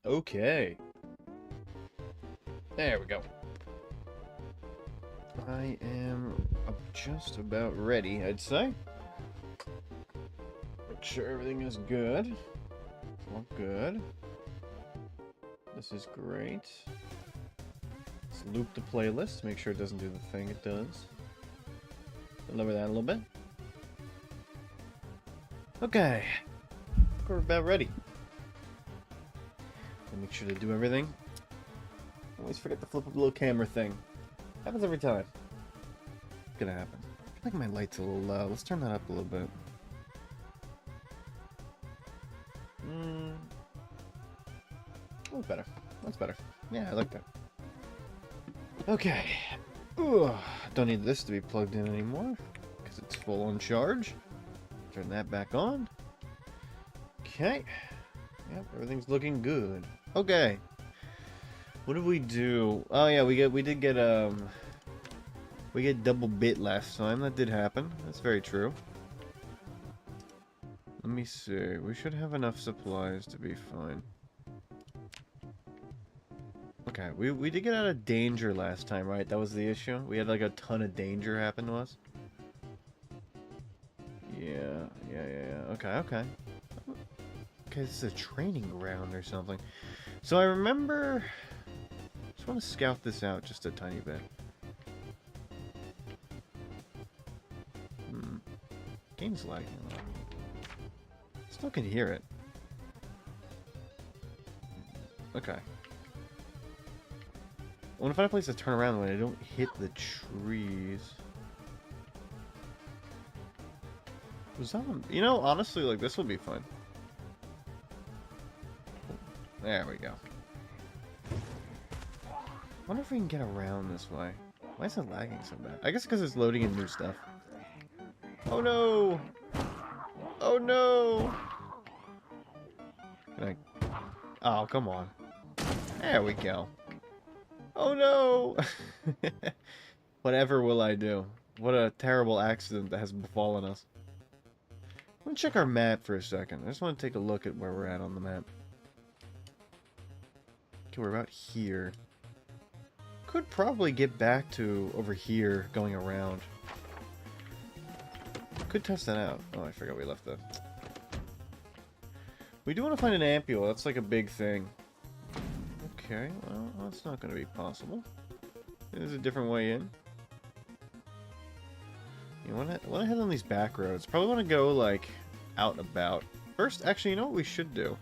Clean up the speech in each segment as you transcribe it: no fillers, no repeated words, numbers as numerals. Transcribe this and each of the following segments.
Okay. There we go. I am just about ready, I'd say. Make sure everything is good. It's all good. This is great. Let's loop the playlist, make sure it doesn't do the thing it does. Lower that a little bit. Okay. We're about ready. And make sure to do everything. Always forget to flip up the little camera thing. Happens every time. It's gonna happen. I feel like my light's a little low. Let's turn that up a little bit. Oh, better. That's better. Yeah, I like that. Okay. Ugh. Don't need this to be plugged in anymore because it's full on charge. Turn that back on. Okay. Yep, everything's looking good. Okay. What did we do? Oh yeah, we did get double bit last time. That did happen. That's very true. Let me see. We should have enough supplies to be fine. Okay, we did get out of danger last time, right? That was the issue. We had like a ton of danger happen to us. Yeah. Okay. Okay, this is a training ground or something. So I remember... Just want to scout this out just a tiny bit. Game's lagging a lot. Still can hear it. Okay. I want to find a place to turn around when I don't hit the trees. Was that one? You know, honestly, like, this will be fun. There we go. Wonder if we can get around this way. Why is it lagging so bad? I guess because it's loading in new stuff. Oh no! Oh no! Can I... Oh, come on. There we go. Oh no! Whatever will I do? What a terrible accident that has befallen us. I'm gonna check our map for a second. I just want to take a look at where we're at on the map. Okay, we're about here. Could probably get back to over here, going around. Could test that out. Oh, I forgot we left the... We do want to find an ampule. That's like a big thing. Okay, well, that's not going to be possible. There's a different way in. You want to head on these back roads. Probably want to go, like, out and about. First, actually, you know what we should do?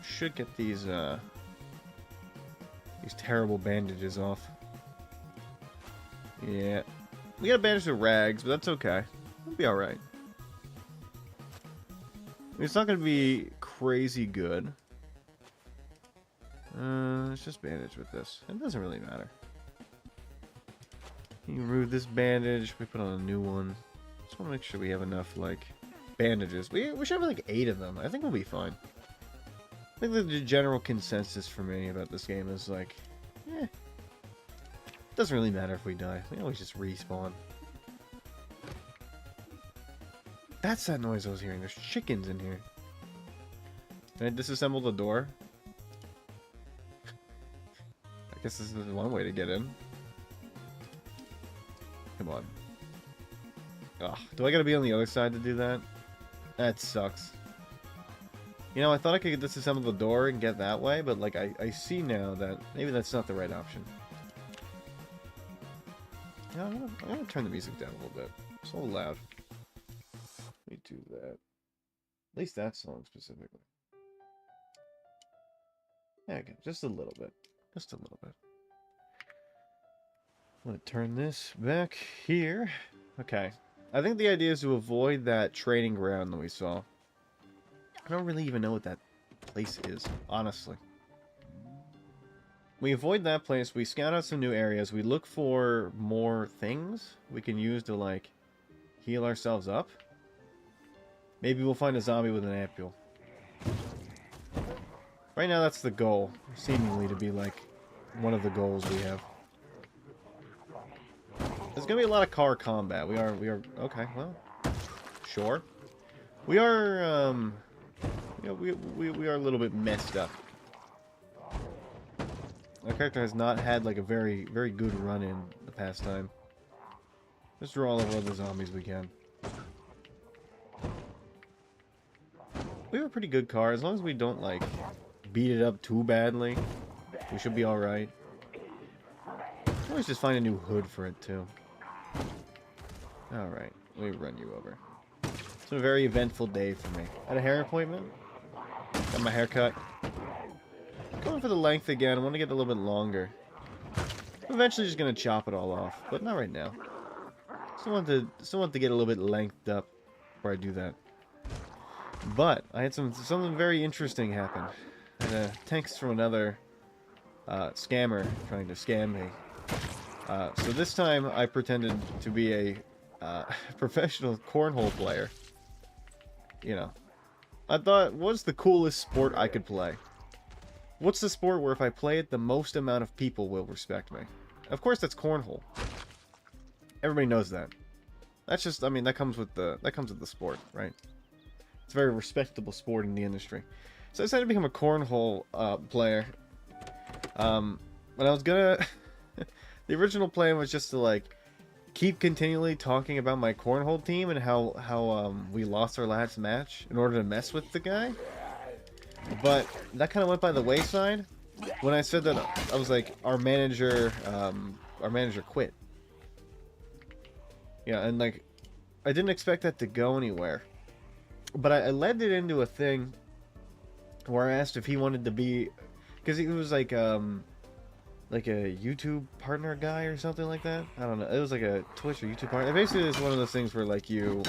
Should get these terrible bandages off. Yeah. We got a bandage with rags, but that's okay. It'll be alright. It's not going to be crazy good. Let's just bandage with this. It doesn't really matter. You remove this bandage, we put on a new one. Just want to make sure we have enough, like, bandages. We should have, like, 8 of them. I think we'll be fine. I think the general consensus for me about this game is, like, it doesn't really matter if we die. We always just respawn. That's that noise I was hearing. There's chickens in here. Can I disassemble the door? I guess this is one way to get in. Come on. Ugh, do I gotta be on the other side to do that? That sucks. You know, I thought I could disassemble the door and get that way, but like I see now that maybe that's not the right option. Yeah, I'm gonna turn the music down a little bit. It's a little loud. Let me do that. At least that song specifically. Yeah, okay, just a little bit. Just a little bit. I'm gonna turn this back here. Okay. I think the idea is to avoid that training ground that we saw. I don't really even know what that place is, honestly. We avoid that place, we scout out some new areas, we look for more things we can use to, like, heal ourselves up. Maybe we'll find a zombie with an ampule. Right now that's the goal, seemingly to be, like, one of the goals we have. There's gonna be a lot of car combat. We are, okay, well, sure. We are you know, we are a little bit messed up. Our character has not had like a very good run in the past time. Let's draw all of the zombies we can. We have a pretty good car, as long as we don't like beat it up too badly. We should be alright. Always just find a new hood for it too. Alright, let me run you over. It's been a very eventful day for me. Had a hair appointment. Got my hair cut. Going for the length again. I want to get a little bit longer. I'm eventually just going to chop it all off, but not right now. Still want to get a little bit lengthed up before I do that. But I had something very interesting happen. I had a text from another scammer trying to scam me. So this time I pretended to be a professional cornhole player. You know, I thought, what's the coolest sport I could play? What's the sport where if I play it, the most amount of people will respect me? Of course, that's cornhole. Everybody knows that. That's just, I mean, that comes with the sport, right? It's a very respectable sport in the industry. So I decided to become a cornhole player. But I was gonna... the original plan was just to, like, keep continually talking about my cornhole team and how we lost our last match in order to mess with the guy. But that kind of went by the wayside when I said that. I was like, our manager quit. Yeah, and like, I didn't expect that to go anywhere. But I led it into a thing where I asked if he wanted to be, because he was like a YouTube partner guy or something like that. I don't know. It was like a Twitch or YouTube partner. Basically, it's one of those things where like you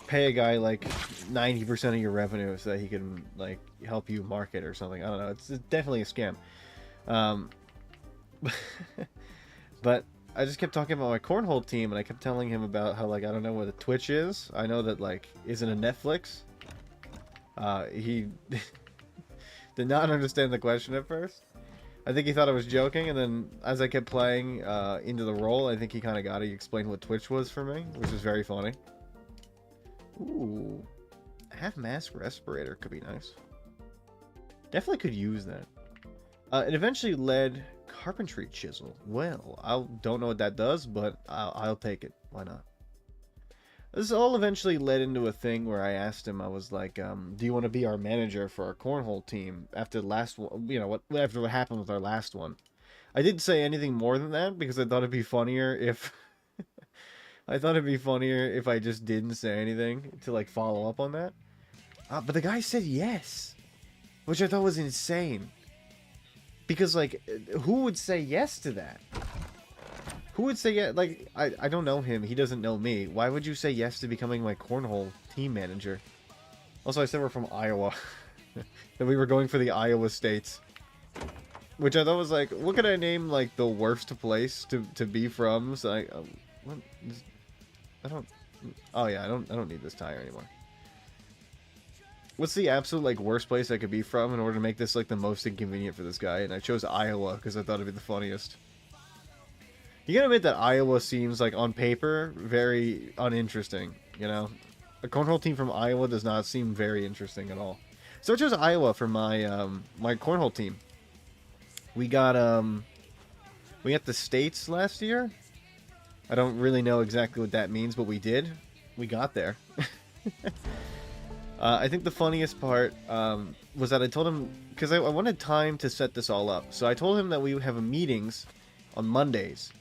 pay a guy like 90% of your revenue so that he can like help you market or something. I don't know. It's definitely a scam. But I just kept talking about my cornhole team, and I kept telling him about how, like, I don't know what a Twitch is. I know that, like, isn't a Netflix. He did not understand the question at first. I think he thought I was joking, and then as I kept playing into the role, I think he kind of got it. He explained what Twitch was for me, which was very funny. Ooh. Half-mask respirator could be nice. Definitely could use that. It eventually led... Carpentry chisel. Well, I don't know what that does, but I'll take it. Why not? This all eventually led into a thing where I asked him, I was like, do you want to be our manager for our cornhole team after the last one, you know, after what happened with our last one? I didn't say anything more than that because I thought it'd be funnier if I just didn't say anything to like follow up on that. But the guy said yes, which I thought was insane. Because, like, who would say yes to that? Who would say yes? Like, I don't know him. He doesn't know me. Why would you say yes to becoming my cornhole team manager? Also, I said we're from Iowa. That we were going for the Iowa states. Which I thought was, like, what could I name, like, the worst place to be from? So I don't... Oh, yeah, I don't need this tire anymore. What's the absolute, like, worst place I could be from in order to make this, like, the most inconvenient for this guy? And I chose Iowa because I thought it'd be the funniest. You gotta admit that Iowa seems, like, on paper, very uninteresting, you know? A cornhole team from Iowa does not seem very interesting at all. So I chose Iowa for my, my cornhole team. We got the states last year. I don't really know exactly what that means, but we did. We got there. I think the funniest part was that I told him, because I wanted time to set this all up. So I told him that we would have meetings on Mondays,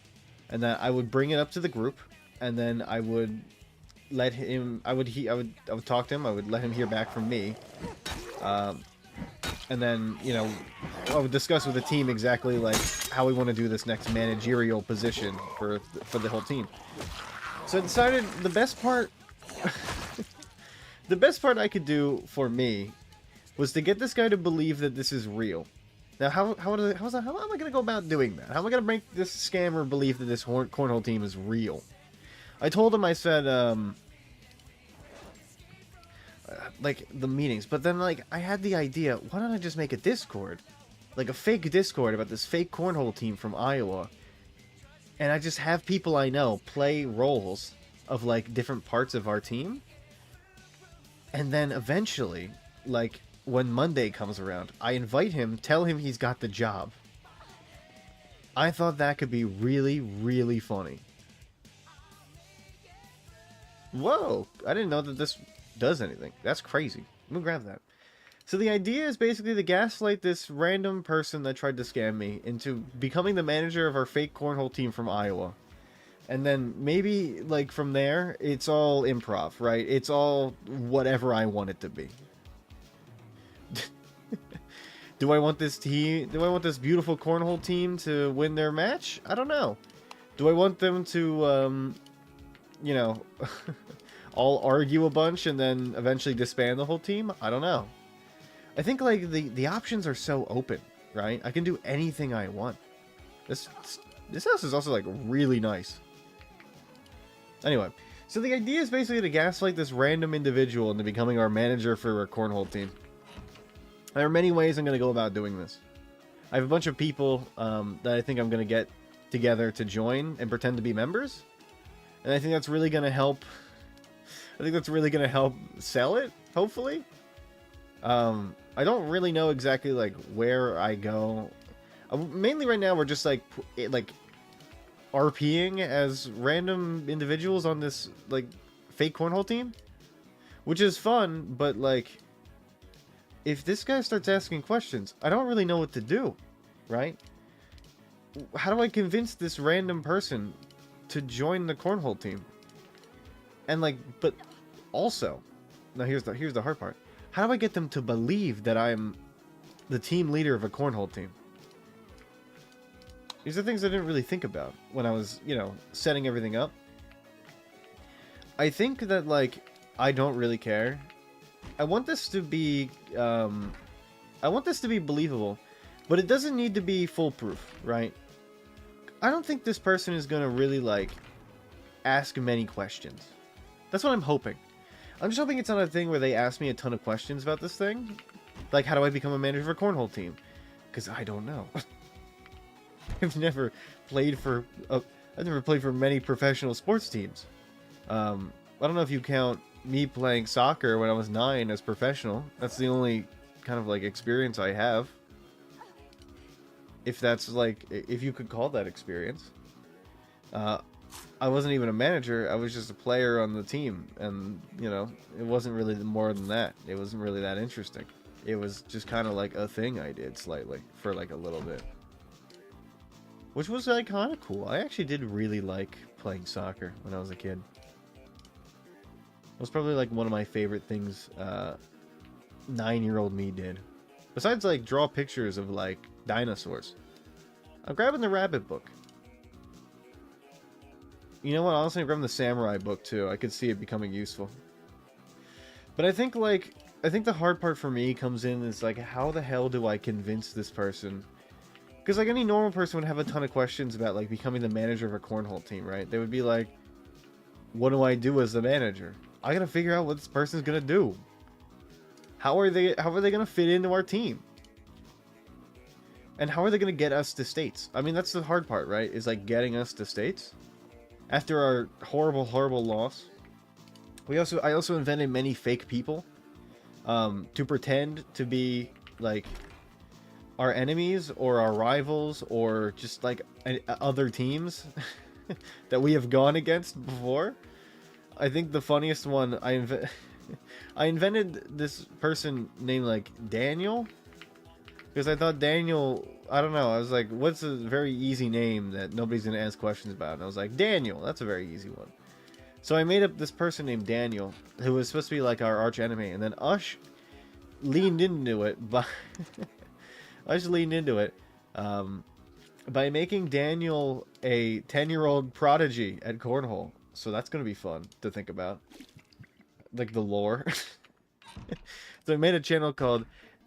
and that I would bring it up to the group, and then I would let him. I would talk to him. I would let him hear back from me, and then I would discuss with the team exactly like how we want to do this next managerial position for the whole team. So I decided the best part. The best part I could do for me was to get this guy to believe that this is real. Now, how am I going to go about doing that? How am I going to make this scammer believe that this cornhole team is real? I told him, I said, like, the meetings. But then, like, I had the idea, why don't I just make a Discord? Like, a fake Discord about this fake cornhole team from Iowa. And I just have people I know play roles of, like, different parts of our team. And then eventually, like, when Monday comes around, I invite him, tell him he's got the job. I thought that could be really, really funny. Whoa! I didn't know that this does anything. That's crazy. Let me grab that. So the idea is basically to gaslight this random person that tried to scam me into becoming the manager of our fake cornhole team from Iowa. And then maybe, like, from there, it's all improv, right? It's all whatever I want it to be. Do I want this beautiful cornhole team to win their match? I don't know. Do I want them to, you know, all argue a bunch and then eventually disband the whole team? I don't know. I think, like, the options are so open, right? I can do anything I want. This house is also, like, really nice. Anyway, so the idea is basically to gaslight this random individual into becoming our manager for our cornhole team. There are many ways I'm going to go about doing this. I have a bunch of people that I think I'm going to get together to join and pretend to be members. And I think that's really going to help. I think that's really going to help sell it, hopefully. I don't really know exactly, like, where I go. Mainly right now we're just, like RPing as random individuals on this, like, fake cornhole team. Which is fun, but, like, if this guy starts asking questions, I don't really know what to do, right? How do I convince this random person to join the cornhole team? And, like, but also, now here's the hard part. How do I get them to believe that I'm the team leader of a cornhole team? These are things I didn't really think about when I was, you know, setting everything up. I think that, like, I don't really care. I want this to be, believable, but it doesn't need to be foolproof, right? I don't think this person is gonna really, like, ask many questions. That's what I'm hoping. I'm just hoping it's not a thing where they ask me a ton of questions about this thing. Like, how do I become a manager for a cornhole team? Because I don't know. I've never played for many professional sports teams. I don't know if you count me playing soccer when I was 9 as professional. That's the only kind of, like, experience I have. If that's, like, if you could call that experience. I wasn't even a manager. I was just a player on the team. And, you know, it wasn't really more than that. It wasn't really that interesting. It was just kind of like a thing I did slightly for, like, a little bit. Which was, like, kind of cool. I actually did really like playing soccer when I was a kid. It was probably, like, one of my favorite things 9-year-old me did. Besides, like, draw pictures of, like, dinosaurs. I'm grabbing the rabbit book. You know what? Honestly, I'm grabbing the samurai book, too. I could see it becoming useful. But I think, like, the hard part for me comes in is, like, how the hell do I convince this person? Because, like, any normal person would have a ton of questions about, like, becoming the manager of a cornhole team, right? They would be like, what do I do as the manager? I gotta figure out what this person's gonna do. How are they gonna fit into our team? And how are they gonna get us to states? I mean, that's the hard part, right? Is, like, getting us to states. After our horrible, horrible loss. I also invented many fake people. To pretend to be, like, our enemies or our rivals or just, like, other teams that we have gone against before. I think the funniest one I invented this person named, like, Daniel, because I thought Daniel, I don't know, I was like, what's a very easy name that nobody's gonna ask questions about? And I was like, Daniel, that's a very easy one. So I made up this person named Daniel who was supposed to be, like, our arch enemy, and then Ush leaned into it by by making Daniel a 10-year-old prodigy at cornhole. So that's going to be fun to think about. Like, the lore. So I made a channel called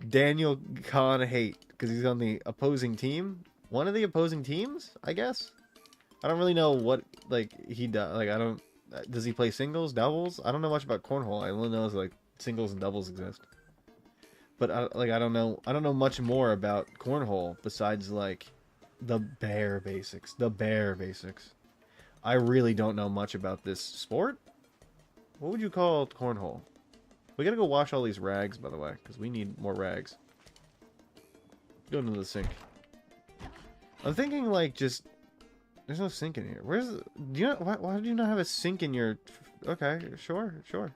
Daniel Khan Hate, because he's on the opposing team. One of the opposing teams, I guess? I don't really know what, like, he does. Like, I don't... Does he play singles, doubles? I don't know much about cornhole. I only know, like, singles and doubles exist. But, I don't know much more about cornhole besides, like, the bare basics. The bare basics. I really don't know much about this sport. What would you call cornhole? We gotta go wash all these rags, by the way, because we need more rags. Go into the sink. I'm thinking, like, just... There's no sink in here. Where's... Do you not... Why do you not have a sink in your... Okay, sure. I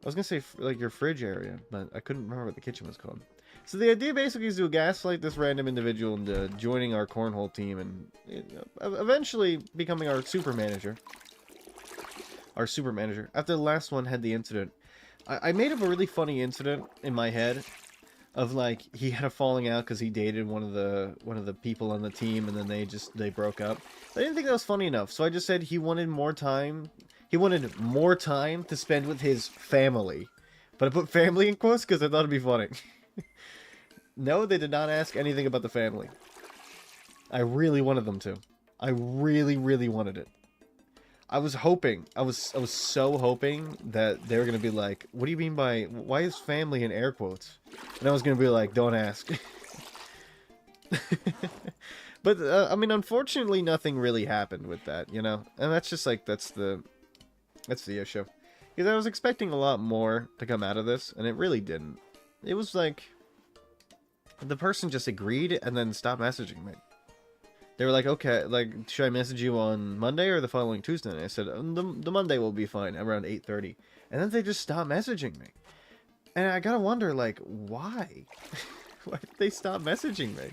was gonna say, like, your fridge area, but I couldn't remember what the kitchen was called. So the idea basically is to gaslight this random individual into joining our cornhole team and eventually becoming our super manager. Our super manager. After the last one had the incident, I made up a really funny incident in my head of, like, he had a falling out because he dated one of the people on the team, and then they broke up. I didn't think that was funny enough, so I just said he wanted more time. He wanted more time to spend with his family. But I put family in quotes because I thought it'd be funny. No, they did not ask anything about the family. I really wanted them to. I really, really wanted it. I was hoping, I was so hoping that they were going to be like, what do you mean by, why is family in air quotes? And I was going to be like, don't ask. But, I mean, unfortunately, nothing really happened with that, you know? And that's just like, that's the issue. Because I was expecting a lot more to come out of this, and it really didn't. It was like, the person just agreed and then stopped messaging me. They were like, okay, like, should I message you on Monday or the following Tuesday? And I said, the Monday will be fine, around 8:30. And then they just stopped messaging me. And I gotta wonder, like, why? Why did they stop messaging me?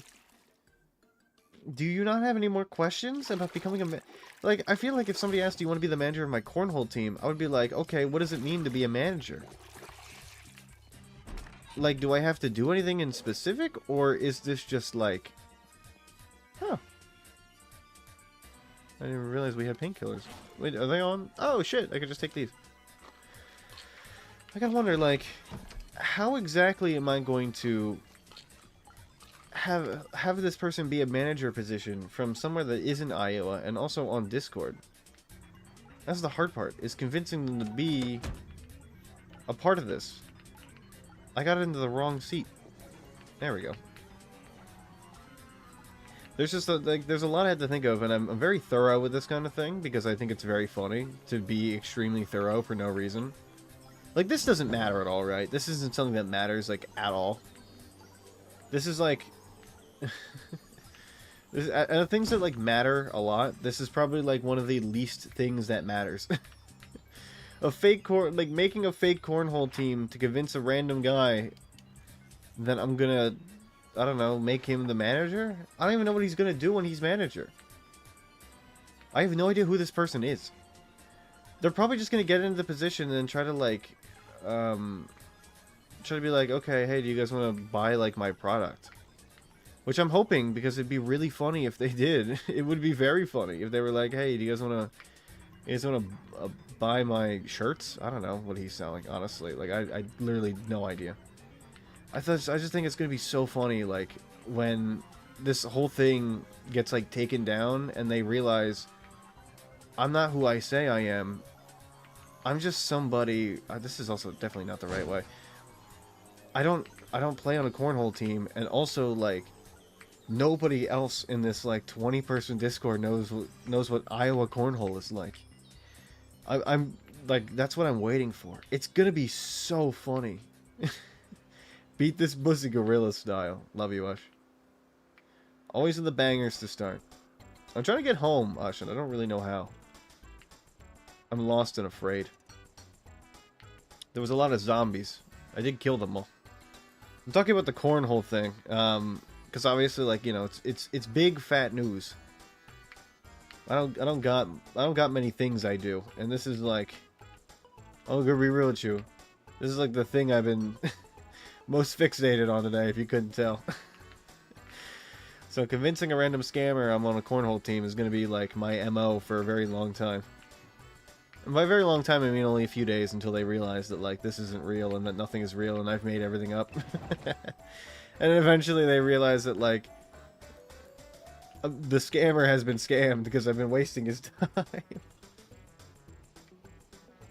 Do you not have any more questions about becoming a like, I feel like if somebody asked, do you want to be the manager of my cornhole team? I would be like, okay, what does it mean to be a manager? Like, do I have to do anything in specific? Or is this just like... Huh. I didn't even realize we had painkillers. Wait, are they on? Oh, shit, I could just take these. I gotta wonder, like, how exactly am I going to have this person be a manager position from somewhere that isn't Iowa and also on Discord? That's the hard part, is convincing them to be a part of this. I got into the wrong seat. There we go. There's just there's a lot I had to think of, and I'm very thorough with this kind of thing because I think it's very funny to be extremely thorough for no reason. Like, this doesn't matter at all, right? This isn't something that matters, like, at all. This is like... things that, like, matter a lot, this is probably, like, one of the least things that matters. Making a fake cornhole team to convince a random guy that I'm gonna, I don't know, make him the manager? I don't even know what he's gonna do when he's manager. I have no idea who this person is. They're probably just gonna get into the position and then try to, like, try to be like, okay, hey, do you guys want to buy, like, my product? Which I'm hoping, because it'd be really funny if they did. It would be very funny if they were like, hey, do you guys want to buy my shirts? I don't know what he's selling, honestly. Like, I literally no idea. I just think it's gonna be so funny, like, when this whole thing gets, like, taken down and they realize I'm not who I say I am. I'm just somebody. This is also definitely not the right way. I don't play on a cornhole team, and also, like, nobody else in this, like, 20-person Discord knows what Iowa cornhole is like. I'm like, that's what I'm waiting for. It's gonna be so funny. Beat this pussy gorilla style. Love you, Ush. Always in the bangers to start. I'm trying to get home, Ush, and I don't really know how. I'm lost and afraid. There was a lot of zombies. I did kill them all. I'm talking about the cornhole thing, because obviously, like, you know, it's big fat news. I don't got many things I do, and this is like, I'm gonna be real with you. This is like the thing I've been most fixated on today, if you couldn't tell. So convincing a random scammer I'm on a cornhole team is gonna be like my MO for a very long time. And by very long time, I mean only a few days until they realize that, like, this isn't real and that nothing is real and I've made everything up. And eventually they realize that, like, the scammer has been scammed because I've been wasting his time.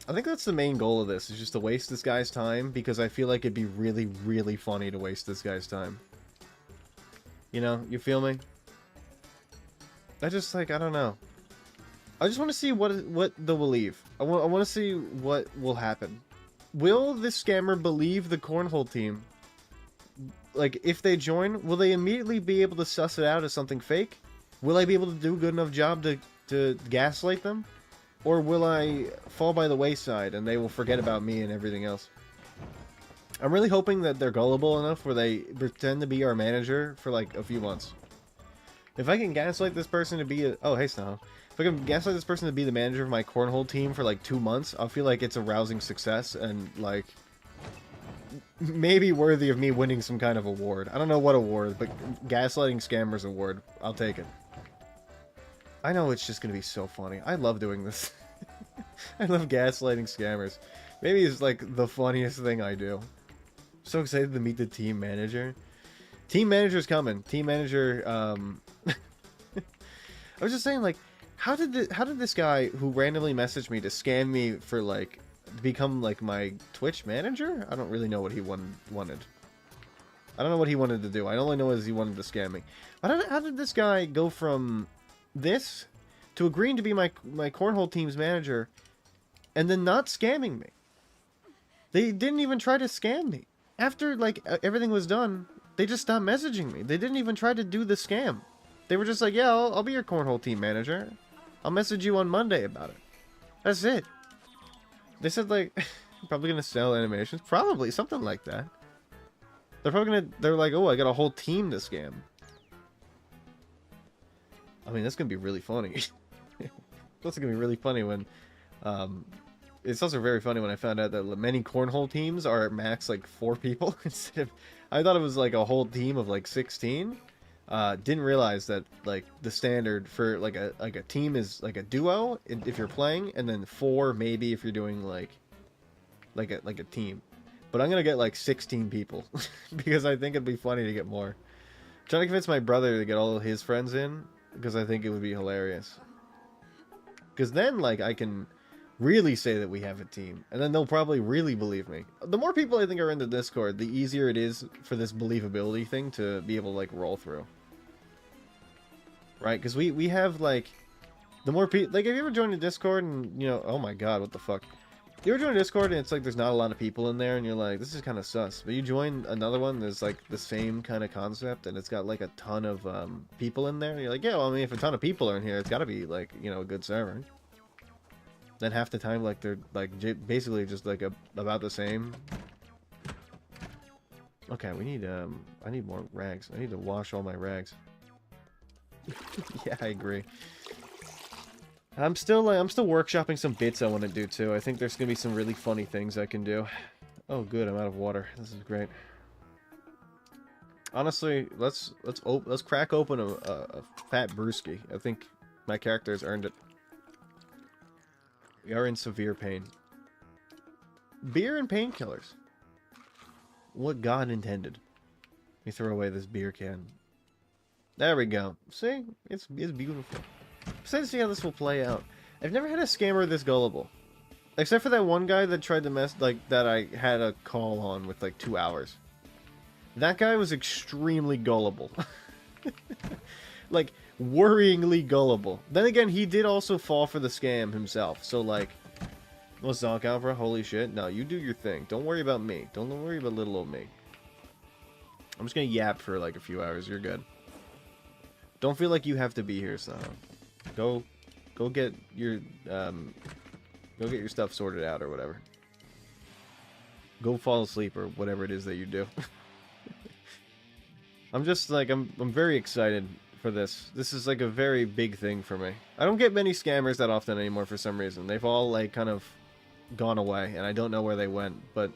I think that's the main goal of this, is just to waste this guy's time, because I feel like it'd be really, really funny to waste this guy's time. You know, you feel me? I just, like, I don't know. I just want to see what they'll believe. I want to see what will happen. will this scammer believe the cornhole team? Like, if they join, will they immediately be able to suss it out as something fake? Will I be able to do a good enough job to gaslight them? Or will I fall by the wayside and they will forget about me and everything else? I'm really hoping that they're gullible enough where they pretend to be our manager for like a few months. If I can gaslight this person to be a... Oh, hey, Snow. If I can gaslight this person to be the manager of my cornhole team for like 2 months, I'll feel like it's a rousing success and like... maybe worthy of me winning some kind of award. I don't know what award, but Gaslighting Scammers Award. I'll take it. I know it's just going to be so funny. I love doing this. I love gaslighting scammers. Maybe it's like the funniest thing I do. So excited to meet the team manager. Team manager's coming. Team manager, I was just saying, like, how did this guy who randomly messaged me to scam me for, like, to become, like, my Twitch manager? I don't really know what he wanted. I don't know what he wanted to do. I only know is he wanted to scam me. But how did this guy go from this to agreeing to be my cornhole team's manager and then not scamming me? They didn't even try to scam me. After, like, everything was done, they just stopped messaging me. They didn't even try to do the scam. They were just like, yeah, I'll be your cornhole team manager. I'll message you on Monday about it. That's it. They said, like, probably gonna sell animations. Probably, something like that. They're probably gonna, they're like, oh, I got a whole team to scam. I mean, that's gonna be really funny. That's gonna be really funny when, it's also very funny when I found out that many cornhole teams are at max, like, 4 people. Instead of, I thought it was, like, a whole team of, like, 16. Didn't realize that, like, the standard for, like a team is, like, a duo, if you're playing, and then 4 maybe if you're doing, like a team. But I'm gonna get, like, 16 people, because I think it'd be funny to get more. I'm trying to convince my brother to get all of his friends in, because I think it would be hilarious. Because then, like, I can really say that we have a team, and then they'll probably really believe me. The more people I think are in the Discord, the easier it is for this believability thing to be able to, like, roll through. Right? Because we have, like, the more people... Like, have you ever joined a Discord and, you know... Oh my god, what the fuck? You ever join a Discord and it's like there's not a lot of people in there and you're like, this is kind of sus. But you join another one that's like the same kind of concept and it's got like a ton of people in there. And you're like, yeah, well, I mean, if a ton of people are in here, it's got to be like, you know, a good server. Then half the time, like, they're like basically just like about the same. Okay, we need, I need more rags. I need to wash all my rags. Yeah, I agree. I'm still workshopping some bits I want to do too. I think there's gonna be some really funny things I can do. Oh, good, I'm out of water. This is great. Honestly, let's crack open a fat brewski. I think my character has earned it. We are in severe pain. Beer and painkillers. What God intended. Let me throw away this beer can. There we go. See, it's beautiful. Excited to see how this will play out. I've never had a scammer this gullible. Except for that one guy that tried to mess, like, that I had a call on with, like, 2 hours. That guy was extremely gullible. Like, worryingly gullible. Then again, he did also fall for the scam himself. So, like, well, Zonk Alpha, holy shit. No, you do your thing. Don't worry about me. Don't worry about little old me. I'm just gonna yap for, like, a few hours. You're good. Don't feel like you have to be here, son. Go get your stuff sorted out or whatever. Go fall asleep or whatever it is that you do. I'm just like I'm very excited for this. This is like a very big thing for me. I don't get many scammers that often anymore for some reason. They've all like kind of gone away and I don't know where they went, but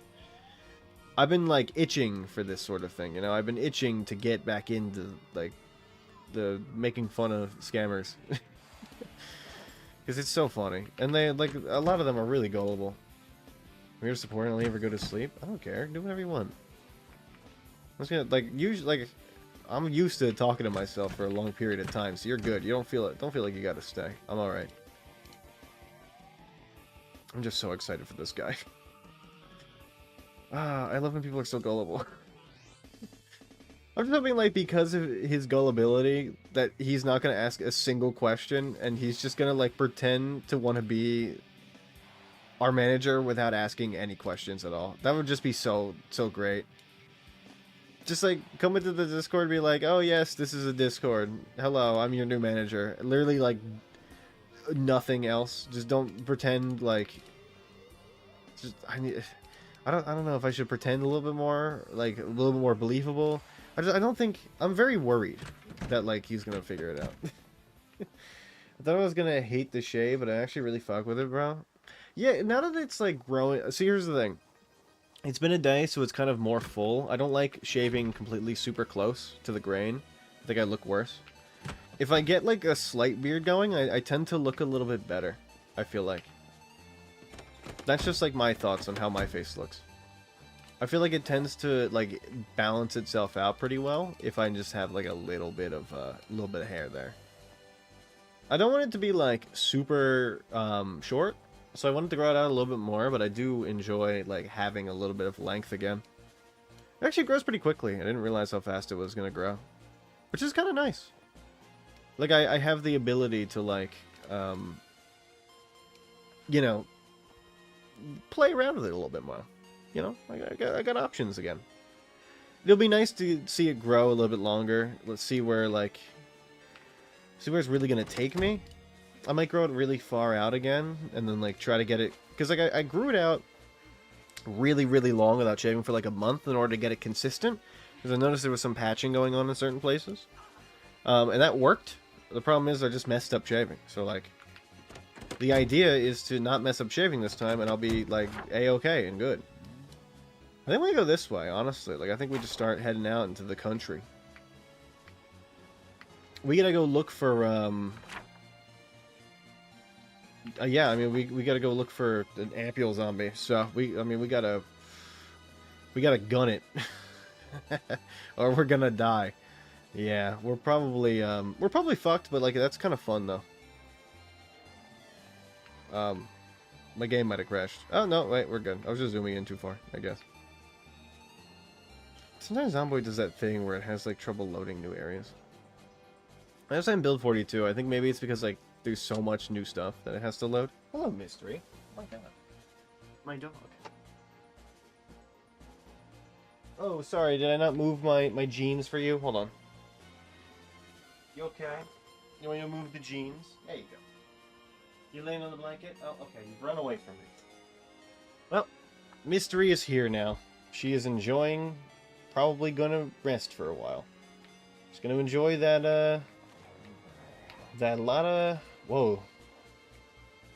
I've been like itching for this sort of thing, you know? I've been itching to get back into like the making fun of scammers. Because it's so funny. And they, like, a lot of them are really gullible. I'm here to support and only ever go to sleep. I don't care. Do whatever you want. I'm just gonna, like, usually, like, I'm used to talking to myself for a long period of time, so you're good. You don't feel it. Don't feel like you gotta stay. I'm alright. I'm just so excited for this guy. Ah, I love when people are so gullible. I'm just hoping, like, because of his gullibility, that he's not going to ask a single question, and he's just going to, like, pretend to want to be our manager without asking any questions at all. That would just be so great. Just like come into the Discord and be like, "Oh yes, this is a Discord. Hello, I'm your new manager." Literally like nothing else. Just don't pretend like. Just I don't know if I should pretend a little bit more, like a little bit more believable. I don't think I'm very worried that like he's gonna figure it out. I thought I was gonna hate the shave, but I actually really fuck with it, bro. Yeah, now that it's like growing. See, here's the thing. It's been a day, so it's kind of more full. I don't like shaving completely super close to the grain. I think I look worse. If I get like a slight beard going, I tend to look a little bit better. I feel like. That's just like my thoughts on how my face looks. I feel like it tends to like balance itself out pretty well if I just have like a little bit of hair there. I don't want it to be like super short. So I wanted to grow it out a little bit more, but I do enjoy like having a little bit of length again. It actually grows pretty quickly. I didn't realize how fast it was going to grow. Which is kind of nice. Like I have the ability to like, you know, play around with it a little bit more. You know, I got options again. It'll be nice to see it grow a little bit longer. Let's see where like, see where it's really going to take me. I might grow it really far out again, and then like try to get it, because like I grew it out really long without shaving for like a month in order to get it consistent, because I noticed there was some patching going on in certain places, and that worked. The problem is I just messed up shaving, so like the idea is to not mess up shaving this time, and I'll be like a-okay and good. I think we go this way, honestly. Like I think we just start heading out into the country. We gotta go look for yeah, I mean, we gotta go look for an ampule zombie. So we gotta gun it, or we're gonna die. Yeah, we're probably fucked, but like that's kind of fun though. My game might have crashed. Oh no, wait, we're good. I was just zooming in too far, I guess. Sometimes Zomboid does that thing where it has like trouble loading new areas. I was saying build 42. I think maybe it's because like there's so much new stuff that it has to load. Hello, Mystery. Oh my god. My dog. Oh, sorry. Did I not move my jeans for you? Hold on. You okay? You want me to move the jeans? There you go. You laying on the blanket? Oh, okay. You've run away from me. Well, Mystery is here now. She is enjoying... Probably gonna rest for a while. She's gonna enjoy that, that lot of... Whoa.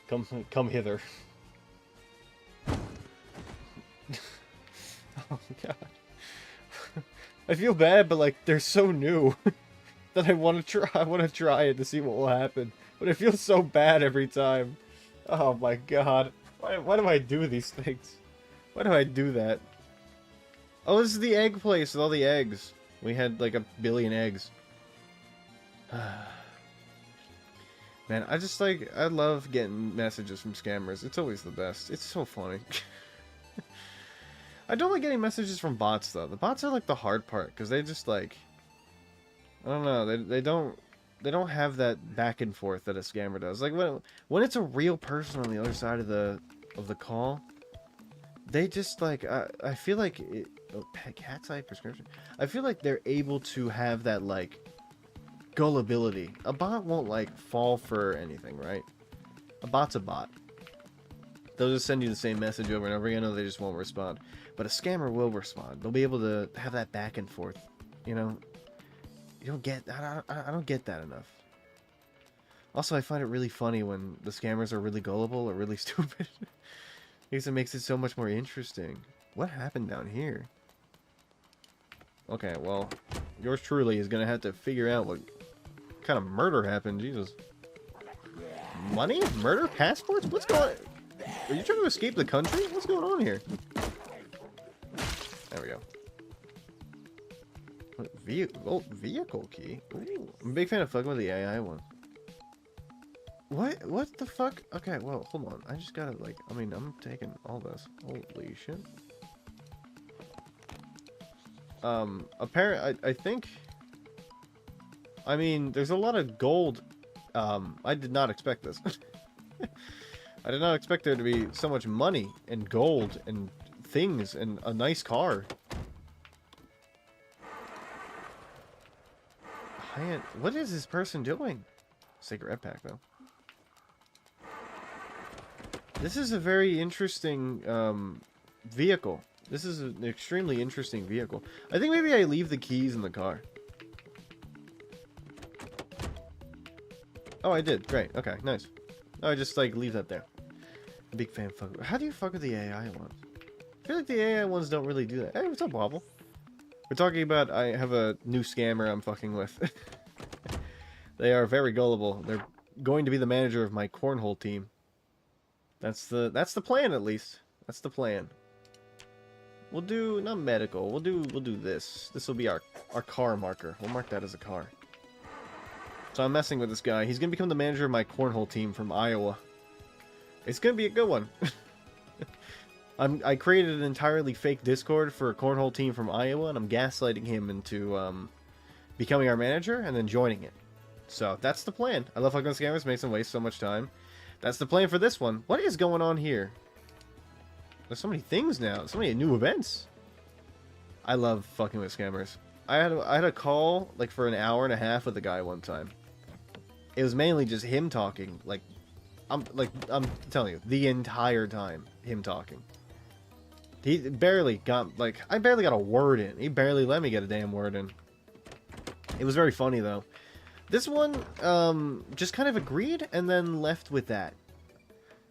Come hither. Oh, God. I feel bad, but, like, they're so new that I want to try it to see what will happen. But it feels so bad every time. Oh, my God. Why do I do these things? Why do I do that? Oh, this is the egg place with all the eggs. We had, like, 1 billion eggs. Man, I love getting messages from scammers. It's always the best. It's so funny. I don't like getting messages from bots, though. The bots are, like, the hard part, because they just, like... I don't know, they don't have that back and forth that a scammer does. Like, when it's a real person on the other side of the call, they just, like, I feel like... cat's eye prescription? I feel like they're able to have that, like... gullibility. A bot won't like fall for anything, right? A bot's a bot. They'll just send you the same message over and over again, or they just won't respond. But a scammer will respond. They'll be able to have that back and forth. You know, you don't get. I don't get that enough. Also, I find it really funny when the scammers are really gullible or really stupid, because it makes it so much more interesting. What happened down here? Okay, well, yours truly is gonna have to figure out what kind of murder happened. Jesus. Money? Murder? Passports? What's going on? Are you trying to escape the country? What's going on here? There we go. Vehicle key? Ooh, I'm a big fan of fucking with the AI one. What the fuck? Okay, well, hold on. I just gotta, like, I mean, I'm taking all this. Holy shit. I think... I mean, there's a lot of gold. I did not expect this. I did not expect there to be so much money and gold and things and a nice car. What is this person doing? Cigarette pack, though. This is a very interesting vehicle. This is an extremely interesting vehicle. I think maybe I leave the keys in the car. Oh, I did. Great. Okay, nice. Oh, I just, like, leave that there. Big fan fuck. How do you fuck with the AI ones? I feel like the AI ones don't really do that. Hey, what's up, Wobble? We're talking about I have a new scammer I'm fucking with. They are very gullible. They're going to be the manager of my cornhole team. That's the plan, at least. That's the plan. We'll do not medical. We'll do this. This will be our car marker. We'll mark that as a car. So I'm messing with this guy. He's gonna become the manager of my cornhole team from Iowa. It's gonna be a good one. I created an entirely fake Discord for a cornhole team from Iowa, and I'm gaslighting him into becoming our manager and then joining it. So that's the plan. I love fucking with scammers. Makes them waste so much time. That's the plan for this one. What is going on here? There's so many things now. So many new events. I love fucking with scammers. I had a call like for an hour and a half with a guy one time. It was mainly just him talking. I'm telling you, the entire time him talking. He barely got I barely got a word in. He barely let me get a damn word in. It was very funny though. This one, just kind of agreed and then left with that.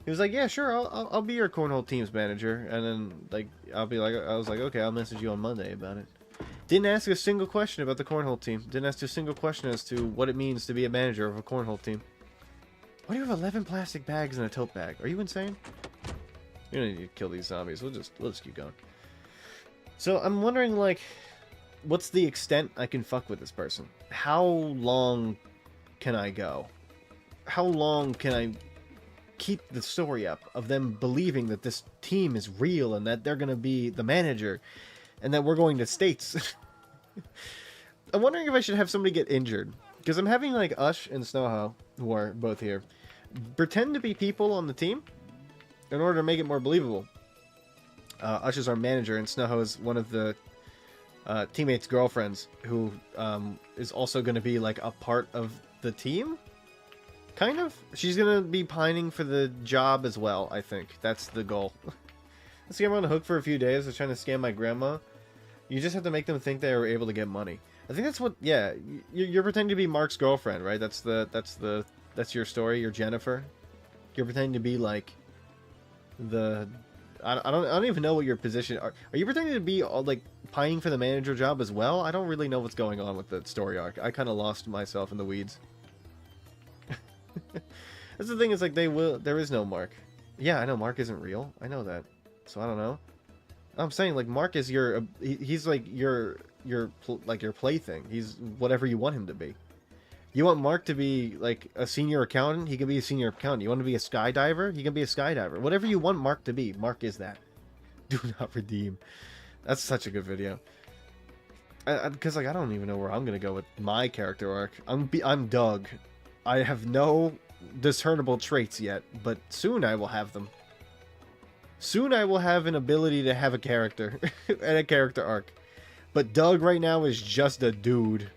He was like, "Yeah, sure, I'll be your cornhole team's manager," and then I was like, "Okay, I'll message you on Monday about it." Didn't ask a single question about the cornhole team. Didn't ask a single question as to what it means to be a manager of a cornhole team. Why do you have 11 plastic bags in a tote bag? Are you insane? You don't need to kill these zombies. We'll just keep going. So I'm wondering, like, what's the extent I can fuck with this person? How long can I go? How long can I keep the story up of them believing that this team is real and that they're going to be the manager and that we're going to states? I'm wondering if I should have somebody get injured. Because I'm having, like, Ush and Snowho, who are both here, pretend to be people on the team in order to make it more believable. Ush is our manager, and Snowho is one of the teammates' girlfriends who is also going to be, like, a part of the team? Kind of? She's going to be pining for the job as well, I think. That's the goal. Let's get on the hook for a few days. They're trying to scam my grandma. You just have to make them think they were able to get money. I think that's what, yeah, you're pretending to be Mark's girlfriend, right? That's your story. You're Jennifer. You're pretending to be, like, I don't even know what your position are. Are you pretending to be like pining for the manager job as well? I don't really know what's going on with the story arc. I kind of lost myself in the weeds. That's the thing, is like there is no Mark. Yeah, I know Mark isn't real. I know that. So I don't know. I'm saying, like, Mark is he's like your plaything. He's whatever you want him to be. You want Mark to be, like, a senior accountant? He can be a senior accountant. You want him to be a skydiver? He can be a skydiver. Whatever you want Mark to be, Mark is that. Do not redeem. That's such a good video. Because, like, I don't even know where I'm going to go with my character arc. I'm Doug. I have no discernible traits yet, but soon I will have them. Soon I will have an ability to have a character and a character arc. But Doug right now is just a dude.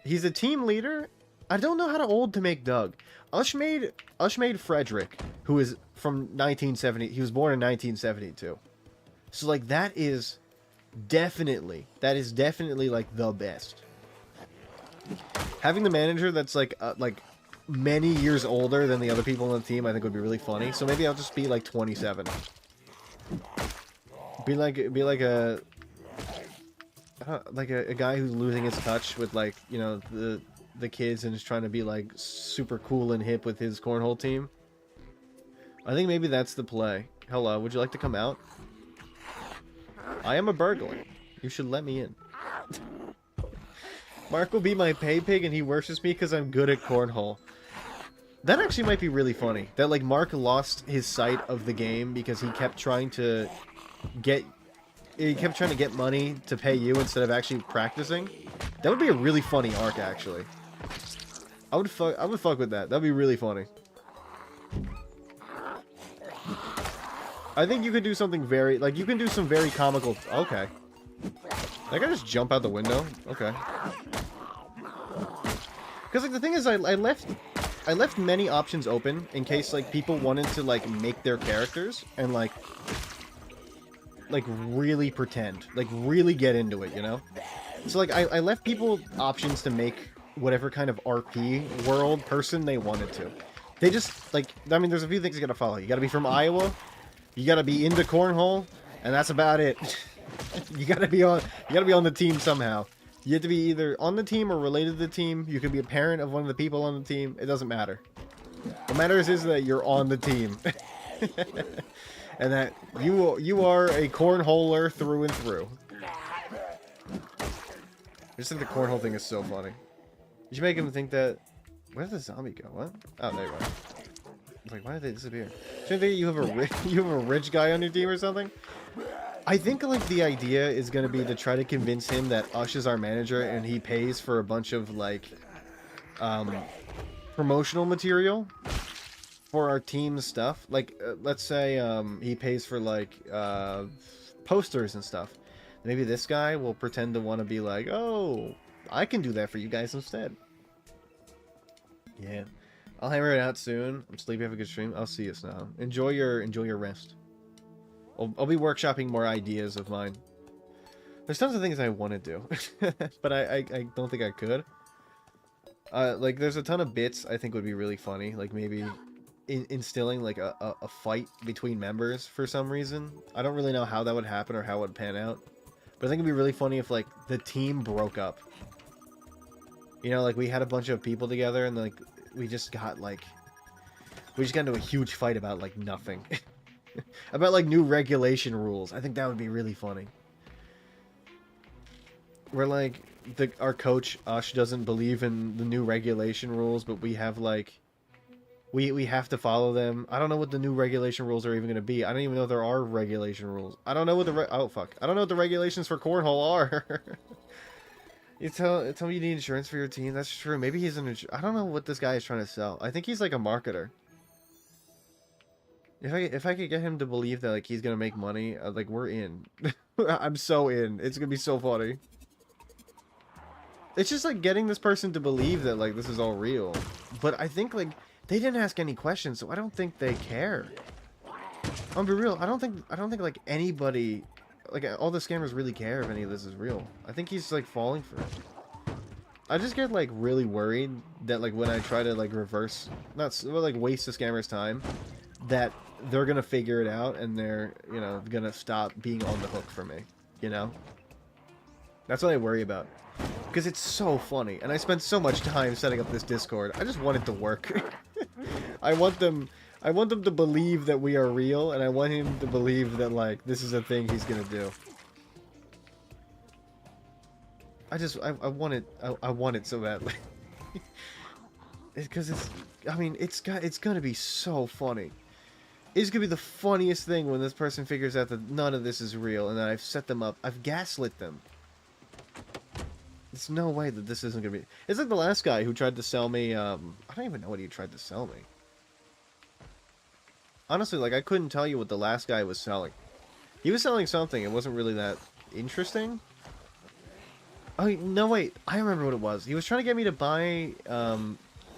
He's a team leader. I don't know how old to make Doug. Ush made Frederick, who is from 1970. He was born in 1972. So, like, that is definitely like the best. Having the manager that's like many years older than the other people on the team, I think would be really funny. So maybe I'll just be like 27. Be like a guy who's losing his touch with, like, you know, the kids and is trying to be, like, super cool and hip with his cornhole team. I think maybe that's the play. Hello, would you like to come out? I am a burglar. You should let me in. Mark will be my pay pig and he worships me because I'm good at cornhole. That actually might be really funny. That, like, Mark lost his sight of the game because he kept trying to get money to pay you instead of actually practicing. That would be a really funny arc, actually. I would fuck with that. That'd be really funny. I think you could do something very, like, you can do some very comical... Okay. That guy just jump out the window? Okay. Because, like, the thing is, I left many options open in case, like, people wanted to, like, make their characters and, like, really pretend. Like, really get into it, you know? So, like, I left people options to make whatever kind of RP world person they wanted to. They just, like, I mean, there's a few things you gotta follow. You gotta be from Iowa, you gotta be into cornhole, and that's about it. you gotta be on the team somehow. You have to be either on the team or related to the team. You can be a parent of one of the people on the team. It doesn't matter. What matters is that you're on the team. And that you are a cornholer through and through. I just think the cornhole thing is so funny. You should make him think that... Where did the zombie go? What? Oh, there you go. It's like, why did they disappear? Shouldn't they you have a rich guy on your team or something? I think, like, the idea is going to be to try to convince him that Ush is our manager and he pays for a bunch of, like, promotional material for our team's stuff. Like, let's say he pays for, like, posters and stuff. Maybe this guy will pretend to want to be like, oh, I can do that for you guys instead. Yeah. I'll hammer it out soon. I'm sleepy. Have a good stream. I'll see you now. Enjoy your rest. I'll be workshopping more ideas of mine. There's tons of things I want to do, but I don't think I could. Like, there's a ton of bits I think would be really funny. Like, maybe instilling, like, a fight between members for some reason. I don't really know how that would happen or how it would pan out. But I think it'd be really funny if, like, the team broke up. You know, like, we had a bunch of people together and, like, we just got into a huge fight about, like, nothing. About, like, new regulation rules. I think that would be really funny. Where, like, our coach, Ush, doesn't believe in the new regulation rules, but we have, like... We have to follow them. I don't know what the new regulation rules are even going to be. I don't even know if there are regulation rules. I don't know what the... Oh, fuck. I don't know what the regulations for cornhole are. You tell me you need insurance for your team? That's true. Maybe he's an... I don't know what this guy is trying to sell. I think he's, like, a marketer. If I could get him to believe that, like, he's going to make money, like, we're in. I'm so in. It's going to be so funny. It's just, like, getting this person to believe that, like, this is all real. But I think, like... They didn't ask any questions, so I don't think they care. I'll be real. I don't think like anybody, like all the scammers really care if any of this is real. I think he's like falling for it. I just get like really worried that like when I try to like reverse, not like waste the scammer's time, that they're gonna figure it out and they're, you know, gonna stop being on the hook for me. You know. That's what I worry about. Because it's so funny, and I spent so much time setting up this Discord. I just want it to work. I want them to believe that we are real, and I want him to believe that, like, this is a thing he's gonna do. I want it so badly. Because I mean, it's gonna be so funny. It's gonna be the funniest thing when this person figures out that none of this is real, and that I've set them up. I've gaslit them. There's no way that this isn't gonna be... It's like the last guy who tried to sell me, I don't even know what he tried to sell me. Honestly, like, I couldn't tell you what the last guy was selling. He was selling something, it wasn't really that interesting. Oh, no, wait, I remember what it was. He was trying to get me to buy,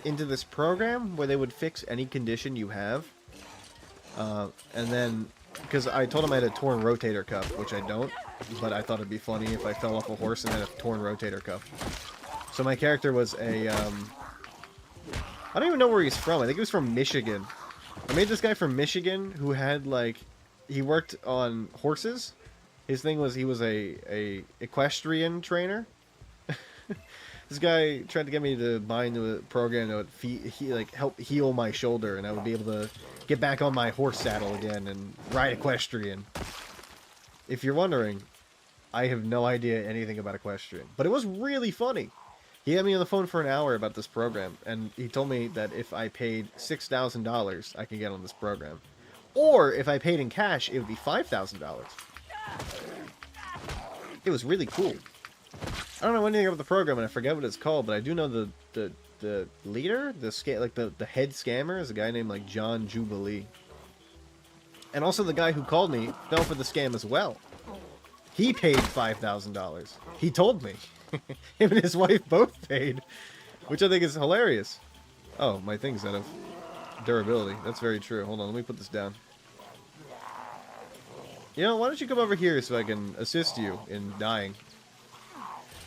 into this program where they would fix any condition you have. And then... Because I told him I had a torn rotator cuff, which I don't, but I thought it'd be funny if I fell off a horse and had a torn rotator cuff. So my character was a, I don't even know where he's from. I think he was from Michigan. I made this guy from Michigan who had, like, he worked on horses. His thing was he was a equestrian trainer. This guy tried to get me to buy into a program that would help heal my shoulder, and I would be able to get back on my horse saddle again and ride equestrian. If you're wondering, I have no idea anything about equestrian, but it was really funny. He had me on the phone for an hour about this program, and he told me that if I paid $6,000, I could get on this program. Or if I paid in cash, it would be $5,000. It was really cool. I don't know anything about the program, and I forget what it's called, but I do know the leader, the head scammer is a guy named, like, John Jubilee. And also the guy who called me fell for the scam as well. He paid $5,000. He told me. Him and his wife both paid, which I think is hilarious. Oh, my thing's out of durability. That's very true. Hold on, let me put this down. You know, why don't you come over here so I can assist you in dying?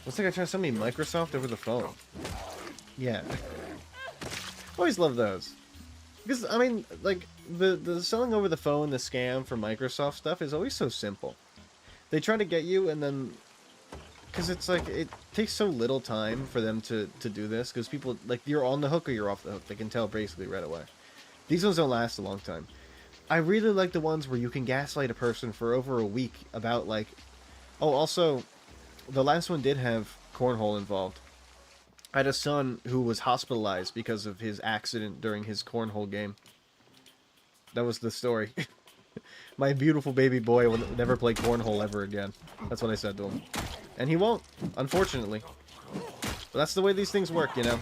Looks like I tried to send me Microsoft over the phone. Yeah. Always love those. Because, I mean, like, the selling over the phone, the scam for Microsoft stuff is always so simple. They try to get you, and then... Because it's like, it takes so little time for them to do this, because people, like, you're on the hook or you're off the hook. They can tell basically right away. These ones don't last a long time. I really like the ones where you can gaslight a person for over a week about, like... Oh, also, the last one did have cornhole involved. I had a son who was hospitalized because of his accident during his cornhole game. That was the story. My beautiful baby boy will never play cornhole ever again. That's what I said to him. And he won't, unfortunately. But that's the way these things work, you know?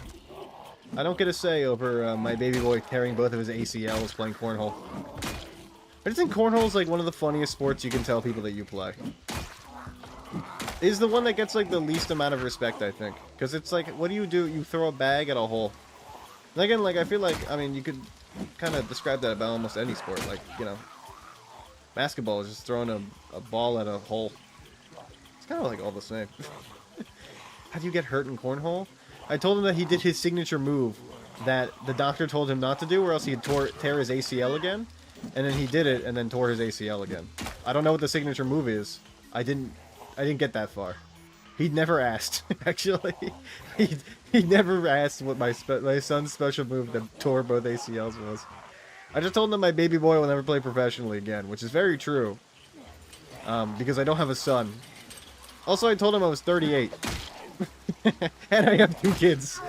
I don't get a say over my baby boy tearing both of his ACLs playing cornhole. I just think cornhole is like one of the funniest sports you can tell people that you play. Is the one that gets like the least amount of respect, I think. Because it's like, what do? You throw a bag at a hole. And again, like, I feel like, I mean, you could kind of describe that about almost any sport. Like, you know, basketball is just throwing a ball at a hole. It's kind of like all the same. How do you get hurt in cornhole? I told him that he did his signature move that the doctor told him not to do, or else he'd tear his ACL again. And then he did it, and then tore his ACL again. I don't know what the signature move is. I didn't get that far. He'd never asked, actually. He never asked what my son's special move that tore both ACLs was. I just told him that my baby boy will never play professionally again, which is very true. Because I don't have a son. Also, I told him I was 38. And I have 2 kids.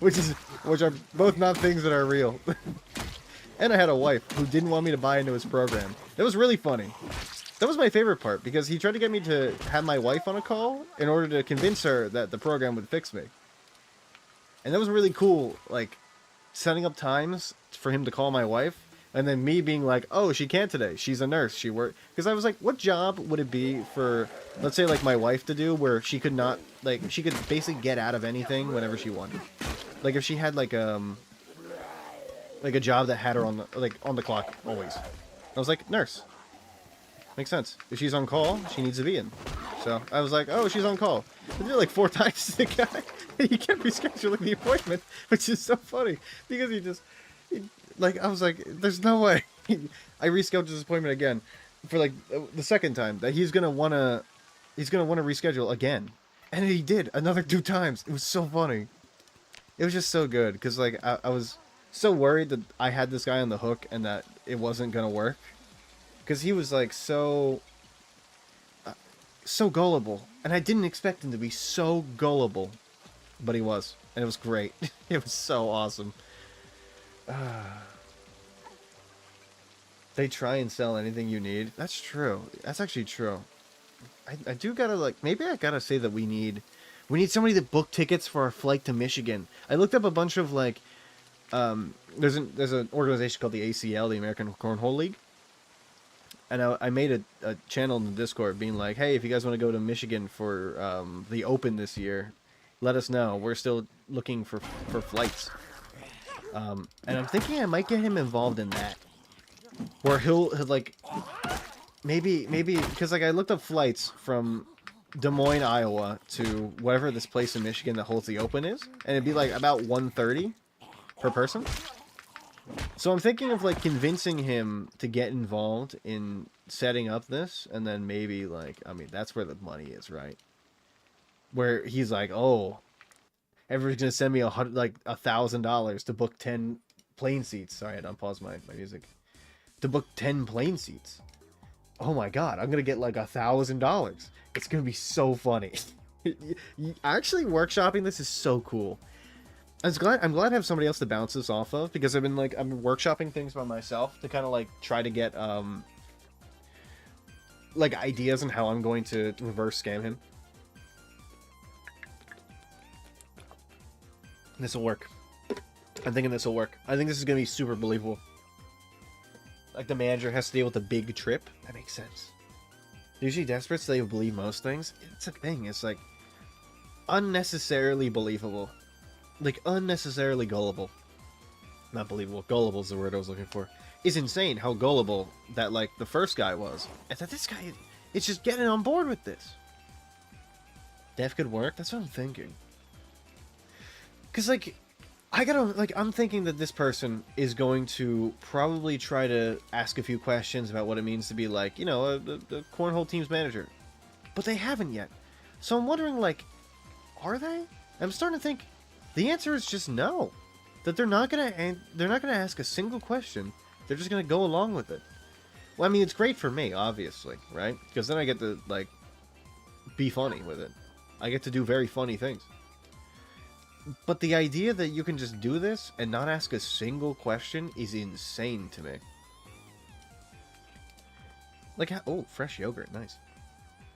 which are both not things that are real. And I had a wife who didn't want me to buy into his program. That was really funny. That was my favorite part, because he tried to get me to have my wife on a call in order to convince her that the program would fix me. And that was really cool, like, setting up times for him to call my wife, and then me being like, oh, she can't today. She's a nurse. She worked. Because I was like, what job would it be for, let's say, like, my wife to do where she could not, like, she could basically get out of anything whenever she wanted. Like, if she had, like a job that had her on the clock always. I was like, nurse. Makes sense. If she's on call, she needs to be in. So I was like, oh, she's on call. I did it like 4 times to the guy. He kept rescheduling the appointment, which is so funny because I was like, there's no way. I rescheduled his appointment again for like the second time that he's gonna wanna reschedule again, and he did another 2 times. It was so funny. It was just so good because like I was so worried that I had this guy on the hook and that it wasn't gonna work. Because he was, like, so gullible. And I didn't expect him to be so gullible. But he was. And it was great. It was so awesome. They try and sell anything you need. That's true. That's actually true. I do gotta, like, maybe I gotta say that we need somebody to book tickets for our flight to Michigan. I looked up a bunch of, like, there's an organization called the ACL, the American Cornhole League. And I made a channel in the Discord being like, hey, if you guys want to go to Michigan for the Open this year, let us know. We're still looking for flights. And I'm thinking I might get him involved in that. Where he'll like, maybe, because like I looked up flights from Des Moines, Iowa to whatever this place in Michigan that holds the Open is. And it'd be like about $130 per person. So I'm thinking of, like, convincing him to get involved in setting up this, and then maybe, like, I mean, that's where the money is, right? Where he's like, oh, everyone's gonna send me $1,000 to book 10 plane seats. Sorry, I had to unpause my music. To book 10 plane seats. Oh my god, I'm gonna get, like, $1,000. It's gonna be so funny. Actually, workshopping this is so cool. I'm glad I have somebody else to bounce this off of, because I'm workshopping things by myself to kind of like try to get like ideas on how I'm going to reverse scam him. This will work. I'm thinking this will work. I think this is gonna be super believable. like the manager has to deal with a big trip. That makes sense. They're usually desperate, so they believe most things. It's a thing. It's like unnecessarily believable, like unnecessarily gullible. Not believable. Gullible is the word I was looking for. It's insane how gullible that like the first guy was, and that this guy is just getting on board with this. Death could work. That's what I'm thinking. Cause like, I'm thinking that this person is going to probably try to ask a few questions about what it means to be like, you know, the cornhole team's manager, but they haven't yet. So I'm wondering, like, are they? I'm starting to think the answer is just no. That they're not gonna ask a single question. They're just gonna go along with it. Well, I mean, it's great for me, obviously, right? Because then I get to like be funny with it. I get to do very funny things. But the idea that you can just do this and not ask a single question is insane to me. Like, oh, fresh yogurt, nice.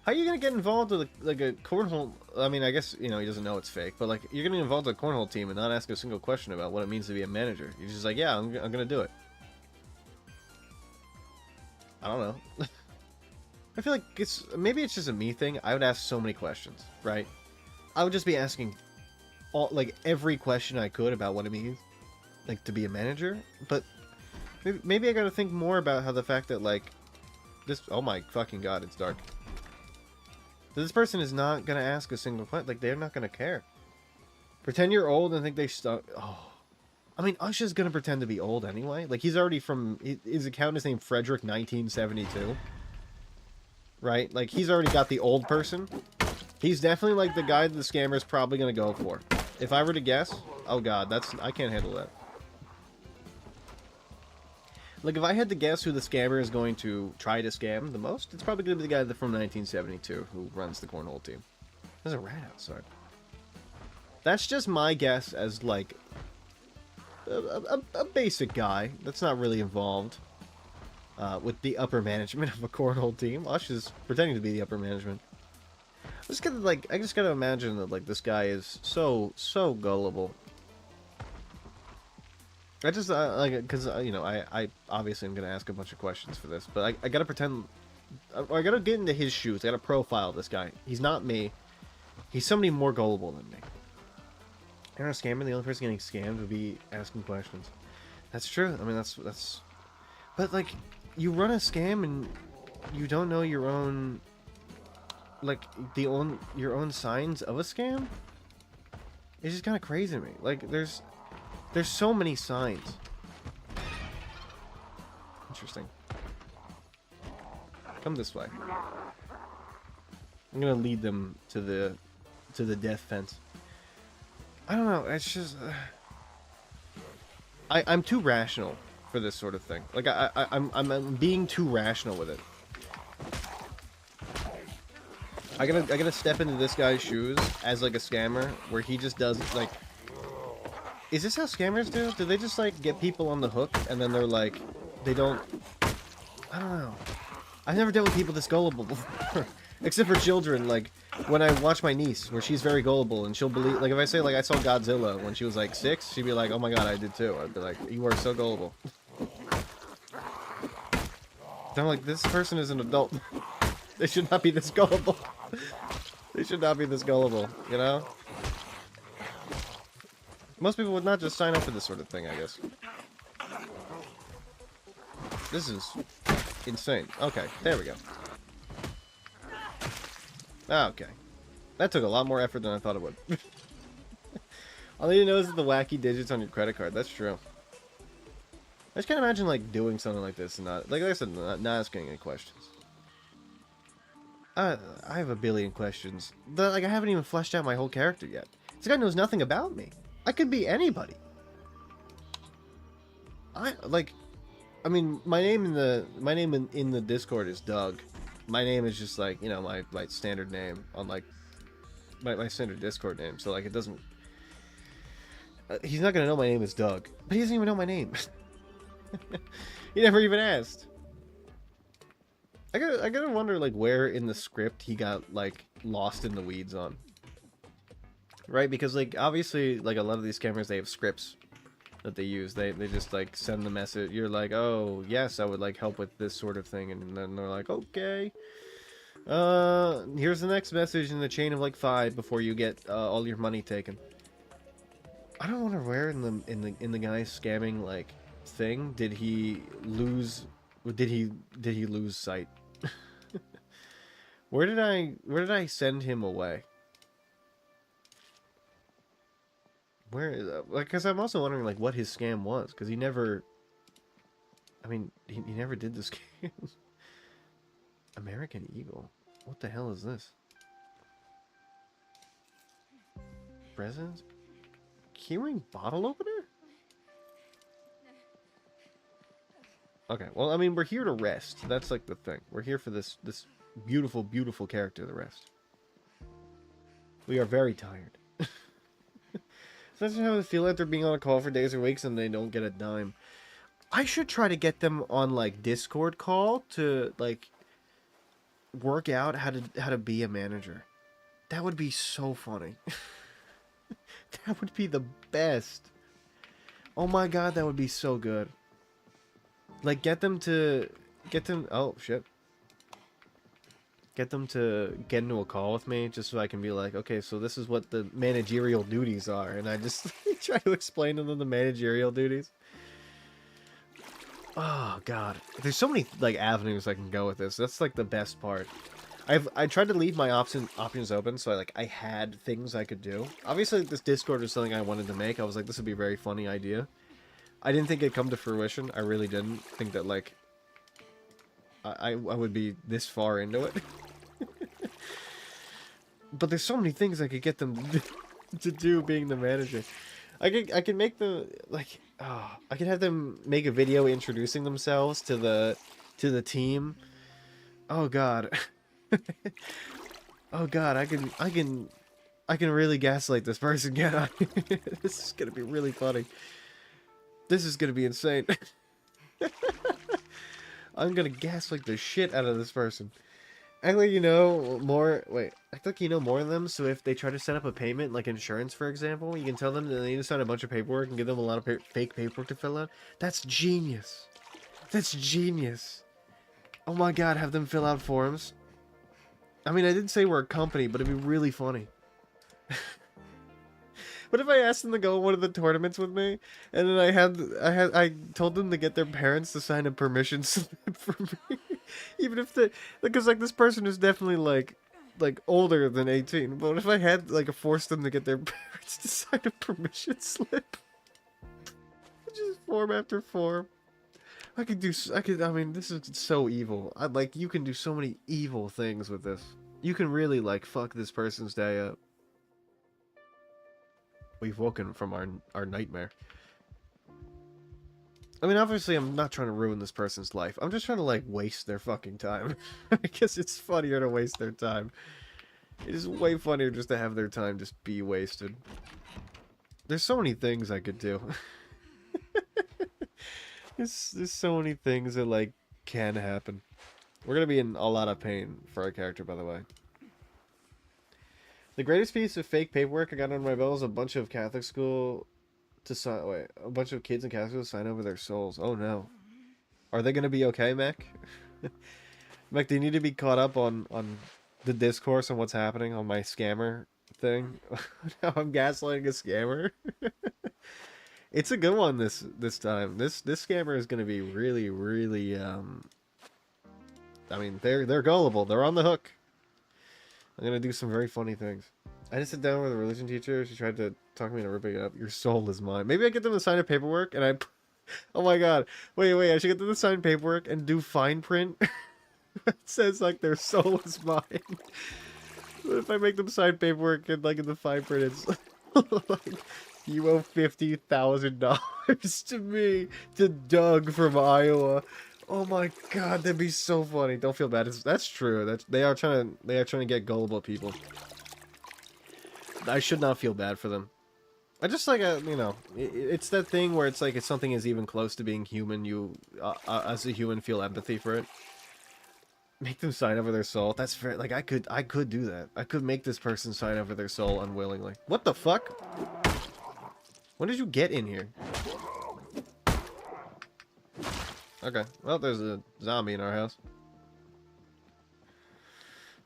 How are you gonna get involved with like a cornhole? I mean, I guess, you know, he doesn't know it's fake, but like, you're gonna get involved with a cornhole team and not ask a single question about what it means to be a manager. You're just like, yeah, I'm gonna do it. I don't know. I feel like maybe it's just a me thing. I would ask so many questions, right? I would just be asking like every question I could about what it means, like, to be a manager. But maybe I gotta think more about how the fact that like this. Oh my fucking god, it's dark. This person is not gonna ask a single question. Like, they're not gonna care. Pretend you're old and think they stuck. Oh, I mean, Usher's gonna pretend to be old anyway. Like, he's already from his account is named Frederick 1972, right? Like, he's already got the old person. He's definitely like the guy that the scammer's probably gonna go for. If I were to guess, oh god, I can't handle that. Like, if I had to guess who the scammer is going to try to scam the most, it's probably going to be the guy from 1972 who runs the cornhole team. There's a rat outside. That's just my guess as, like, a basic guy that's not really involved with the upper management of a cornhole team. Ush is pretending to be the upper management. I just gotta imagine that, like, this guy is so gullible. I just, like, because, you know, I obviously am going to ask a bunch of questions for this, but I got to pretend, I got to get into his shoes. I got to profile this guy. He's not me. He's somebody more gullible than me. You're not a scammer. The only person getting scammed would be asking questions. That's true. I mean, that's, but, like, you run a scam and you don't know your own, like, your own signs of a scam? It's just kind of crazy to me. Like, there's so many signs. Interesting. Come this way. I'm gonna lead them to the death fence. I don't know. It's just I'm too rational for this sort of thing. Like I'm being too rational with it. I gotta step into this guy's shoes as like a scammer, where he just does like. Is this how scammers do? Do they just, like, get people on the hook, and then they're, like, they don't... I don't know. I've never dealt with people this gullible before. Except for children, like, when I watch my niece, where she's very gullible, and she'll believe... Like, if I say, like, I saw Godzilla when she was, like, 6, she'd be like, oh my god, I did too. I'd be like, you are so gullible. Then I'm like, this person is an adult. They should not be this gullible. They should not be this gullible, you know? Most people would not just sign up for this sort of thing, I guess. This is insane. Okay, there we go. Okay. That took a lot more effort than I thought it would. All you know is the wacky digits on your credit card. That's true. I just can't imagine, like, doing something like this and not... Like I said, not asking any questions. I have a billion questions. Like, I haven't even fleshed out my whole character yet. This guy knows nothing about me. I could be anybody. I mean, my name in the Discord is Doug. My name is just like, you know, my standard name on like my standard Discord name. So like, it doesn't. He's not gonna know my name is Doug, but he doesn't even know my name. He never even asked. I gotta wonder like where in the script he got like lost in the weeds on. Right, because like obviously like a lot of these scammers, they have scripts that they use. They just like send the message. You're like, oh yes, I would like help with this sort of thing, and then they're like, okay. Here's the next message in the chain of like 5 before you get all your money taken. I don't wonder where in the guy's scamming like thing did he lose sight? Where did I send him away? Where, like, because I'm also wondering like what his scam was, because he never, I mean, he never did the scam. American Eagle. What the hell is this? Presents? Keyring bottle opener? Okay, well, I mean, we're here to rest. That's like the thing. We're here for this beautiful, beautiful character to rest. We are very tired. Especially how they feel like they're being on a call for days or weeks and they don't get a dime. I should try to get them on like Discord call to like work out how to be a manager. That would be so funny. That would be the best. Oh my god, that would be so good. Like get them oh shit. Get them to get into a call with me just so I can be like, okay, so this is what the managerial duties are, and I just try to explain to them the managerial duties. Oh god, there's so many like avenues I can go with this. That's like the best part. I tried to leave my options open, so I had things I could do. Obviously, this Discord was something I wanted to make. I was like, this would be a very funny idea. I didn't think it'd come to fruition. I really didn't think that like I would be this far into it. But there's so many things I could get them to do being the manager. I could make the like I could have them make a video introducing themselves to the team. Oh god. Oh god, I can really gaslight this person, can't I? This is gonna be really funny. This is gonna be insane. I'm gonna gaslight the shit out of this person. Act like you know more. Wait, act like you know more of them. So if they try to set up a payment, like insurance, for example, you can tell them that they need to sign a bunch of paperwork and give them a lot of fake paperwork to fill out. That's genius. That's genius. Oh my god, have them fill out forms. I mean, I didn't say we're a company, but it'd be really funny. What if I asked them to go to one of the tournaments with me, and then I told them to get their parents to sign a permission slip for me, even if because like this person is definitely like older than 18. But what if I had like forced them to get their parents to sign a permission slip? Just form after form. I mean, this is so evil. You can do so many evil things with this. You can really like fuck this person's day up. We've woken from our nightmare. I mean, obviously, I'm not trying to ruin this person's life. I'm just trying to, like, waste their fucking time. I guess it's funnier to waste their time. It is way funnier just to have their time just be wasted. There's so many things I could do. There's so many things that, like, can happen. We're gonna be in a lot of pain for our character, by the way. The greatest piece of fake paperwork I got on my belt is a bunch of Catholic school to sign. Wait, a bunch of kids in Catholic school to sign over their souls. Oh no, are they gonna be okay, Mech? Mech, do you need to be caught up on the discourse on what's happening on my scammer thing? How I'm gaslighting a scammer. It's a good one this time. This scammer is gonna be really, really. I mean, they're gullible. They're on the hook. I'm gonna do some very funny things. I just sit down with a religion teacher. She tried to talk me into ripping it up. Your soul is mine. Maybe I get them to sign a paperwork and I... Oh my god. Wait. I should get them to sign paperwork and do fine print. It says, like, their soul is mine. What if I make them sign paperwork and, like, in the fine print it's... like, you owe $50,000 to me, to Doug from Iowa. Oh my god, that'd be so funny. Don't feel bad. That's true. They are trying to get gullible people. I should not feel bad for them. I just like you know, it's that thing where it's like if something is even close to being human, you as a human feel empathy for it. Make them sign over their soul. That's fair. Like I could do that. I could make this person sign over their soul unwillingly. What the fuck? When did you get in here? Okay. Well, there's a zombie in our house.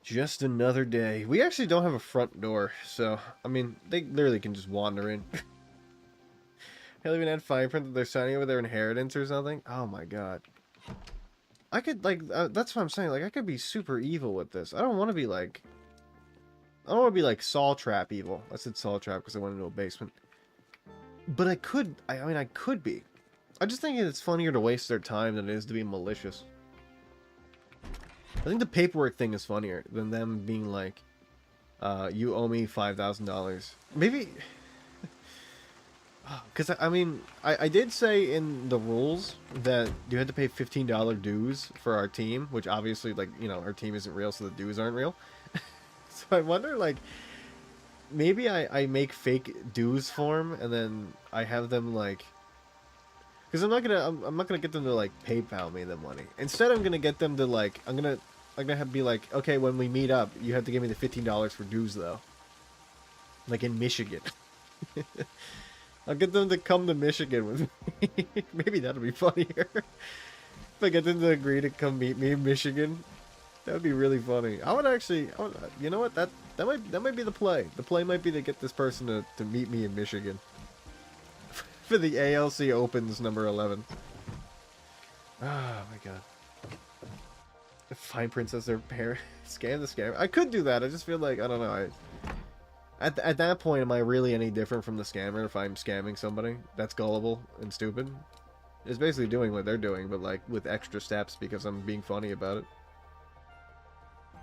Just another day. We actually don't have a front door, so, I mean, they literally can just wander in. They'll even add fine print that they're signing over their inheritance or something. Oh my god. I could, like, that's what I'm saying. Like, I could be super evil with this. I don't want to be, like... I don't want to be, like, Saw Trap evil. I said Saw Trap because I went into a basement. But I could... I mean, I could be. I just think it's funnier to waste their time than it is to be malicious. I think the paperwork thing is funnier than them being like, you owe me $5,000. Maybe... Because, I mean, I did say in the rules that you had to pay $15 dues for our team, which obviously, like, you know, our team isn't real, so the dues aren't real. So I wonder, like, maybe I make fake dues form, and then I have them, like... Because I'm not gonna get them to, like, PayPal me the money. Instead, I'm gonna get them to, like, I'm gonna be like, okay, when we meet up, you have to give me the $15 for dues, though. Like in Michigan. I'll get them to come to Michigan with me. Maybe that'll be funnier. If I get them to agree to come meet me in Michigan, that would be really funny. I would actually, you know what? That might be the play. The play might be to get this person to meet me in Michigan for the ALC Opens number 11. Oh my god. The fine print says their parent scam the scammer. I could do that. I just feel like I don't know. At that point, am I really any different from the scammer if I'm scamming somebody that's gullible and stupid? It's basically doing what they're doing, but like with extra steps because I'm being funny about it.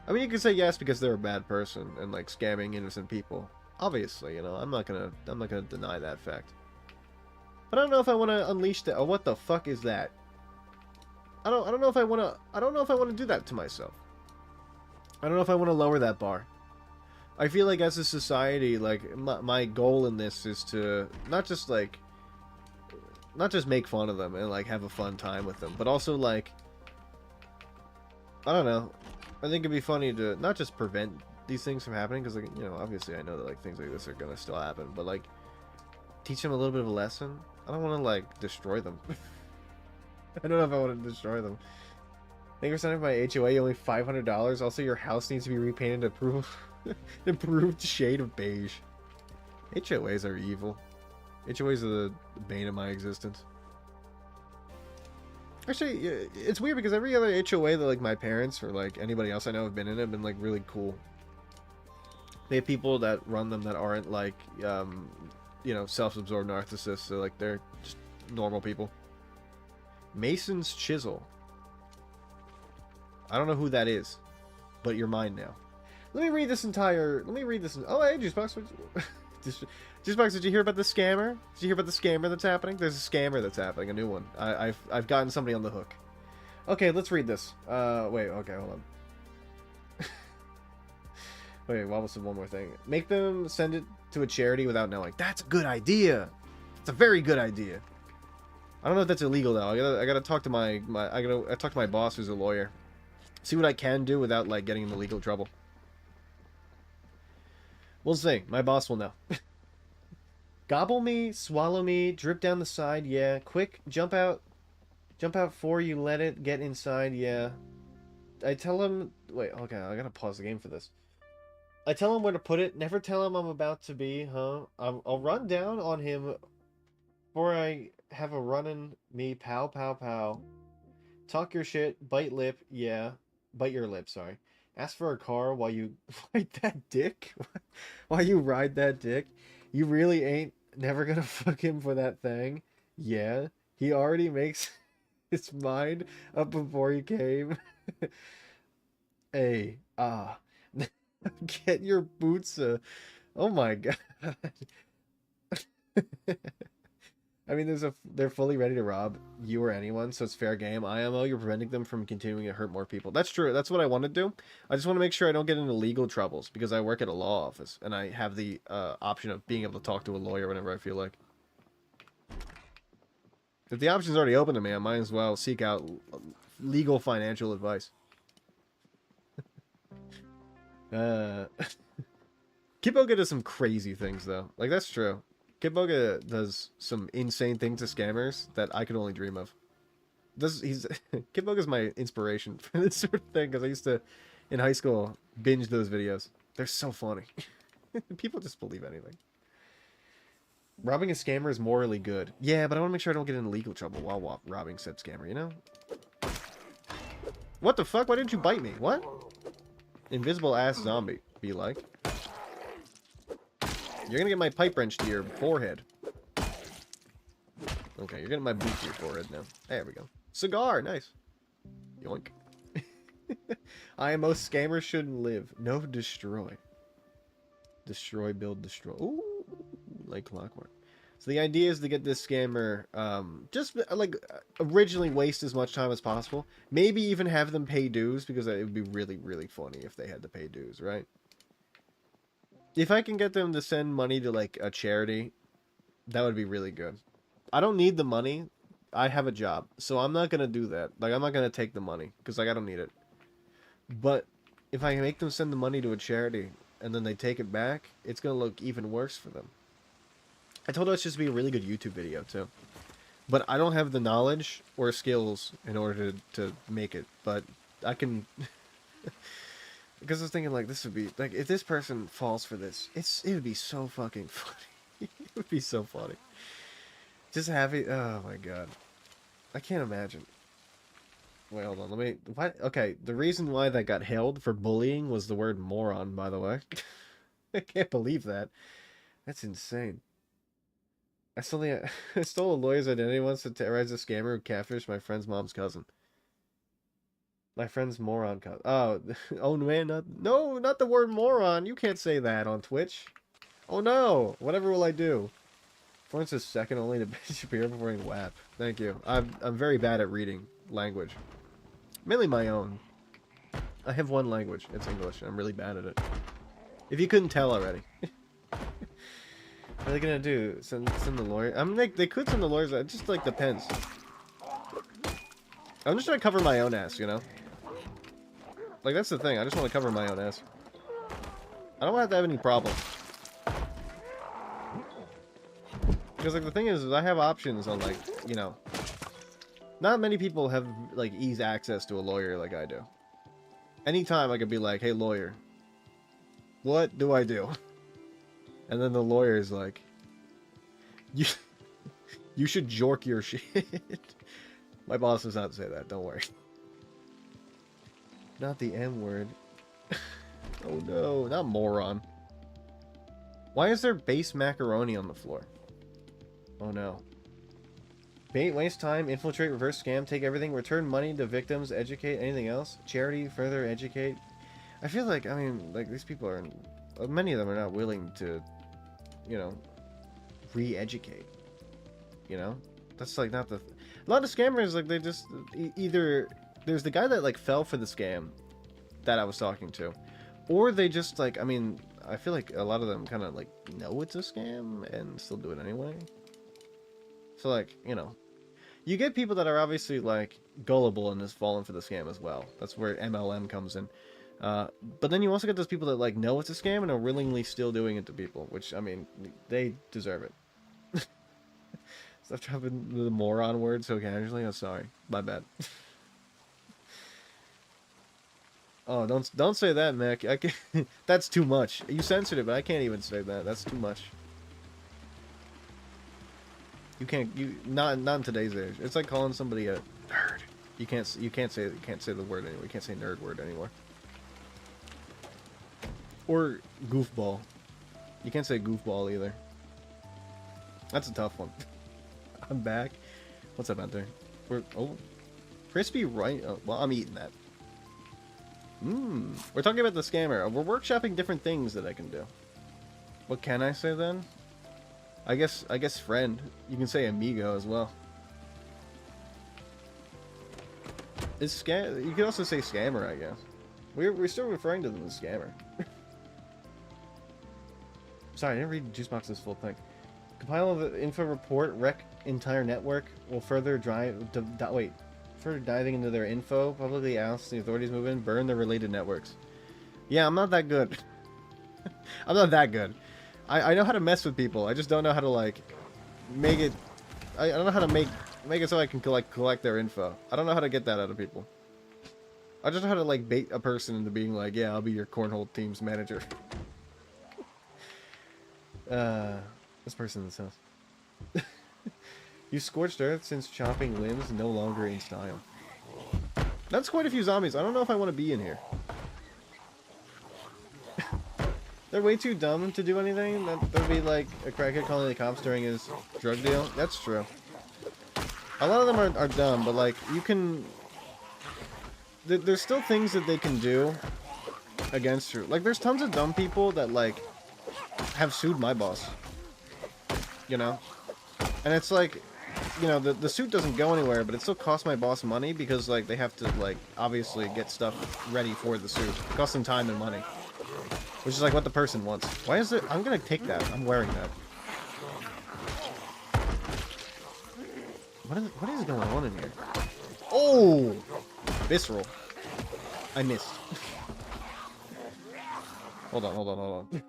I mean, you could say yes because they're a bad person and like scamming innocent people. Obviously, you know, I'm not gonna deny that fact. But I don't know if I want to unleash that. Oh, what the fuck is that? I don't know if I want to do that to myself. I don't know if I want to lower that bar. I feel like as a society, like, my goal in this is to not just make fun of them and, like, have a fun time with them, but also, like, I don't know, I think it'd be funny to not just prevent these things from happening, because, like, you know, obviously I know that, like, things like this are gonna still happen, but, like, teach them a little bit of a lesson. I don't want to, like, destroy them. I don't know if I want to destroy them. Thank you for signing up my HOA, only $500. Also, your house needs to be repainted to improve... improved shade of beige. HOAs are evil. HOAs are the bane of my existence. Actually, it's weird because every other HOA that like my parents or like anybody else I know have been in have been like really cool. They have people that run them that aren't like, you know, self-absorbed narcissists. So like they're just normal people. Mason's Chisel. I don't know who that is, but you're mine now. Let me read this. Oh, hey, Juicebox. Juicebox, did you hear about the scammer? Did you hear about the scammer that's happening? There's a scammer that's happening, a new one. I've gotten somebody on the hook. Okay, let's read this. Wait, okay, hold on. Wait, what was one more thing? Make them send it to a charity without knowing. That's a good idea. It's a very good idea. I don't know if that's illegal though. I gotta talk to I talk to my boss who's a lawyer. See what I can do without like getting into legal trouble. We'll see. My boss will know. Gobble me, swallow me, drip down the side, yeah. Quick, jump out before you let it get inside, yeah. I tell him... Wait, okay, I gotta pause the game for this. I tell him where to put it, never tell him I'm about to be, huh? I'll run down on him before I have a runnin' me, pow, pow, pow. Talk your shit, bite lip, yeah. Bite your lip, sorry. Ask for a car while you ride that dick? While you ride that dick? You really ain't never gonna fuck him for that thing? Yeah. He already makes his mind up before he came. Hey, get your boots, oh my god. I mean, they're fully ready to rob you or anyone, so it's fair game. IMO, you're preventing them from continuing to hurt more people. That's true. That's what I want to do. I just want to make sure I don't get into legal troubles, because I work at a law office, and I have the option of being able to talk to a lawyer whenever I feel like. If the option's already open to me, I might as well seek out legal financial advice. Kitboga does some crazy things, though. Like, that's true. Kitboga does some insane things to scammers that I could only dream of. he's Kid Bug is my inspiration for this sort of thing because I used to, in high school, binge those videos. They're so funny. People just believe anything. Robbing a scammer is morally good. Yeah, but I want to make sure I don't get in legal trouble while robbing said scammer, you know? What the fuck? Why didn't you bite me? What? Invisible ass zombie, be like. You're gonna get my pipe wrench to your forehead. Okay, you're getting my boot to your forehead now. There we go. Cigar, nice. Yoink. IMO scammers shouldn't live. No, destroy. Destroy, build, destroy. Ooh, like clockwork. So the idea is to get this scammer, just like originally waste as much time as possible. Maybe even have them pay dues because it would be really, really funny if they had to pay dues, right? If I can get them to send money to like a charity, that would be really good. I don't need the money. I have a job, so I'm not gonna do that. Like I'm not gonna take the money because like I don't need it. But if I can make them send the money to a charity and then they take it back, it's gonna look even worse for them. I told her it's just to be a really good YouTube video too, but I don't have the knowledge or skills in order to make it. But I can, because I was thinking like this would be like if this person falls for this, it would be so fucking funny. It would be so funny. Just having, oh my god, I can't imagine. Wait, hold on, let me. What? Okay, the reason why that got held for bullying was the word moron. By the way, I can't believe that. That's insane. I stole a lawyer's identity once to terrorize a scammer who catfished my friend's mom's cousin. My friend's moron cousin. Oh, oh man, not the word moron. You can't say that on Twitch. Oh no, whatever will I do? Florence is second only to Ben Shapiro before WAP. Thank you. I'm very bad at reading language. Mainly my own. I have one language. It's English. I'm really bad at it. If you couldn't tell already. What are they gonna do? Send the lawyer? I mean, they could send the lawyers. It just like depends. I'm just trying to cover my own ass, you know? Like that's the thing. I just want to cover my own ass. I don't have to have any problems. Because like the thing is I have options on like, you know, not many people have like easy access to a lawyer like I do. Anytime I could be like, hey lawyer, what do I do? And then the lawyer is like, you should jork your shit. My boss does not say that, don't worry. Not the M word. Oh no, not moron. Why is there base macaroni on the floor? Oh no. Bait, waste time, infiltrate, reverse scam, take everything, return money to victims, educate, anything else? Charity, further educate. I feel like, I mean, like these people are, many of them are not willing to, you know, re-educate. You know? That's like not the... A lot of scammers, like they just, either, there's the guy that like fell for the scam that I was talking to. Or they just like, I mean, I feel like a lot of them kind of like know it's a scam and still do it anyway. So, like, you know, you get people that are obviously, like, gullible and has fallen for the scam as well. That's where MLM comes in. But then you also get those people that, like, know it's a scam and are willingly still doing it to people. Which, I mean, they deserve it. Stop dropping the moron word so casually. I'm sorry. My bad. Oh, don't say that, Mac. I can't, that's too much. You censored it, but I can't even say that. That's too much. You can't, not in today's age. It's like calling somebody a nerd. You can't say the word anymore. You can't say nerd word anymore. Or goofball. You can't say goofball either. That's a tough one. I'm back. What's up out there? Crispy right. Oh, well, I'm eating that. We're talking about the scammer. We're workshopping different things that I can do. What can I say then? I guess friend. You can say amigo as well. You can also say scammer, I guess. We're still referring to them as scammer. Sorry, I didn't read Juicebox's full thing. Compile the info report, wreck entire network, will further further diving into their info, publicly ask the authorities move in, burn the related networks. Yeah, I'm not that good. I'm not that good. I know how to mess with people. I just don't know how to, like, make it... I don't know how to make Make it so I can collect their info. I don't know how to get that out of people. I just know how to like bait a person into being like, yeah, I'll be your cornhole team's manager. This person in this house. You scorched earth since chopping limbs no longer in style. That's quite a few zombies. I don't know if I want to be in here. They're way too dumb to do anything. That'd be like a crackhead calling the cops during his drug deal. That's true. A lot of them are dumb, but like, you can... There's still things that they can do against you. Like, there's tons of dumb people that, like, have sued my boss. You know? And it's like, you know, the suit doesn't go anywhere, but it still costs my boss money because, like, they have to, like, obviously get stuff ready for the suit. It costs them time and money. Which is, like, what the person wants. Why is it... I'm gonna take that. I'm wearing that. What is going on in here? Oh! Visceral. I missed. Hold on.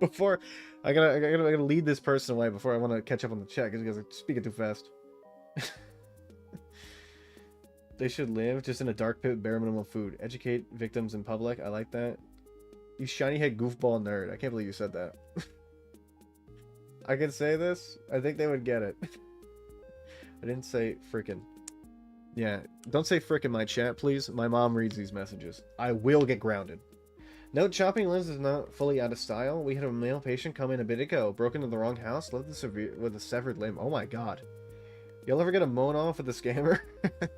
Before... I gotta lead this person away before I want to catch up on the chat, because you guys are speaking too fast. They should live just in a dark pit with bare minimum food. Educate victims in public. I like that. You shiny head goofball nerd. I can't believe you said that. I could say this. I think they would get it. I didn't say frickin'. Yeah, don't say frickin' my chat, please. My mom reads these messages. I will get grounded. Note, chopping limbs is not fully out of style. We had a male patient come in a bit ago. Broke into the wrong house. Left with a severed limb. Oh my god. Y'all ever get a moan off with the scammer? I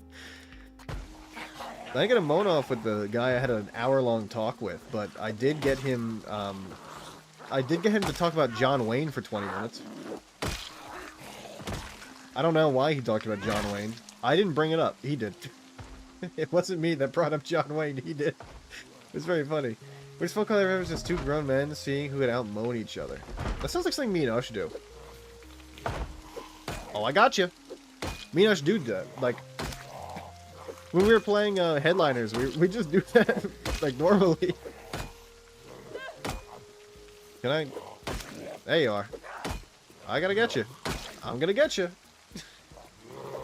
didn't get a moan off with the guy I had an hour-long talk with, but I did get him, to talk about John Wayne for 20 minutes. I don't know why he talked about John Wayne. I didn't bring it up. He did. It wasn't me that brought up John Wayne. He did. It's very funny. Which folk I remember is just two grown men seeing who could out-moan each other. That sounds like something me and Ush do. Oh, I got you. Me and Ush do that. Like, when we were playing Headliners, we just do that, like, normally. Can I... There you are. I gotta get you. I'm gonna get you.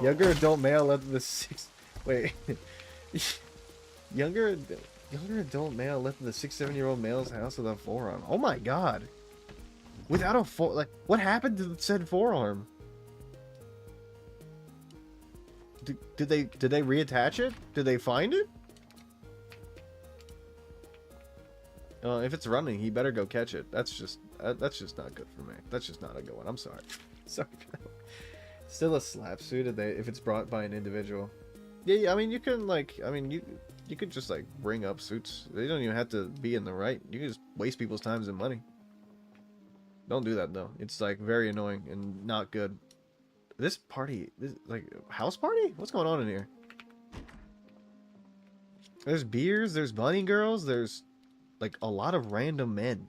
Younger adult male left in the six... Wait. Younger adult male left in the 6-7-year-old male's house with a forearm. Oh my god. Without a like, what happened to said forearm? Did they reattach it? Did they find it? If it's running, he better go catch it. That's just not good for me. That's just not a good one. I'm sorry. Sorry. Still a slap suit if it's brought by an individual. Yeah, I mean, you can, like, you could just, like, bring up suits. They don't even have to be in the right. You can just waste people's time and money. Don't do that, though. It's, like, very annoying and not good. This party, like, house party? What's going on in here? There's beers, there's bunny girls, there's, like, a lot of random men.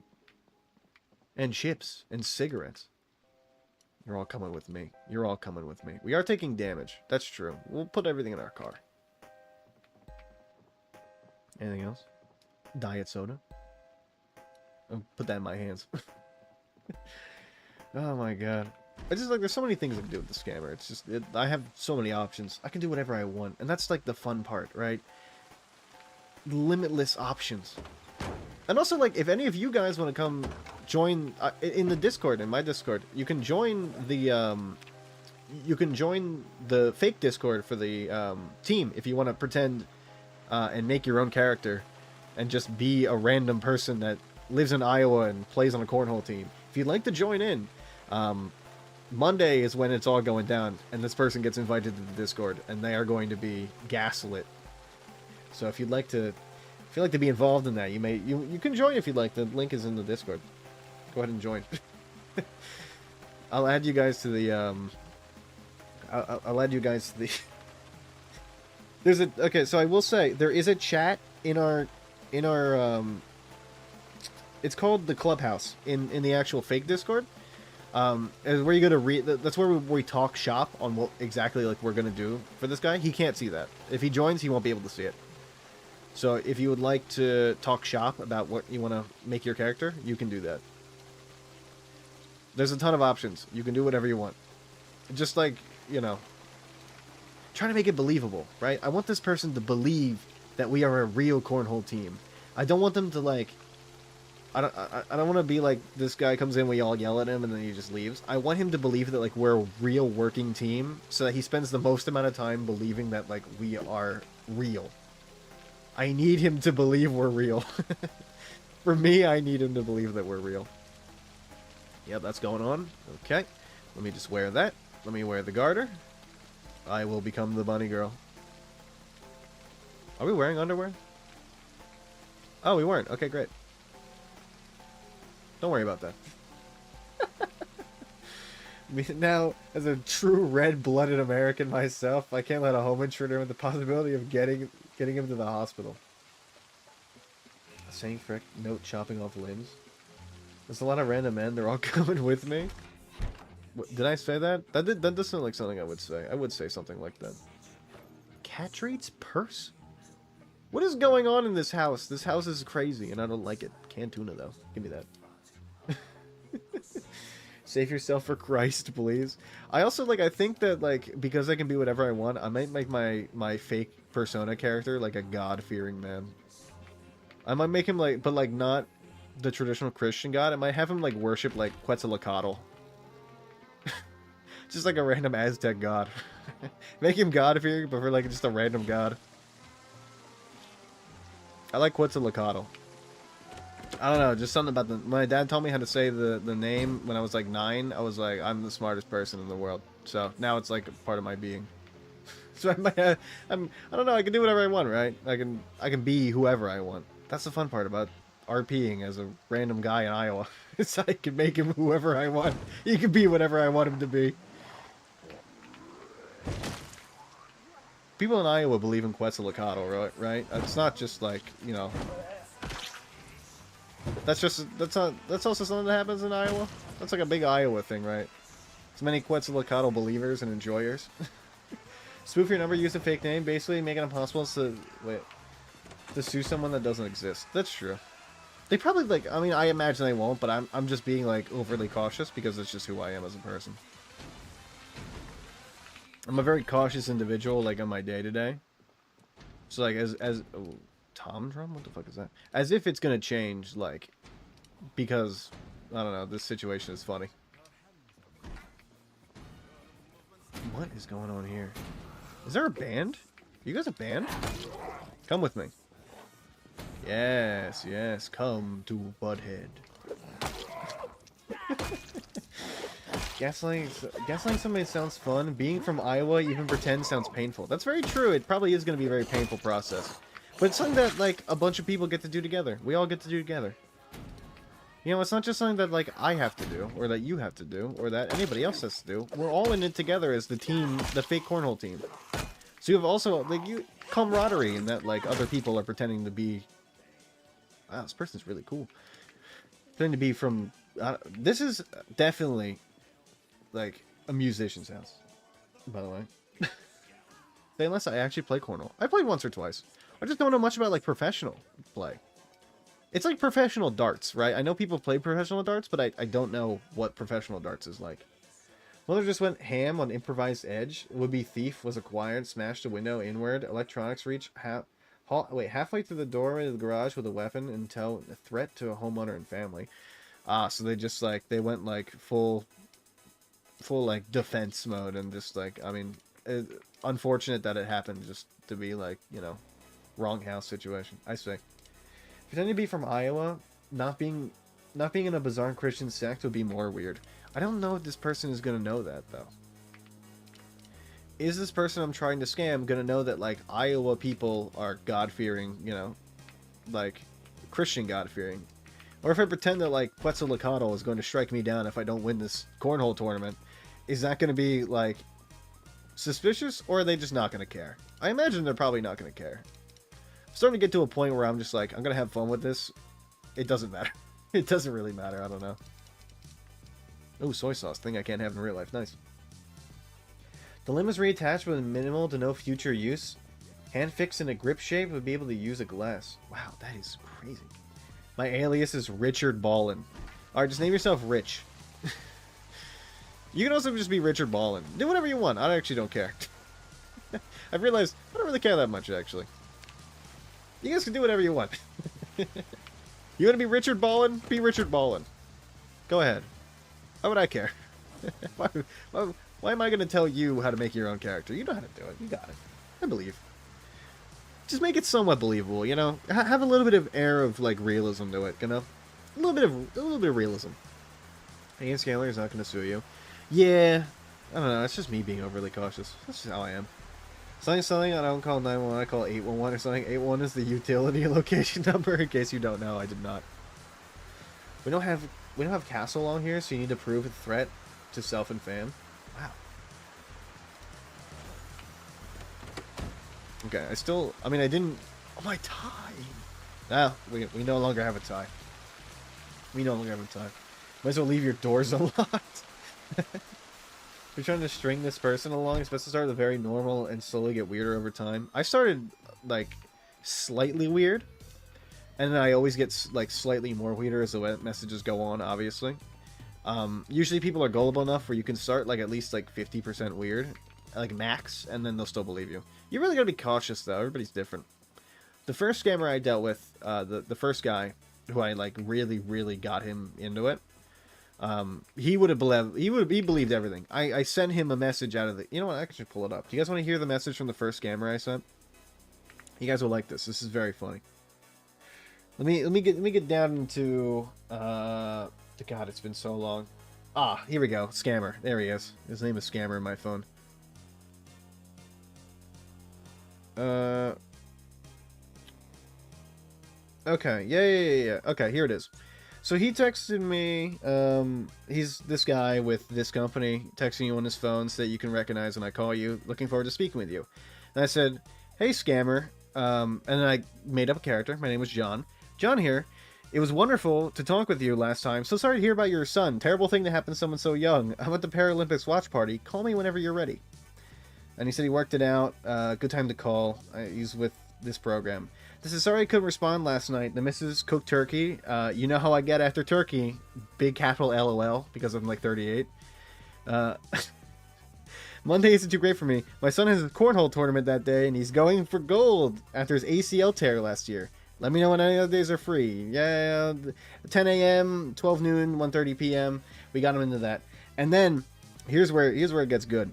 And chips, and cigarettes. You're all coming with me. You're all coming with me. We are taking damage. That's true. We'll put everything in our car. Anything else? Diet soda. I'll put that in my hands. Oh my god. I just, like, there's so many things I can do with the scammer. It's just, I have so many options. I can do whatever I want. And that's, like, the fun part, right? Limitless options. And also, like, if any of you guys want to come join in the Discord, in my Discord, you can join the fake Discord for the team if you want to pretend and make your own character and just be a random person that lives in Iowa and plays on a cornhole team. If you'd like to join in, Monday is when it's all going down, and this person gets invited to the Discord, and they are going to be gaslit. So if you'd like to be involved in that, you can join if you'd like. The link is in the Discord. Go ahead and join. I'll add you guys to the I'll add you guys to the okay, so I will say there is a chat in our it's called the Clubhouse in the actual fake Discord. Is where you go to read. That's where we talk shop on what exactly like we're gonna do for this guy. He can't see that. If he joins, he won't be able to see it. So if you would like to talk shop about what you want to make your character, you can do that. There's a ton of options. You can do whatever you want. Just like, you know, trying to make it believable, right? I want this person to believe that we are a real cornhole team. I don't want them to like. I don't want to be like this guy comes in, we all yell at him, and then he just leaves. I want him to believe that like we're a real working team, so that he spends the most amount of time believing that like we are real. I need him to believe we're real. For me, I need him to believe that we're real. Yep, that's going on. Okay, let me just wear that. Let me wear the garter. I will become the bunny girl. Are we wearing underwear? Oh, we weren't. Okay, great. Don't worry about that. Now, as a true red-blooded American myself, I can't let a home intruder with the possibility of getting him to the hospital. Saying frick, note chopping off limbs. There's a lot of random men. They're all coming with me. What, did I say that? That doesn't sound like something I would say. I would say something like that. Cat treats purse? What is going on in this house? This house is crazy, and I don't like it. Canned tuna, though. Give me that. Save yourself for Christ, please. I also, like, I think that, like, because I can be whatever I want, I might make my fake persona character, like, a God-fearing man. I might make him, like, but, like, not the traditional Christian god. I might have him, like, worship, like, Quetzalcoatl. Just, like, a random Aztec god. Make him God-fearing, but for, like, just a random god. I like Quetzalcoatl. I don't know, just something about the... My dad told me how to say the name when I was like 9. I was like, I'm the smartest person in the world. So now it's like a part of my being. So I don't know, I can do whatever I want, right? I can be whoever I want. That's the fun part about RPing as a random guy in Iowa. It's I can make him whoever I want. He can be whatever I want him to be. People in Iowa believe in Quetzalcoatl, right? It's not just like, you know... That's also something that happens in Iowa. That's like a big Iowa thing, right? There's many Quetzalcoatl believers and enjoyers. Spoof your number, use a fake name, basically make it impossible to sue someone that doesn't exist. That's true. They probably like. I mean, I imagine they won't, but I'm just being like overly cautious because it's just who I am as a person. I'm a very cautious individual, like on my day-to-day. So like as oh, Tom drum? What the fuck is that? As if it's gonna change, like, because I don't know. This situation is funny. What is going on here? Is there a band? Are you guys a band? Come with me. Yes, yes. Come to Butthead. Gaslighting somebody sounds fun. Being from Iowa, even pretend sounds painful. That's very true. It probably is going to be a very painful process. But it's something that, like, a bunch of people get to do together. We all get to do together. You know, it's not just something that, like, I have to do, or that you have to do, or that anybody else has to do. We're all in it together as the team, the fake cornhole team. So you have also, like, camaraderie in that, like, other people are pretending to be... Wow, this person's really cool. Pretending to be from... this is definitely... like, a musician's house, by the way. Unless I actually play cornhole. I played once or twice. I just don't know much about, like, professional play. It's like professional darts, right? I know people play professional darts, but I don't know what professional darts is like. Mother just went ham on improvised edge. Would-be thief was acquired, smashed a window inward. Electronics reach halfway through the doorway of the garage with a weapon until a threat to a homeowner and family. So they just, like, they went, like, full like defense mode and just like, I mean, unfortunate that it happened just to be like, you know, wrong house situation. I say, pretending to be from Iowa, not being in a bizarre Christian sect would be more weird. I don't know if this person is gonna know that though. Is this person I'm trying to scam gonna know that like Iowa people are God-fearing, you know, like Christian God-fearing? Or if I pretend that, like, Quetzalcoatl is going to strike me down if I don't win this cornhole tournament, is that going to be, like, suspicious? Or are they just not going to care? I imagine they're probably not going to care. I'm starting to get to a point where I'm just like, I'm going to have fun with this. It doesn't matter. It doesn't really matter. I don't know. Oh, soy sauce. Thing I can't have in real life. Nice. The limb is reattached with minimal to no future use. Hand fixed in a grip shape would be able to use a glass. Wow, that is crazy. My alias is Richard Ballin. Alright, just name yourself Rich. You can also just be Richard Ballin. Do whatever you want. I actually don't care. I've realized I don't really care that much, actually. You guys can do whatever you want. You want to be Richard Ballin? Be Richard Ballin. Go ahead. Why would I care? Why am I going to tell you how to make your own character? You know how to do it. You got it. I believe. Just make it somewhat believable, you know? Have a little bit of air of, like, realism to it, you know? A little bit of realism. Ian Scaler is not going to sue you. Yeah. I don't know. It's just me being overly cautious. That's just how I am. Something, I don't call 911, I call 811 or something. 811 is the utility location number, in case you don't know. I did not. We don't have castle on here, so you need to prove a threat to self and fam. Wow. Okay, I didn't... Oh, my tie! Ah, we no longer have a tie. We no longer have a tie. Might as well leave your doors unlocked. You're trying to string this person along. It's supposed to start with very normal and slowly get weirder over time. I started, like, slightly weird. And then I always get, like, slightly more weirder as the messages go on, obviously. Usually people are gullible enough where you can start, like, at least, like, 50% weird. Like, max, and then they'll still believe you. You really gotta be cautious, though. Everybody's different. The first scammer I dealt with, the first guy, who I, like, really, really got him into it, he believed everything. I sent him a message out of the... You know what? I can just pull it up. Do you guys want to hear the message from the first scammer I sent? You guys will like this. This is very funny. Let me get down into... God, it's been so long. Ah, here we go. Scammer. There he is. His name is Scammer in my phone. Okay. Yeah. Okay, here it is. So he texted me, he's this guy with this company texting you on his phone so that you can recognize when I call you, looking forward to speaking with you. And I said, hey, Scammer, and then I made up a character. My name was John. John here. It was wonderful to talk with you last time. So sorry to hear about your son. Terrible thing to happen to someone so young. I'm at the Paralympics watch party. Call me whenever you're ready. And he said he worked it out. Good time to call. He's with this program. This is sorry I couldn't respond last night. The missus cooked turkey. You know how I get after turkey. Big capital LOL, because I'm like 38. Monday isn't too great for me. My son has a cornhole tournament that day, and he's going for gold after his ACL tear last year. Let me know when any other days are free. Yeah, 10 a.m., 12 noon, 1:30 p.m. We got him into that. And then, here's where it gets good.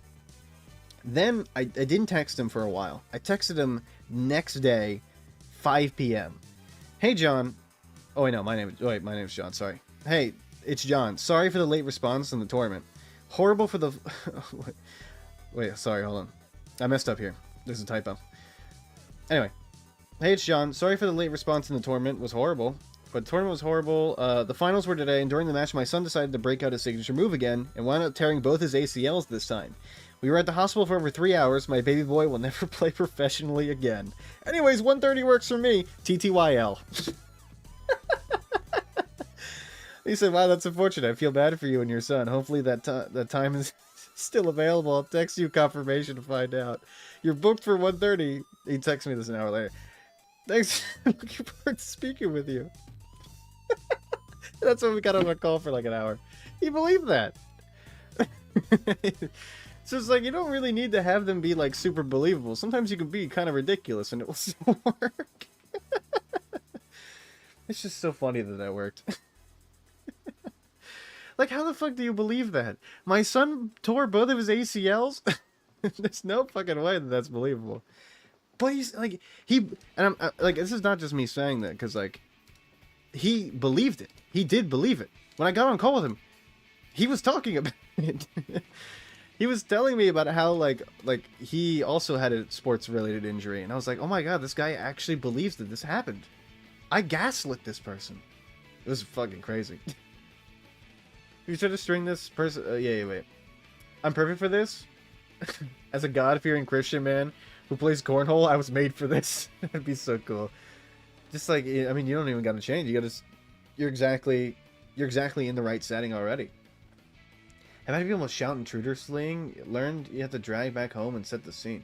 Then, I didn't text him for a while. I texted him next day, 5 p.m. Hey, John. Oh, wait, no, my name's John, sorry. Hey, it's John. Sorry for the late response in the tournament. Horrible for the... Wait, sorry, hold on. I messed up here. There's a typo. Anyway. Hey, it's John. Sorry for the late response in the tournament. It was horrible. But the tournament was horrible. The finals were today, and during the match, my son decided to break out his signature move again, and wound up tearing both his ACLs this time. We were at the hospital for over 3 hours. My baby boy will never play professionally again. Anyways, 1:30 works for me. TTYL. He said, wow, that's unfortunate. I feel bad for you and your son. Hopefully that time is still available. I'll text you confirmation to find out. You're booked for 1:30. He texted me this an hour later. Thanks. Looking forward to speaking with you. That's when we got on a call for like an hour. He believed that. So it's like, you don't really need to have them be like super believable. Sometimes you can be kind of ridiculous and it will still work. It's just so funny that worked. Like, how the fuck do you believe that? My son tore both of his ACLs? There's no fucking way that that's believable. But he's like, and I'm like, this is not just me saying that, because like, he believed it. He did believe it. When I got on call with him, he was talking about it. He was telling me about how like he also had a sports related injury, and I was like, oh my god, this guy actually believes that this happened. I gaslit this person. It was fucking crazy. You should have string this person. Yeah, wait. I'm perfect for this. As a God-fearing Christian man who plays cornhole, I was made for this. That'd be so cool. Just like, I mean, you don't even got to change. You're exactly in the right setting already. Have I people shout intruder sling? Learned you have to drag back home and set the scene.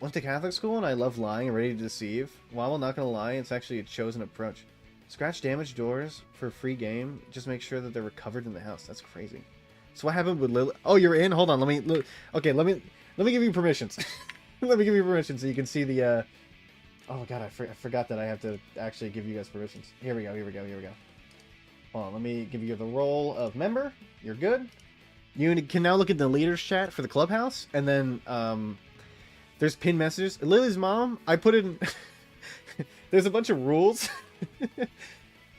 Went to Catholic school and I love lying and ready to deceive. While I'm not gonna lie, it's actually a chosen approach. Scratch damaged doors for a free game. Just make sure that they're recovered in the house. That's crazy. So what happened with Lily? Oh, you're in. Hold on. Let me give you permissions. Let me give you permission so you can see the, Oh god, I forgot that I have to actually give you guys permissions. Here we go, here we go, here we go. Hold on, let me give you the role of member. You're good. You can now look at the leaders chat for the clubhouse, and then, there's pinned messages. Lily's mom, I put in... There's a bunch of rules.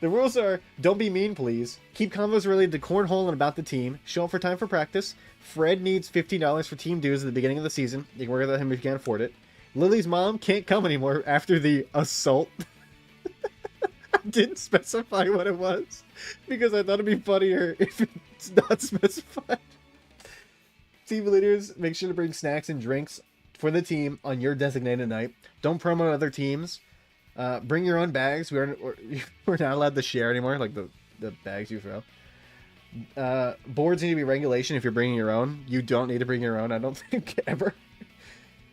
The rules are, don't be mean, please. Keep convos related to cornhole and about the team. Show up for time for practice. Fred needs $15 for team dues at the beginning of the season. You can work with him if you can't afford it. Lily's mom can't come anymore after the assault. I didn't specify what it was, because I thought it'd be funnier if it's not specified. Team leaders, make sure to bring snacks and drinks for the team on your designated night. Don't promote other teams. Bring your own bags. We're not allowed to share anymore, like the bags you throw. Boards need to be regulation if you're bringing your own. You don't need to bring your own, I don't think, ever.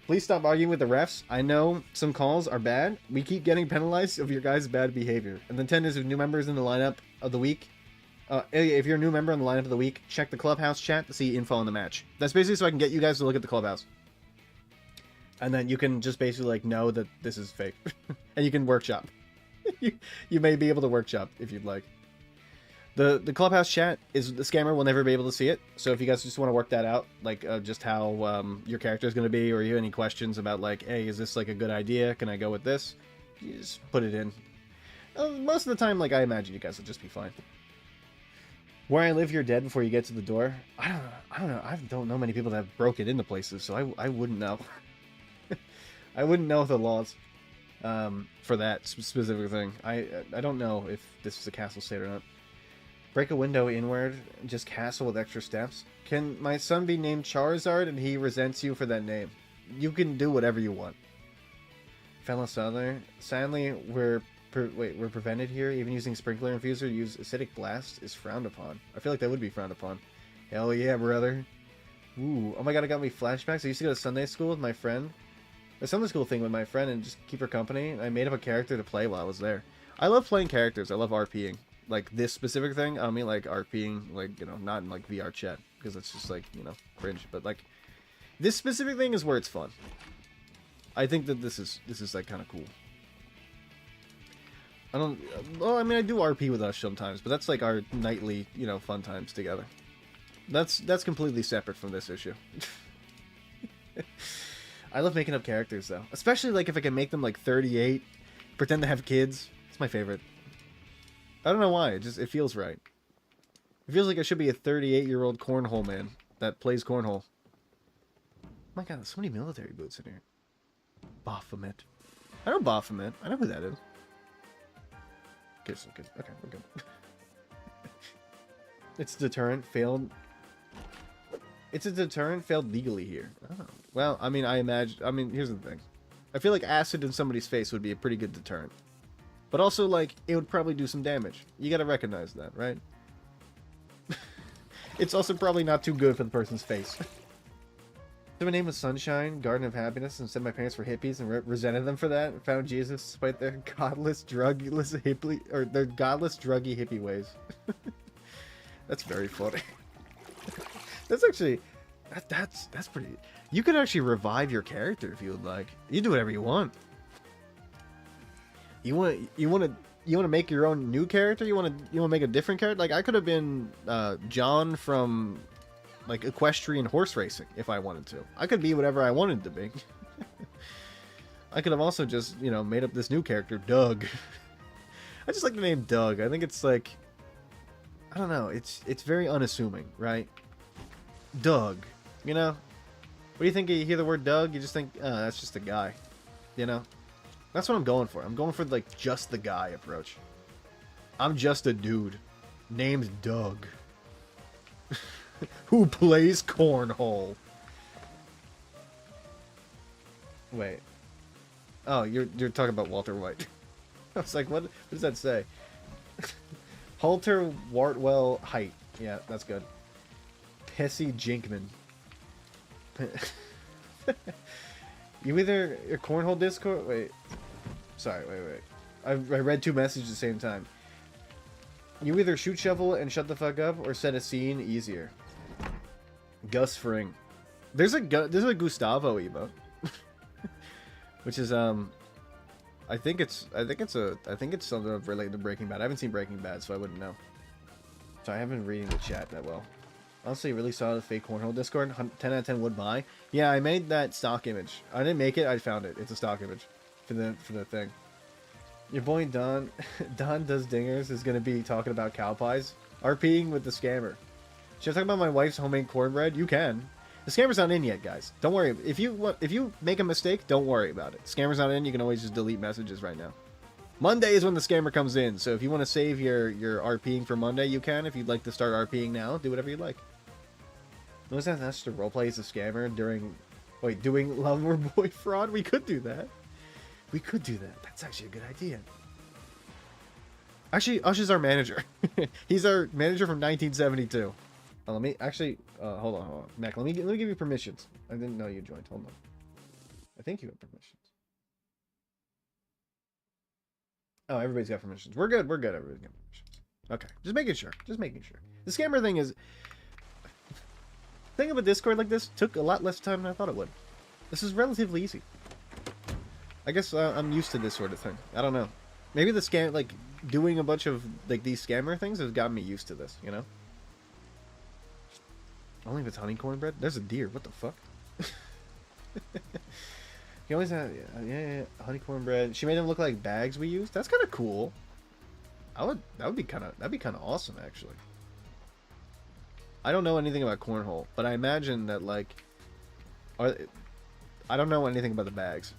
Please stop arguing with the refs. I know some calls are bad. We keep getting penalized of your guys' bad behavior. And then 10 is new members in the lineup of the week. If you're a new member in the lineup of the week, check the clubhouse chat to see info on the match. That's basically so I can get you guys to look at the clubhouse. And then you can just basically like know that this is fake. And you can workshop. You may be able to workshop if you'd like. The clubhouse chat is the scammer will never be able to see it. So if you guys just want to work that out, like just how your character is going to be, or you have any questions about like, hey, is this like a good idea? Can I go with this? You just put it in. Most of the time, like I imagine you guys will just be fine. Where I live, you're dead before you get to the door. I don't know. I don't know many people that have broken into places, so I wouldn't know. I wouldn't know the laws for that specific thing. I don't know if this is a castle state or not. Break a window inward, just castle with extra steps. Can my son be named Charizard and he resents you for that name? You can do whatever you want. Fellow Southerner, sadly, we're prevented here. Even using sprinkler infuser to use acidic blast is frowned upon. I feel like that would be frowned upon. Hell yeah, brother. Ooh, oh my god, it got me flashbacks. I used to go to Sunday school with my friend. A Sunday school thing with my friend and just keep her company. And I made up a character to play while I was there. I love playing characters. I love RPing. Like this specific thing, I mean like RPing, like, you know, not in like VR chat, because it's just like, you know, cringe. But like this specific thing is where it's fun. I think that this is like kind of cool. Well, I mean I do RP with us sometimes, but that's like our nightly, you know, fun times together. That's completely separate from this issue. I love making up characters though, especially like if I can make them like 38, pretend to have kids. It's my favorite. I don't know why, it feels right. It feels like I should be a 38-year-old cornhole man that plays cornhole. Oh my god, there's so many military boots in here. Baphomet. I know Baphomet. I know who that is. Okay, so good. Okay, we're good. It's deterrent failed. It's a deterrent failed legally here. Oh. Well, I mean, here's the thing. I feel like acid in somebody's face would be a pretty good deterrent. But also, like, it would probably do some damage. You gotta recognize that, right? It's also probably not too good for the person's face. So my name was Sunshine, Garden of Happiness, and said my parents were hippies and resented them for that. And found Jesus despite their godless, druggy hippie ways. That's very funny. That's actually, that's pretty. You could actually revive your character if you would like. You do whatever you want. You want to make your own new character? You want to make a different character? Like I could have been John from like equestrian horse racing if I wanted to. I could be whatever I wanted to be. I could have also just, you know, made up this new character, Doug. I just like the name Doug. I think it's like, I don't know, it's very unassuming, right? Doug, you know? What do you think? You hear the word Doug, you just think, that's just a guy, you know? That's what I'm going for. I'm going for, like, just the guy approach. I'm just a dude named Doug who plays cornhole. Wait. Oh, you're talking about Walter White. I was like, what does that say? Halter Wartwell Height. Yeah, that's good. Pessy Jinkman. You either your cornhole Discord. Wait. Sorry, wait. I read two messages at the same time. You either shoot shovel and shut the fuck up, or set a scene easier. Gus Fring. There's a Gustavo emote. which is I think it's something related to Breaking Bad. I haven't seen Breaking Bad, so I wouldn't know. So I haven't been reading the chat that well. Honestly, really saw the fake cornhole Discord. 10 out of 10 would buy. Yeah, I made that stock image. I didn't make it. I found it. It's a stock image for the thing. Your boy Don does dingers is gonna be talking about cow pies. RPing with the scammer. Should I talk about my wife's homemade cornbread? You can. The scammer's not in yet, guys. Don't worry. If you make a mistake, don't worry about it. Scammer's not in. You can always just delete messages right now. Monday is when the scammer comes in. So if you want to save your RPing for Monday, you can. If you'd like to start RPing now, do whatever you'd like. Was that that's to roleplay as a scammer during... Wait, doing Lover Boy fraud? We could do that. We could do that. That's actually a good idea. Actually, Ush is our manager. He's our manager from 1972. Let me actually hold on. Mac, let me give you permissions. I didn't know you joined. Hold on. I think you have permissions. Oh, everybody's got permissions. We're good. Everybody's got permissions. Okay, just making sure. The scammer thing is... Thing of a Discord like this took a lot less time than I thought it would. This is relatively easy. I guess I'm used to this sort of thing. I don't know. Maybe the scam, like, doing a bunch of, like, these scammer things has gotten me used to this, you know? Only if it's honey cornbread? There's a deer. What the fuck? You always have... Yeah, honey cornbread. She made them look like bags we used. That's kind of cool. That'd be kind of awesome, actually. I don't know anything about cornhole, but I imagine that, like... I don't know anything about the bags.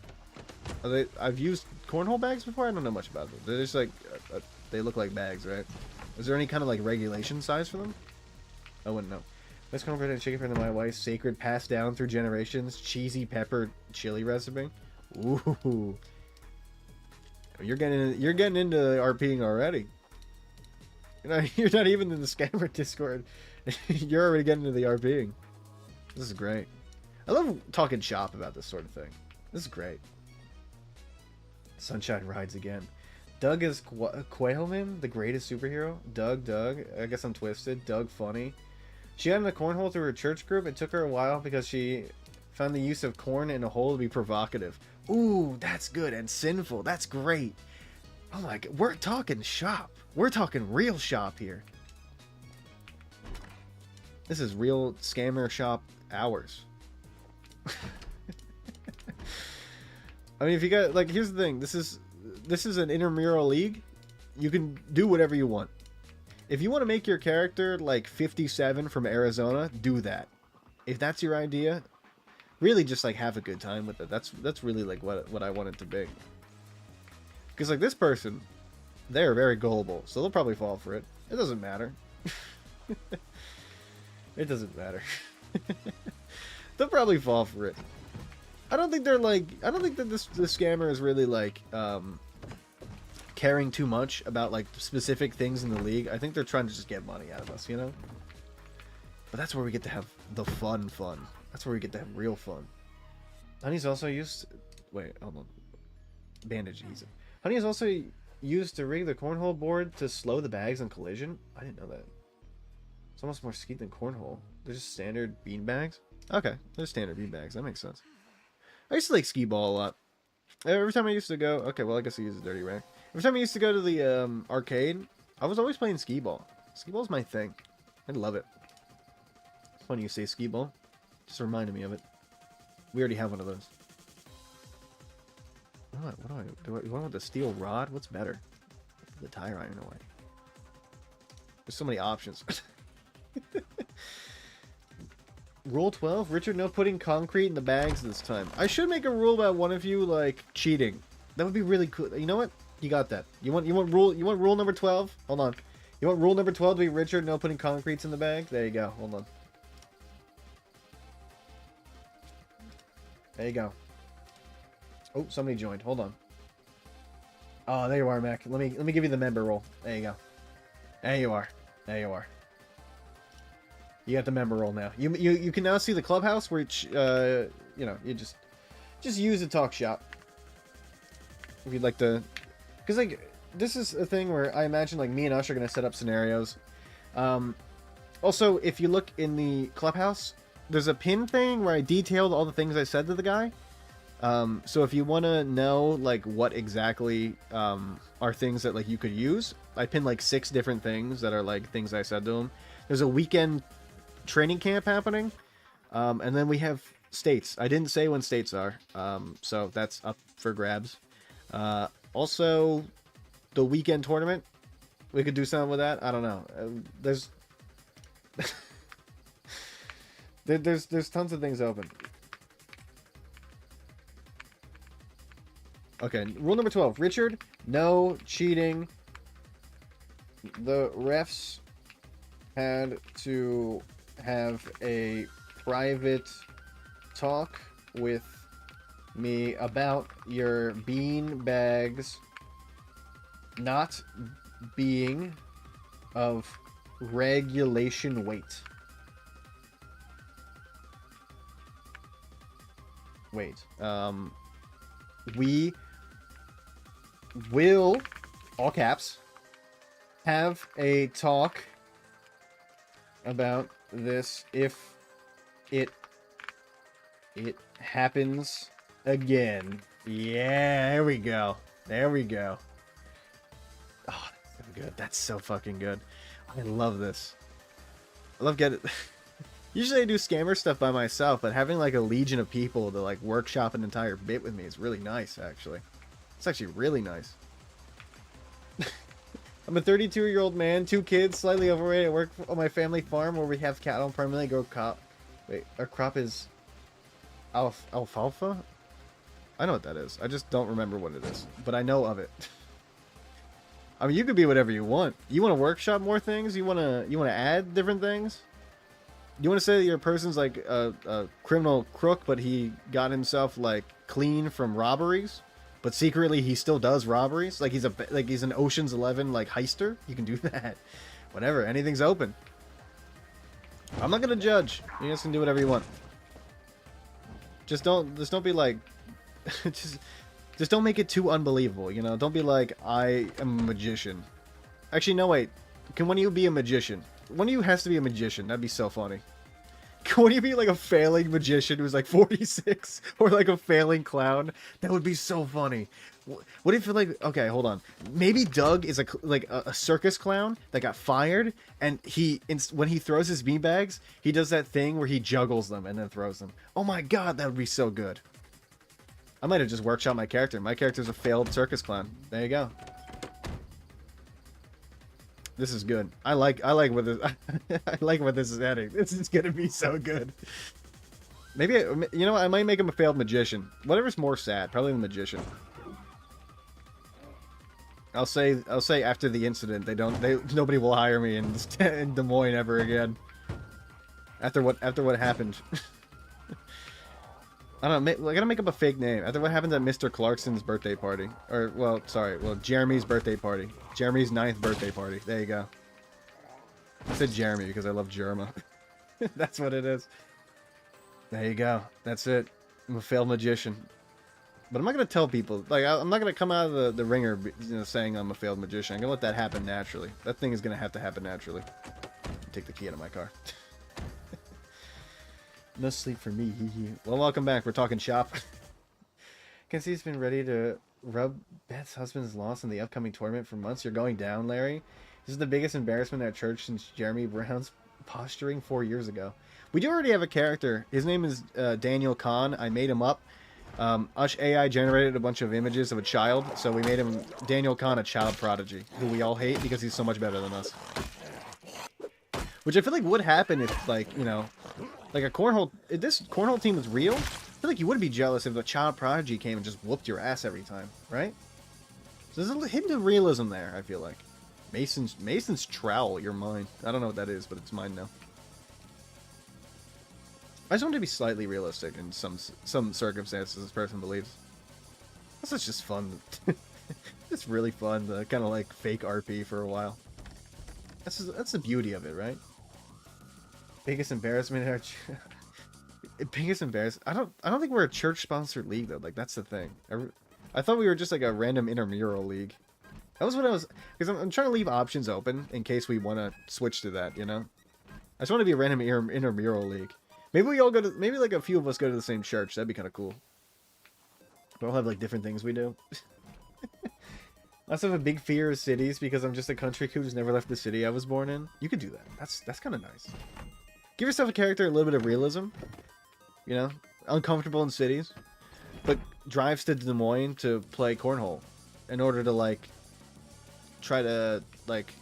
I've used cornhole bags before. I don't know much about them. They're just like... they look like bags, right? Is there any kind of, like, regulation size for them? I wouldn't know. Best cornbread and chicken from my wife's sacred, passed down through generations, cheesy pepper chili recipe. Ooh, you're getting into RPing already. You're not even in the scammer Discord. You're already getting into the RPing. This is great. I love talking shop about this sort of thing. This is great. Sunshine rides again. Doug is Quailman, the greatest superhero. Doug. I guess I'm twisted. Doug funny. She got in the cornhole through her church group. It took her a while because she found the use of corn in a hole to be provocative. Ooh, that's good and sinful. That's great. Oh my god, we're talking shop. We're talking real shop here. This is real scammer shop hours. I mean, if you got, like, here's the thing. This is an intramural league. You can do whatever you want. If you want to make your character like 57 from Arizona, do that. If that's your idea, really just like have a good time with it. That's really like what I want it to be. Because like this person, they're very gullible, so they'll probably fall for it. It doesn't matter. It doesn't matter. They'll probably fall for it. I don't think that the scammer is really like caring too much about like specific things in the league. I think they're trying to just get money out of us, you know? But that's where we get to have the fun. That's where we get to have real fun. Honey's also used... Wait, hold on. Bandage adhesive. Honey is also used to rig the cornhole board to slow the bags on collision. I didn't know that. It's almost more skeet than cornhole. They're just standard bean bags? Okay, they're standard bean bags. That makes sense. I used to like skee ball a lot. Every time I used to go... Okay, well, I guess I use a dirty rack. Every time I used to go to the arcade, I was always playing skee ball. Skee ball's my thing. I love it. It's funny you say skee ball. Just reminded me of it. We already have one of those. What do I want the steel rod? What's better? The tire iron away. There's so many options. Rule 12, Richard, no putting concrete in the bags this time. I should make a rule about one of you like cheating. That would be really cool. You know what? You got that. You want rule number 12? Hold on. You want rule number 12 to be Richard, no putting concretes in the bag? There you go. Hold on. There you go. Oh, somebody joined. Hold on. Oh, there you are, Mac. Let me give you the member role. There you go. There you are. There you are. You got the member role now. You can now see the clubhouse, which you know, you just use to talk shop. If you'd like to, because like this is a thing where I imagine like me and Ush are gonna set up scenarios. Also, if you look in the clubhouse, there's a pin thing where I detailed all the things I said to the guy. So if you want to know like what exactly are things that like you could use, I pinned like 6 different things that are like things I said to him. There's a weekend training camp happening, and then we have states. I didn't say when states are, so that's up for grabs. Also, the weekend tournament. We could do something with that. I don't know. There's there's tons of things open. Okay, rule number 12. Richard, no cheating. The refs had to have a private talk with me about your bean bags not being of regulation weight. Wait. We will, all caps, have a talk about this if it happens again. Yeah, there we go. There we go. Oh, that's so good. That's so fucking good. I love this. I love getting... Usually I do scammer stuff by myself, but having like a legion of people to like workshop an entire bit with me is really nice, actually. It's actually really nice. I'm a 32-year-old man, 2 kids, slightly overweight. I work on my family farm where we have cattle and primarily grow crop. Wait, our crop is alfalfa? I know what that is. I just don't remember what it is, but I know of it. I mean, you could be whatever you want. You want to workshop more things? You want to add different things? You want to say that your person's like a criminal crook, but he got himself like clean from robberies, but secretly he still does robberies? Like he's an Ocean's 11 like heister? You can do that. Whatever, anything's open. I'm not gonna judge. You guys can do whatever you want. Just don't be like, just don't make it too unbelievable. You know, don't be like I am a magician. Actually, no wait. Can one of you be a magician? One of you has to be a magician. That'd be so funny. Can you be like a failing magician who's like 46? Or like a failing clown? That would be so funny. What if like... Okay, hold on. Maybe Doug is a circus clown that got fired, and when he throws his beanbags, he does that thing where he juggles them and then throws them. Oh my god, that would be so good. I might have just workshopped my character. My character's a failed circus clown. There you go. This is good. I like where this I like where this is heading. This is gonna be so good. Maybe you know I might make him a failed magician. Whatever's more sad, probably the magician. I'll say after the incident nobody will hire me in Des Moines ever again. After what happened. I don't know. I gotta make up a fake name. After what happened at Mr. Clarkson's birthday party. Or, well, sorry. Well, Jeremy's birthday party. Jeremy's 9th birthday party. There you go. I said Jeremy because I love Jerma. That's what it is. There you go. That's it. I'm a failed magician. But I'm not gonna tell people. Like, I'm not gonna come out of the ringer, you know, saying I'm a failed magician. I'm gonna let that happen naturally. That thing is gonna have to happen naturally. Take the key out of my car. No sleep for me. Well, welcome back. We're talking shop. Can see he's been ready to rub Beth's husband's loss in the upcoming tournament for months. You're going down, Larry. This is the biggest embarrassment at church since Jeremy Brown's posturing 4 years ago. We do already have a character. His name is Daniel Kahn. I made him up. Ush AI generated a bunch of images of a child, so we made him Daniel Kahn, a child prodigy, who we all hate because he's so much better than us. Which I feel like would happen if, like, you know, like a cornhole... If this cornhole team was real, I feel like you would be jealous if a child prodigy came and just whooped your ass every time, right? So there's a hint of realism there, I feel like. Mason's trowel, you're mine. I don't know what that is, but it's mine now. I just want to be slightly realistic in some circumstances, this person believes. This is just fun. It's really fun to kind of like fake RP for a while. That's the beauty of it, right? Biggest embarrassment in our biggest embarrassment. I don't think we're a church-sponsored league though. Like that's the thing. I thought we were just like a random intramural league. That was what I was, because I'm trying to leave options open in case we want to switch to that. You know, I just want to be a random intramural league. Maybe we all go to. Maybe like a few of us go to the same church. That'd be kind of cool. We all have like different things we do. I also have a big fear of cities because I'm just a country kid who's never left the city I was born in. You could do that. That's kind of nice. Give yourself a character a little bit of realism. You know, uncomfortable in cities, but drives to Des Moines to play cornhole in order to like try to like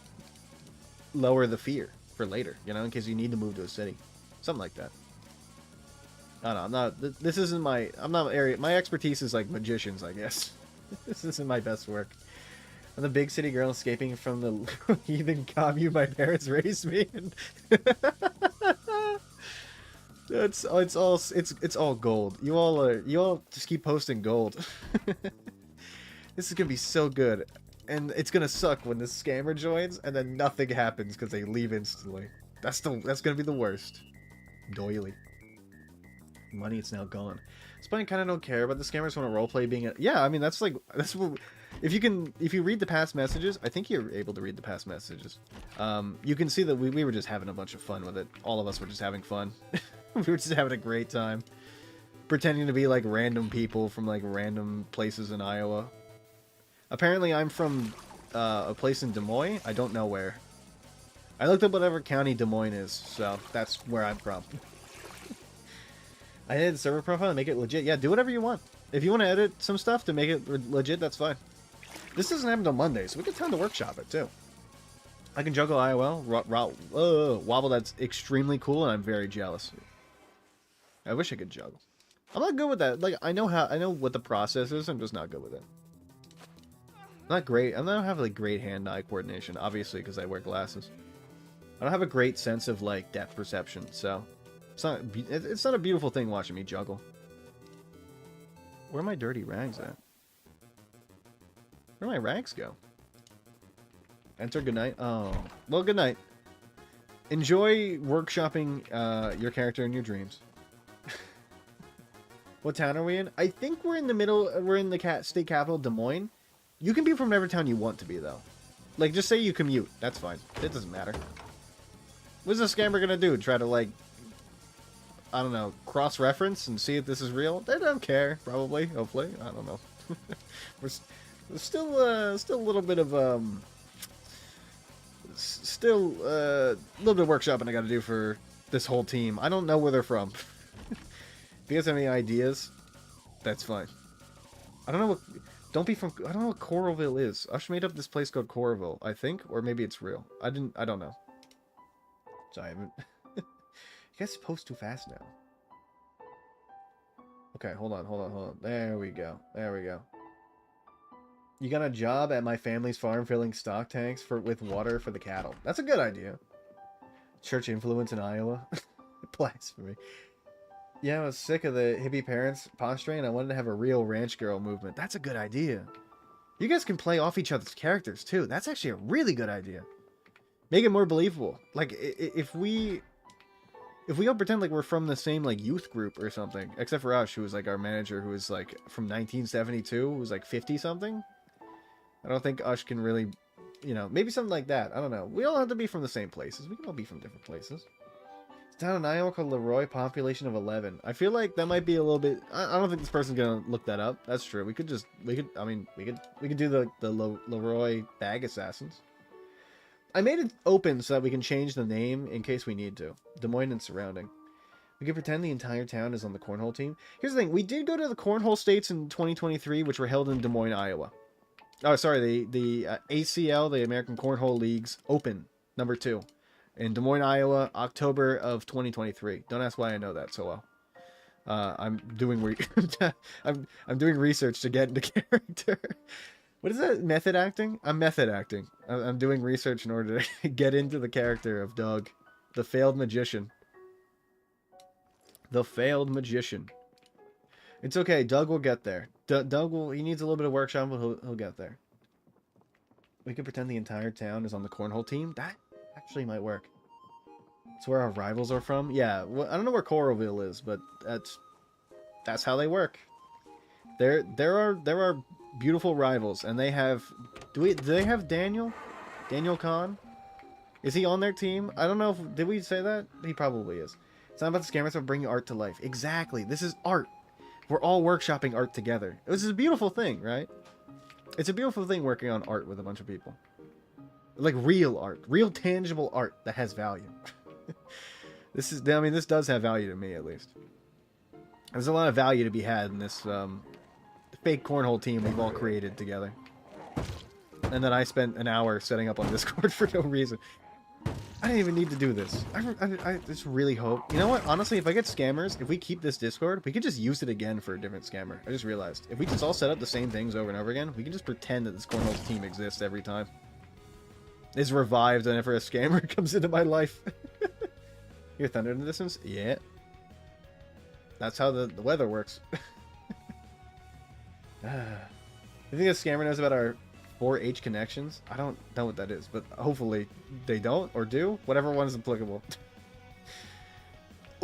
lower the fear for later. You know, in case you need to move to a city, something like that. I don't know. I'm not. This isn't my. I'm not area. My expertise is like magicians, I guess. This isn't my best work. I'm the big city girl escaping from the heathen commune my parents raised me in. It's all gold. You all just keep posting gold. This is gonna be so good, and it's gonna suck when this scammer joins and then nothing happens because they leave instantly. That's gonna be the worst. Doily. Money, it's now gone. Spine kind of don't care, but the scammers want to roleplay being a... Yeah, I mean, that's what... If you read the past messages, I think you're able to read the past messages. You can see that we were just having a bunch of fun with it. All of us were just having fun. We were just having a great time. Pretending to be, like, random people from, like, random places in Iowa. Apparently, I'm from a place in Des Moines. I don't know where. I looked up whatever county Des Moines is, so that's where I'm from. I edited the server profile to make it legit. Yeah, do whatever you want. If you want to edit some stuff to make it legit, that's fine. This doesn't happen until Monday, so we get time to workshop it, too. I can juggle IOL. Wobble, that's extremely cool, and I'm very jealous. I wish I could juggle. I'm not good with that. Like, I know what the process is, I'm just not good with it. Not great. I don't have, like, great hand-eye coordination, obviously, because I wear glasses. I don't have a great sense of, like, depth perception, so... It's not a beautiful thing watching me juggle. Where are my dirty rags at? Where'd my rags go? Enter goodnight. Oh. Well, good night. Enjoy workshopping your character in your dreams. What town are we in? I think we're in the middle. We're in the state capital, Des Moines. You can be from whatever town you want to be, though. Like, just say you commute. That's fine. It doesn't matter. What's the scammer gonna do? Try to, like... I don't know, cross-reference and see if this is real? They don't care, probably, hopefully. I don't know. There's still a little bit of, a little bit of workshopping I gotta do for this whole team. I don't know where they're from. If you guys have any ideas, that's fine. I don't know what, I don't know what Coralville is. Ush made up this place called Coralville, I think, or maybe it's real. I don't know. So I haven't... You guys post too fast now. Okay, hold on. There we go. You got a job at my family's farm filling stock tanks with water for the cattle. That's a good idea. Church influence in Iowa. Blasphemy. Yeah, I was sick of the hippie parents posturing. I wanted to have a real ranch girl movement. That's a good idea. You guys can play off each other's characters, too. That's actually a really good idea. Make it more believable. Like, if we all pretend like we're from the same, like, youth group or something, except for Ush, who was, like, our manager, who was, like, from 1972, who was, like, 50-something, I don't think Ush can really, you know, maybe something like that. I don't know. We all have to be from the same places. We can all be from different places. It's down in Iowa called Leroy, population of 11. I feel like that might be a little bit... I don't think this person's gonna look that up. That's true. We could do the Leroy bag assassins. I made it open so that we can change the name in case we need to. Des Moines and surrounding. We can pretend the entire town is on the cornhole team. Here's the thing. We did go to the cornhole states in 2023, which were held in Des Moines, Iowa. Oh, sorry. The ACL, the American Cornhole League's Open, #2. In Des Moines, Iowa, October of 2023. Don't ask why I know that so well. I'm doing research to get into character. What is that? Method acting? I'm method acting. I'm doing research in order to get into the character of Doug, the failed magician. The failed magician. It's okay. Doug will get there. Doug will. He needs a little bit of workshop, but he'll get there. We could pretend the entire town is on the cornhole team. That actually might work. It's where our rivals are from. Yeah. Well, I don't know where Coralville is, but that's how they work. There are beautiful rivals, and they have... Do they have Daniel? Daniel Kahn? Is he on their team? I don't know if... Did we say that? He probably is. It's not about the scammers, but bringing art to life. Exactly. This is art. We're all workshopping art together. This is a beautiful thing, right? It's a beautiful thing working on art with a bunch of people. Like real art. Real tangible art that has value. This does have value to me, at least. There's a lot of value to be had in this fake cornhole team we've all created together. And then I spent an hour setting up on Discord for no reason. I didn't even need to do this. I just really hope... You know what? Honestly, if I get scammers, if we keep this Discord, we could just use it again for a different scammer. I just realized. If we just all set up the same things over and over again, we can just pretend that this cornhole team exists every time. It's revived whenever a scammer comes into my life. Hear thunder in the distance? Yeah. That's how the weather works. You think a scammer knows about our 4H connections? I don't know what that is, but hopefully they don't or do. Whatever one is applicable.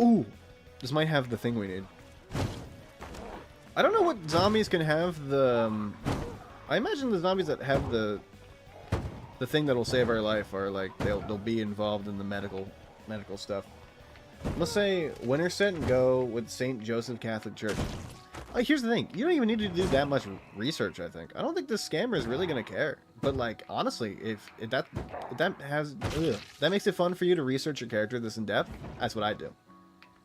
Ooh, this might have the thing we need. I don't know what zombies can have the... I imagine the zombies that have the thing that'll save our life are like they'll be involved in the medical stuff. Let's say Winterset and go with St. Joseph Catholic Church. Here's the thing. You don't even need to do that much research, I think. I don't think this scammer is really going to care. But, like, honestly, if that makes it fun for you to research your character this in depth, that's what I do.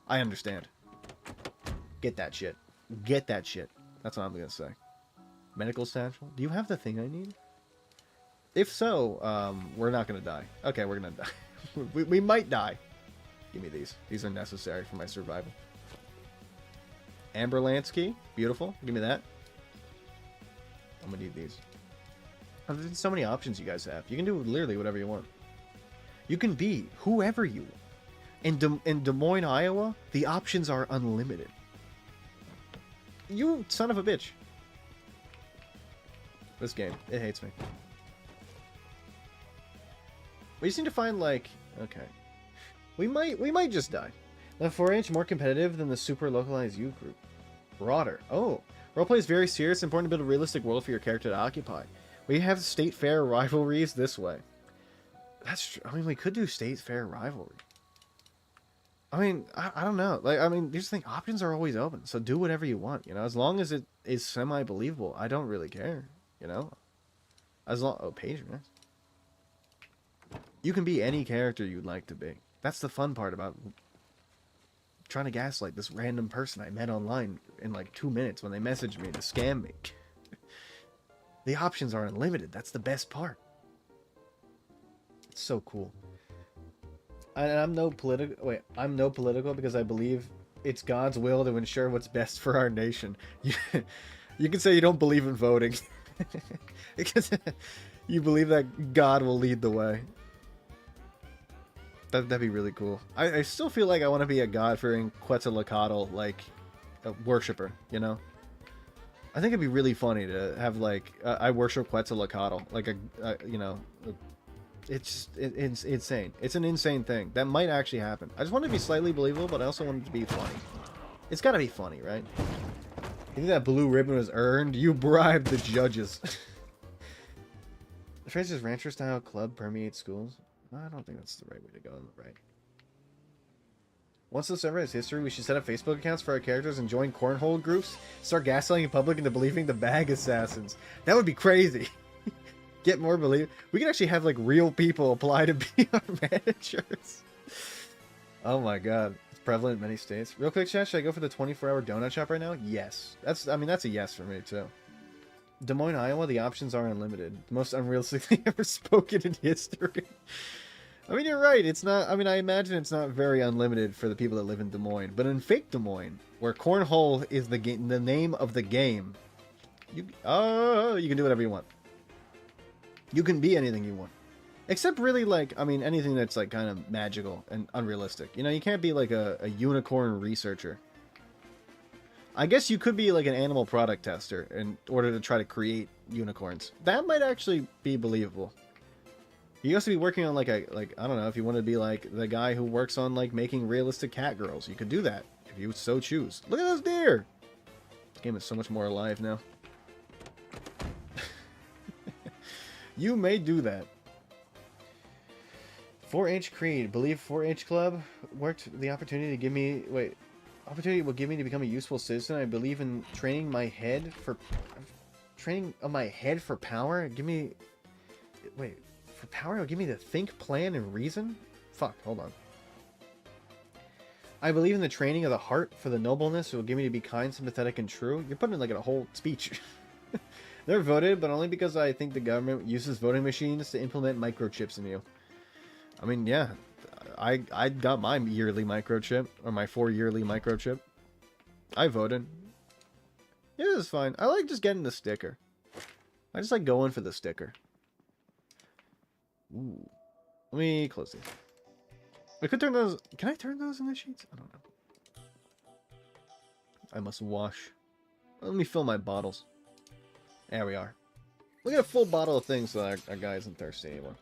I understand. Get that shit. Get that shit. That's what I'm going to say. Medical satchel? Do you have the thing I need? If so, we're not going to die. Okay, we're going to die. we might die. Give me these. These are necessary for my survival. Amber Lansky. Beautiful. Give me that. I'm gonna need these. Oh, there's so many options you guys have. You can do literally whatever you want. You can be whoever you want. In Des Moines, Iowa, the options are unlimited. You son of a bitch. This game. It hates me. We just need to find, like... Okay. We might just die. The 4H more competitive than the super localized U group. Broader. Oh. Roleplay is very serious and important to build a realistic world for your character to occupy. We have state fair rivalries this way. That's true. I mean, we could do state fair rivalry. I mean, I don't know. Like, I mean, these things, options are always open. So do whatever you want, you know? As long as it is semi-believable, I don't really care, you know? As long... Oh, patroness. You can be any character you'd like to be. That's the fun part about trying to gaslight this random person I met online in like 2 minutes when they messaged me to scam me. The options are unlimited. That's the best part. It's so cool. I'm no political because I believe it's God's will to ensure what's best for our nation. You can say you don't believe in voting. Because you believe that God will lead the way. That'd be really cool. I still feel like I want to be a God-fearing Quetzalcoatl, like, a worshiper, you know? I think it'd be really funny to have, like, I worship Quetzalcoatl, like you know, it's insane. It's an insane thing. That might actually happen. I just want it to be slightly believable, but I also want it to be funny. It's gotta be funny, right? You think that blue ribbon was earned? You bribed the judges. The phrase is rancher-style club permeates schools. I don't think that's the right way to go. Right. Once the server has history, we should set up Facebook accounts for our characters and join cornhole groups. Start gaslighting the public into believing the bag assassins. That would be crazy. Get more believe. We could actually have like real people apply to be our managers. Oh my god. It's prevalent in many states. Real quick, chat, should I go for the 24-hour donut shop right now? Yes. That's a yes for me too. Des Moines, Iowa, the options are unlimited. The most unrealistic thing ever spoken in history. I mean, you're right. It's not... I mean, I imagine it's not very unlimited for the people that live in Des Moines. But in fake Des Moines, where cornhole is the name of the game, you can do whatever you want. You can be anything you want. Except really, like, I mean, anything that's, like, kind of magical and unrealistic. You know, you can't be, like, a unicorn researcher. I guess you could be like an animal product tester in order to try to create unicorns. That might actually be believable. You also be working on like I don't know, if you want to be like the guy who works on like making realistic cat girls. You could do that if you so choose. Look at those deer! This game is so much more alive now. You may do that. 4-H Creed. Believe 4-H Club worked the opportunity to give me... Wait. Opportunity will give me to become a useful citizen. I believe in training my head for... Training of my head for power? Give me... Wait. For power, it'll give me to think, plan, and reason? Fuck, hold on. I believe in the training of the heart for the nobleness. It will give me to be kind, sympathetic, and true. You're putting in like a whole speech. They're voted, but only because I think the government uses voting machines to implement microchips in you. I mean, yeah. I got my yearly microchip, or my 4-yearly microchip. I voted. Yeah, it's fine. I like just getting the sticker. I just like going for the sticker. Ooh. Let me close these. I could turn those... Can I turn those in the sheets? I don't know. I must wash. Let me fill my bottles. There we are. Look at a full bottle of things so our guy isn't thirsty anymore.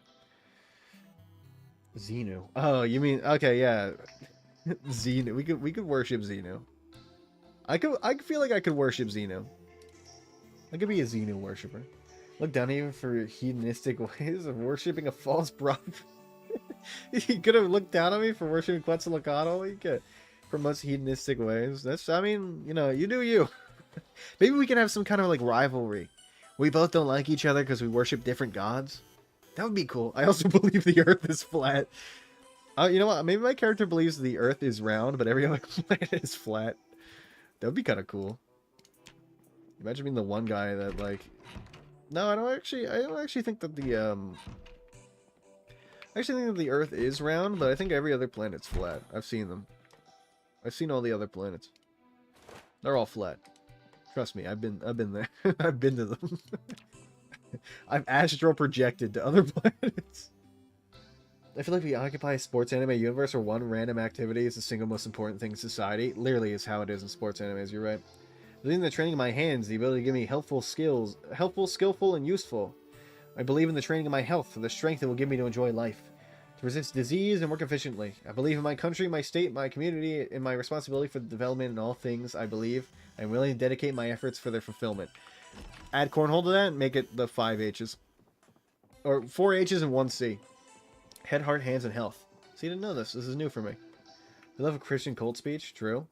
Xenu. Oh, you mean... Okay, yeah. Xenu. We could worship Xenu. I feel like I could worship Xenu. I could be a Xenu worshiper. Look down even for hedonistic ways of worshipping a false prophet. You could have looked down on me for worshipping Quetzalcoatl. You could promote hedonistic ways. That's, I mean, you know, you do you. Maybe we can have some kind of like rivalry. We both don't like each other because we worship different gods. That would be cool. I also believe the Earth is flat. You know what? Maybe my character believes the Earth is round, but every other planet is flat. That would be kind of cool. Imagine being the one guy that like. No, I don't actually think that the I actually think that the Earth is round, but I think every other planet's flat. I've seen them. I've seen all the other planets. They're all flat. Trust me, I've been there. I've been to them. I've astral projected to other planets. I feel like we occupy a sports anime universe where one random activity is the single most important thing in society. Literally is how it is in sports animes, you're right. I believe in the training of my hands, the ability to give me helpful skills. Helpful, skillful, and useful. I believe in the training of my health, for the strength it will give me to enjoy life. To resist disease and work efficiently. I believe in my country, my state, my community, and my responsibility for the development in all things I believe. I am willing to dedicate my efforts for their fulfillment. Add cornhole to that and make it the 5 H's. Or 4 H's and 1 C. Head, heart, hands, and health. See, I didn't know this. This is new for me. I love a Christian cult speech. True.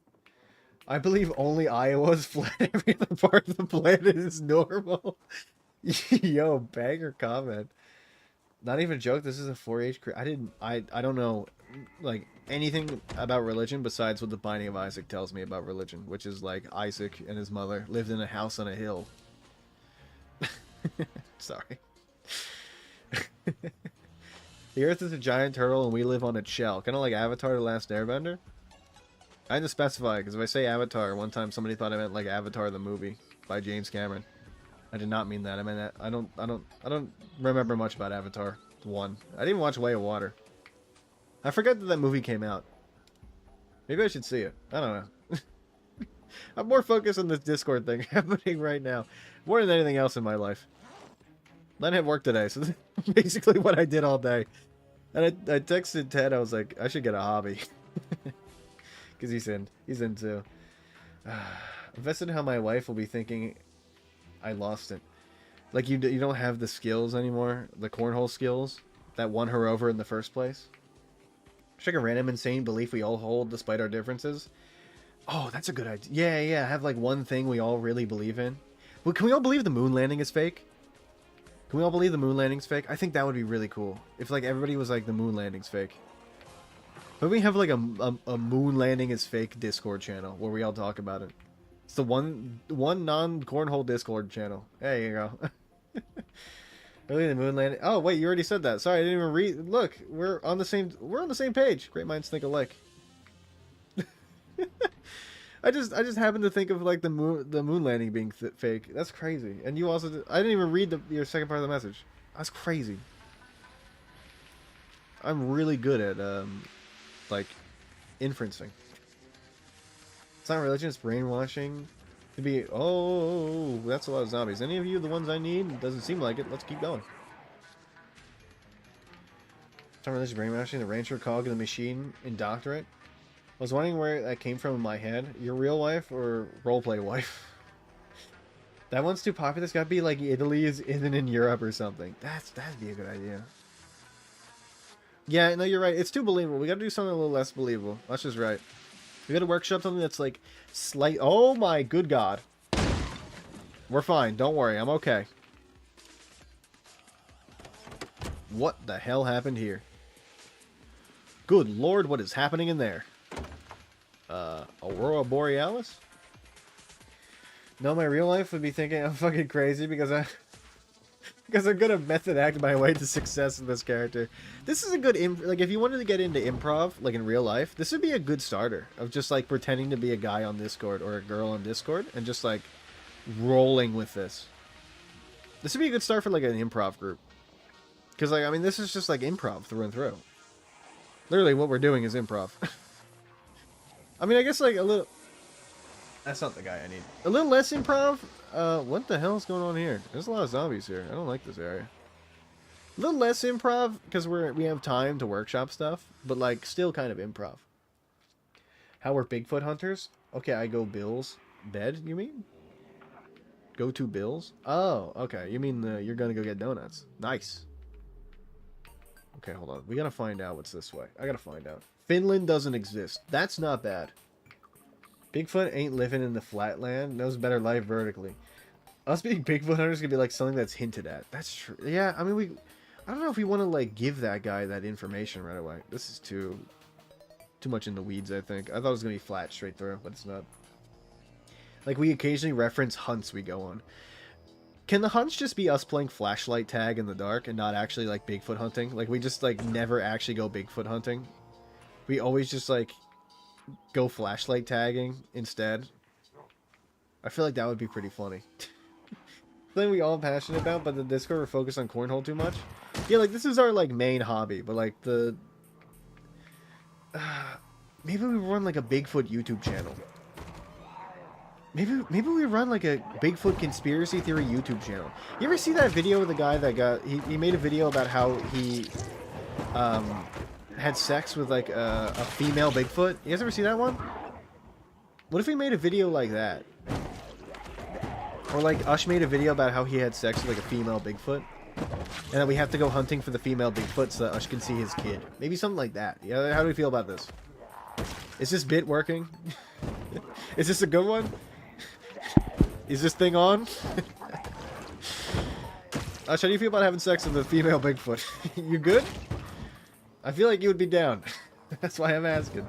I believe only Iowa is flat. Every other part of the planet is normal. Yo, banger comment. Not even a joke. This is a 4-H. I don't know like anything about religion besides what the Binding of Isaac tells me about religion, which is like Isaac and his mother lived in a house on a hill. Sorry. The Earth is a giant turtle and we live on its shell. Kind of like Avatar: The Last Airbender. I had to specify because if I say Avatar, one time somebody thought I meant like Avatar the movie by James Cameron. I did not mean that. I meant that I don't remember much about Avatar 1. I didn't even watch Way of Water. I forgot that movie came out. Maybe I should see it. I don't know. I'm more focused on this Discord thing happening right now, more than anything else in my life. I didn't have work today, so this is basically what I did all day. And I texted Ted. I was like, I should get a hobby. Because he's in too. Invested in how my wife will be thinking I lost it. Like you don't have the skills anymore, the cornhole skills that won her over in the first place. It's like a random insane belief we all hold despite our differences. Oh, that's a good idea. Yeah, have like one thing we all really believe in. Well, can we all believe the moon landing is fake? Can we all believe the moon landing's fake? I think that would be really cool if like everybody was like the moon landing's fake. But we have like a moon landing is fake Discord channel where we all talk about it. It's the one non-cornhole Discord channel. There you go. Really, the moon landing? Oh wait, you already said that. Sorry, I didn't even read. Look, we're on the same page. Great minds think alike. I just happened to think of like the moon landing being fake. That's crazy. And you also I didn't even read your second part of the message. That's crazy. I'm really good at like inferencing. It's not religion, it's brainwashing. To be oh, that's a lot of zombies. Any of you the ones I need? It doesn't seem like it. Let's keep going. It's not religion, brainwashing, the rancher cog of the machine, indoctrinate. I was wondering where that came from in my head. Your real wife or roleplay wife? That one's too popular. It's gotta be like Italy's isn't in Europe or something. That'd be a good idea. Yeah, no, you're right. It's too believable. We gotta do something a little less believable. That's just right. We gotta workshop something that's like slight. Oh my good god. We're fine. Don't worry. I'm okay. What the hell happened here? Good lord, what is happening in there? Aurora Borealis? No, my real life would be thinking I'm fucking crazy because I'm gonna method act my way to success in this character. This is a good like if you wanted to get into improv like in real life, this would be a good starter of just like pretending to be a guy on Discord or a girl on Discord and just like rolling with this. This would be a good start for like an improv group. Because like I mean this is just like improv through and through. Literally what we're doing is improv. I mean I guess like a little. That's not the guy I need. A little less improv. What the hell is going on here? There's a lot of zombies here. I don't like this area. A little less improv because we have time to workshop stuff, but like still kind of improv. How we're Bigfoot hunters? Okay, I go Bill's bed. You mean? Go to Bill's? Oh, okay. You mean you're gonna go get donuts? Nice. Okay, hold on. We gotta find out what's this way. I gotta find out. Finland doesn't exist. That's not bad. Bigfoot ain't living in the flatland. Knows better life vertically. Us being Bigfoot hunters could be like something that's hinted at. That's true. Yeah, I mean, I don't know if we want to like give that guy that information right away. This is too much in the weeds, I think. I thought it was gonna be flat straight through, but it's not. Like we occasionally reference hunts we go on. Can the hunts just be us playing flashlight tag in the dark and not actually like Bigfoot hunting? Like we just like never actually go Bigfoot hunting. We always just like go flashlight tagging instead. I feel like that would be pretty funny. Something we all passionate about, but the Discord we're focused on cornhole too much. Yeah, like this is our like main hobby, but like the maybe we run like a Bigfoot YouTube channel. Maybe we run like a Bigfoot conspiracy theory YouTube channel. You ever see that video of the guy that got he made a video about how he had sex with like a female Bigfoot? You guys ever see that one? What if we made a video like that? Or like Ush made a video about how he had sex with like a female Bigfoot, and that we have to go hunting for the female Bigfoot so that Ush can see his kid. Maybe something like that. Yeah, how do we feel about this? Is this bit working? Is this a good one? Is this thing on? Ush, how do you feel about having sex with a female Bigfoot? You good? I feel like you would be down. That's why I'm asking.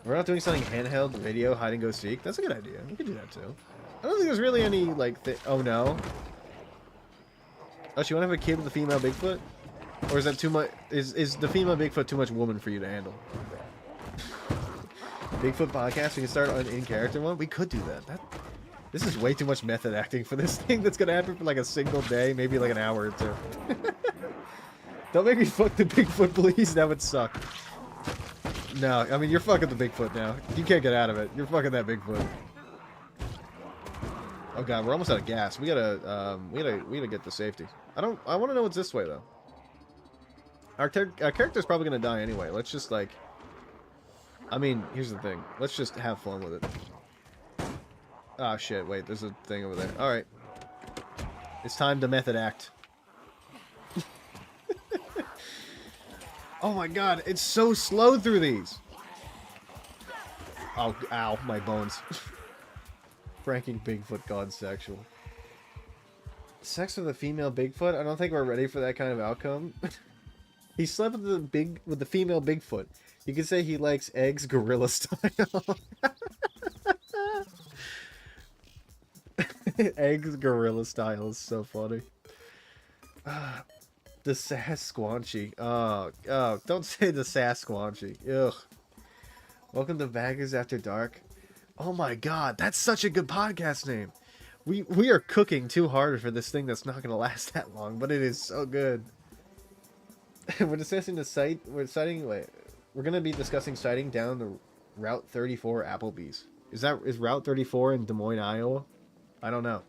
We're not doing something handheld, video, hide and go seek. That's a good idea. We could do that too. I don't think there's really any like. Oh no. Oh, you want to have a kid with a female Bigfoot, or is that too much? Is the female Bigfoot too much woman for you to handle? Bigfoot podcast. We can start an in-character one. We could do that. This is way too much method acting for this thing. That's gonna happen for like a single day, maybe like an hour or two. Don't make me fuck the Bigfoot, please. That would suck. No, I mean you're fucking the Bigfoot now. You can't get out of it. You're fucking that Bigfoot. Oh god, we're almost out of gas. We gotta get to safety. I want to know what's this way though. Our character's probably gonna die anyway. Let's just like. I mean, here's the thing. Let's just have fun with it. Ah shit! Wait, there's a thing over there. All right, it's time to method act. Oh my god, it's so slow through these. Oh, ow, my bones. Franking Bigfoot god sexual. Sex with a female Bigfoot? I don't think we're ready for that kind of outcome. He slept with the female Bigfoot. You could say he likes eggs gorilla style. Eggs gorilla style is so funny. The Sasquanchy. Oh, don't say the Sasquanchy. Ugh. Welcome to Baggers After Dark. Oh my god, that's such a good podcast name. We are cooking too hard for this thing that's not going to last that long, but it is so good. We're discussing the site. We're going to be discussing sighting down the Route 34 Applebee's. Is Route 34 in Des Moines, Iowa? I don't know.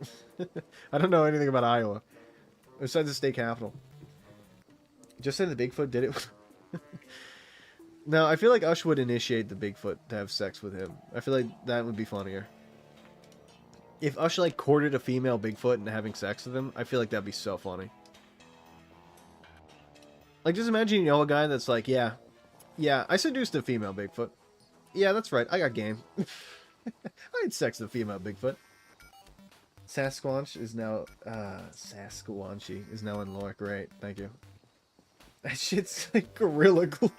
I don't know anything about Iowa. Besides the state capital. Just said the Bigfoot did it. No, I feel like Ush would initiate the Bigfoot to have sex with him. I feel like that would be funnier. If Ush like courted a female Bigfoot and having sex with him, I feel like that'd be so funny. Like just imagine a guy that's like, yeah, I seduced a female Bigfoot. Yeah, that's right. I got game. I had sex with a female Bigfoot. Sasquatch is now, Sasquatchy is now in lore. Great, thank you. That shit's like Gorilla Glue.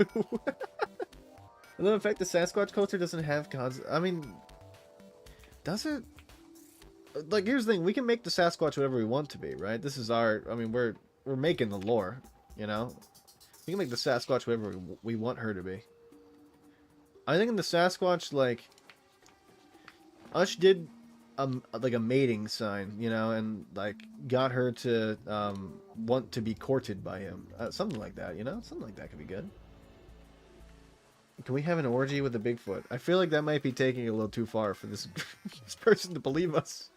And then, in fact, the Sasquatch culture doesn't have cons. I mean, does it? Like, here's the thing: we can make the Sasquatch whatever we want to be, right? This is our. I mean, we're making the lore, you know. We can make the Sasquatch whatever we want her to be. I think in the Sasquatch, like, Ush did like a mating sign, you know, and like got her to want to be courted by him, something like that, you know, something like that could be good. Can we have an orgy with a Bigfoot? I feel like that might be taking it a little too far for this, this person to believe us.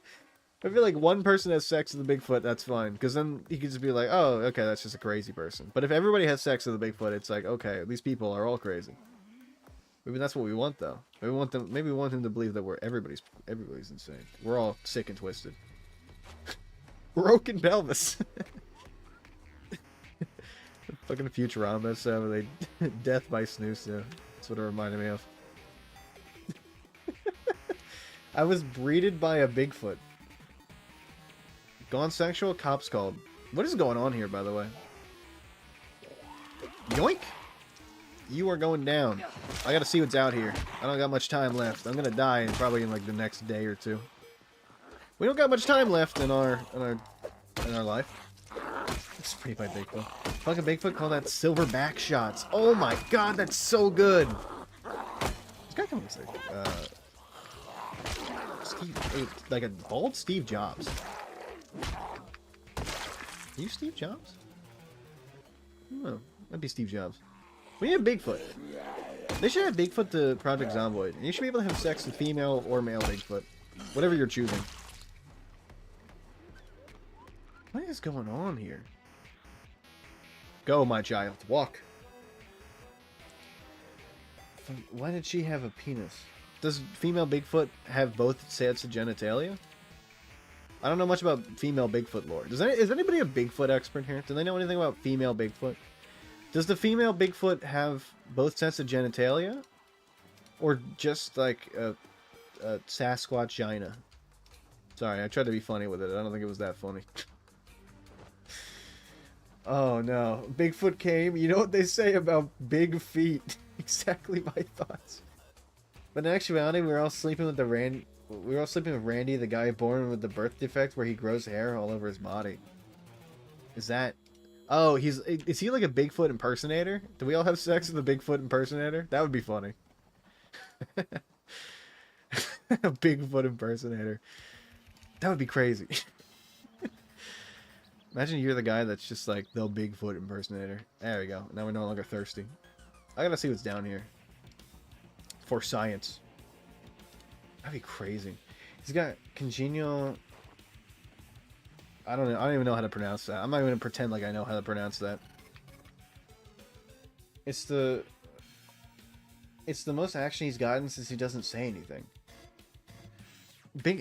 I feel like one person has sex with a Bigfoot, that's fine, because then he could just be like, oh, okay, that's just a crazy person. But if everybody has sex with a Bigfoot, it's like, okay, these people are all crazy. Maybe that's what we want, though. Maybe we want them. Maybe we want him to believe that everybody's insane. We're all sick and twisted. Broken pelvis. Fucking Futurama. So they death by snooze. Yeah, that's what it reminded me of. I was breeded by a Bigfoot. Gone sexual. Cops called. What is going on here, by the way? Yoink. You are going down. I gotta see what's out here. I don't got much time left. I'm gonna die probably in like the next day or two. We don't got much time left in our life. It's pretty by Bigfoot. Fucking Bigfoot call that silver back shots. Oh my god, that's so good. This guy kind of looks like like a bald Steve Jobs. Are you Steve Jobs? No, that'd be Steve Jobs. We need a Bigfoot. They should have Bigfoot to Project Zomboid. And you should be able to have sex with female or male Bigfoot. Whatever you're choosing. What is going on here? Go, my child. Walk. Why did she have a penis? Does female Bigfoot have both sets of genitalia? I don't know much about female Bigfoot lore. Is anybody a Bigfoot expert here? Do they know anything about female Bigfoot? Does the female Bigfoot have both sets of genitalia? Or just like a Sasquatchina? Sorry, I tried to be funny with it. I don't think it was that funny. Oh no. Bigfoot came. You know what they say about big feet? Exactly my thoughts. But in actuality, we were all sleeping with Randy, the guy born with the birth defect where he grows hair all over his body. Is that... Oh, is he like a Bigfoot impersonator? Do we all have sex with a Bigfoot impersonator? That would be funny. A Bigfoot impersonator. That would be crazy. Imagine you're the guy that's just like the Bigfoot impersonator. There we go. Now we're no longer thirsty. I gotta see what's down here. For science. That'd be crazy. He's got congenial... I don't know. I don't even know how to pronounce that. I'm not even gonna pretend like I know how to pronounce that. It's the most action he's gotten since he doesn't say anything.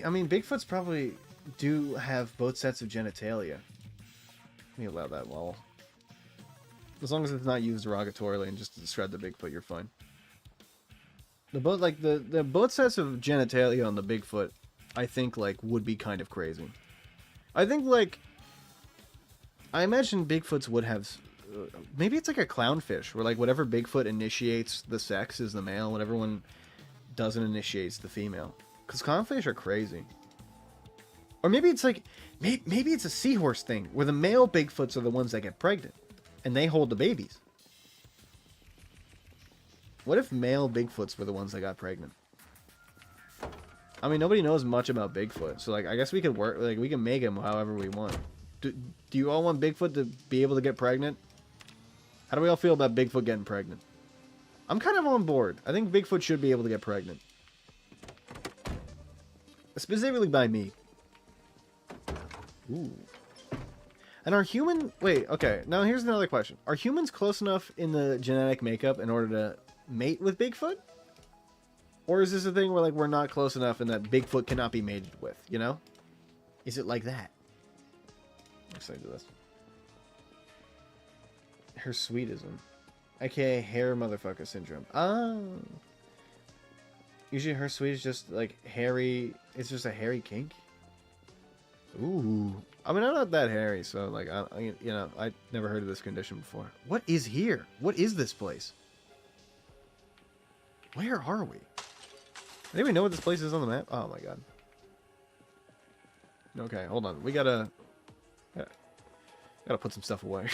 I mean, Bigfoots probably do have both sets of genitalia. Let me allow that wall. As long as it's not used derogatorily and just to describe the Bigfoot, you're fine. The both sets of genitalia on the Bigfoot, I think, like, would be kind of crazy. I think, like, I imagine Bigfoots would have, maybe it's like a clownfish, where, like, whatever Bigfoot initiates the sex is the male, whatever one doesn't initiates the female. Because clownfish are crazy. Or maybe it's like, maybe it's a seahorse thing, where the male Bigfoots are the ones that get pregnant, and they hold the babies. What if male Bigfoots were the ones that got pregnant? I mean, nobody knows much about Bigfoot, so, like, I guess we could work, like, we can make him however we want. Do you all want Bigfoot to be able to get pregnant? How do we all feel about Bigfoot getting pregnant? I'm kind of on board. I think Bigfoot should be able to get pregnant. Specifically by me. Ooh. And are human... Wait, okay. Now here's another question. Are humans close enough in the genetic makeup in order to mate with Bigfoot? Or is this a thing where, like, we're not close enough and that Bigfoot cannot be mated with, you know? Is it like that? I'm excited to this. Her sweetism. AKA hair motherfucker syndrome. Oh. Usually her sweet is just like hairy. It's just a hairy kink. Ooh. I mean, I'm not that hairy, so like, you know, I never heard of this condition before. What is here? What is this place? Where are we? Anybody know what this place is on the map? Oh my god. Okay, hold on. We gotta put some stuff away.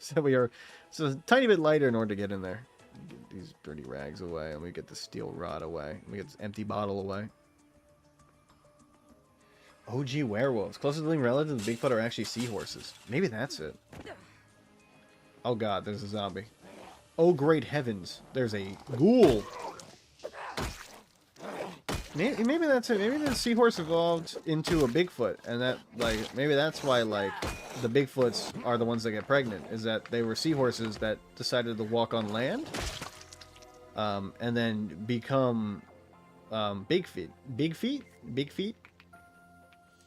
So we are a tiny bit lighter in order to get in there. Get these dirty rags away, and we get the steel rod away. And we get this empty bottle away. OG werewolves. Closest living relative to the Bigfoot are actually seahorses. Maybe that's it. Oh god, there's a zombie. Oh great heavens, there's a ghoul. Maybe that's it. Maybe the seahorse evolved into a Bigfoot, and that, like, maybe that's why, like, the Bigfoots are the ones that get pregnant, is that they were seahorses that decided to walk on land, and then become, big feet. Big feet? Big feet?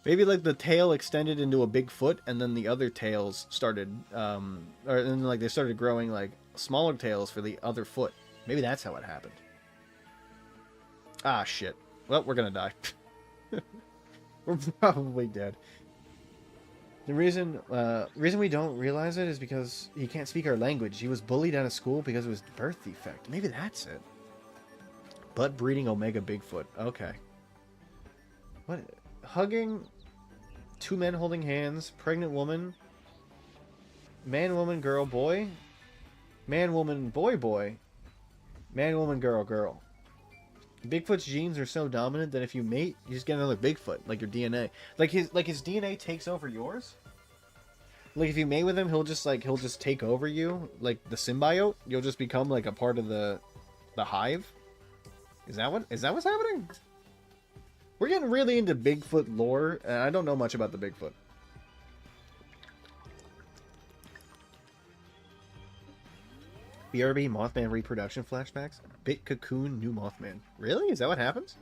Maybe, like, the tail extended into a big foot, and then the other tails started, or then, like, they started growing, like, smaller tails for the other foot. Maybe that's how it happened. Ah, shit. Well, we're gonna die. We're probably dead. The reason we don't realize it is because he can't speak our language. He was bullied out of school because of his birth defect. Maybe that's it. Butt breeding Omega Bigfoot. Okay. What? Hugging. Two men holding hands. Pregnant woman. Man, woman, girl, boy. Man, woman, boy, boy. Man, woman, girl, girl. Bigfoot's genes are so dominant that if you mate, you just get another Bigfoot, like your DNA. Like his DNA takes over yours. Like if you mate with him, he'll just take over you, like the symbiote. You'll just become like a part of the hive. Is that what's happening? We're getting really into Bigfoot lore, and I don't know much about the Bigfoot. BRB Mothman reproduction flashbacks? Bit Cocoon new Mothman. Really? Is that what happens?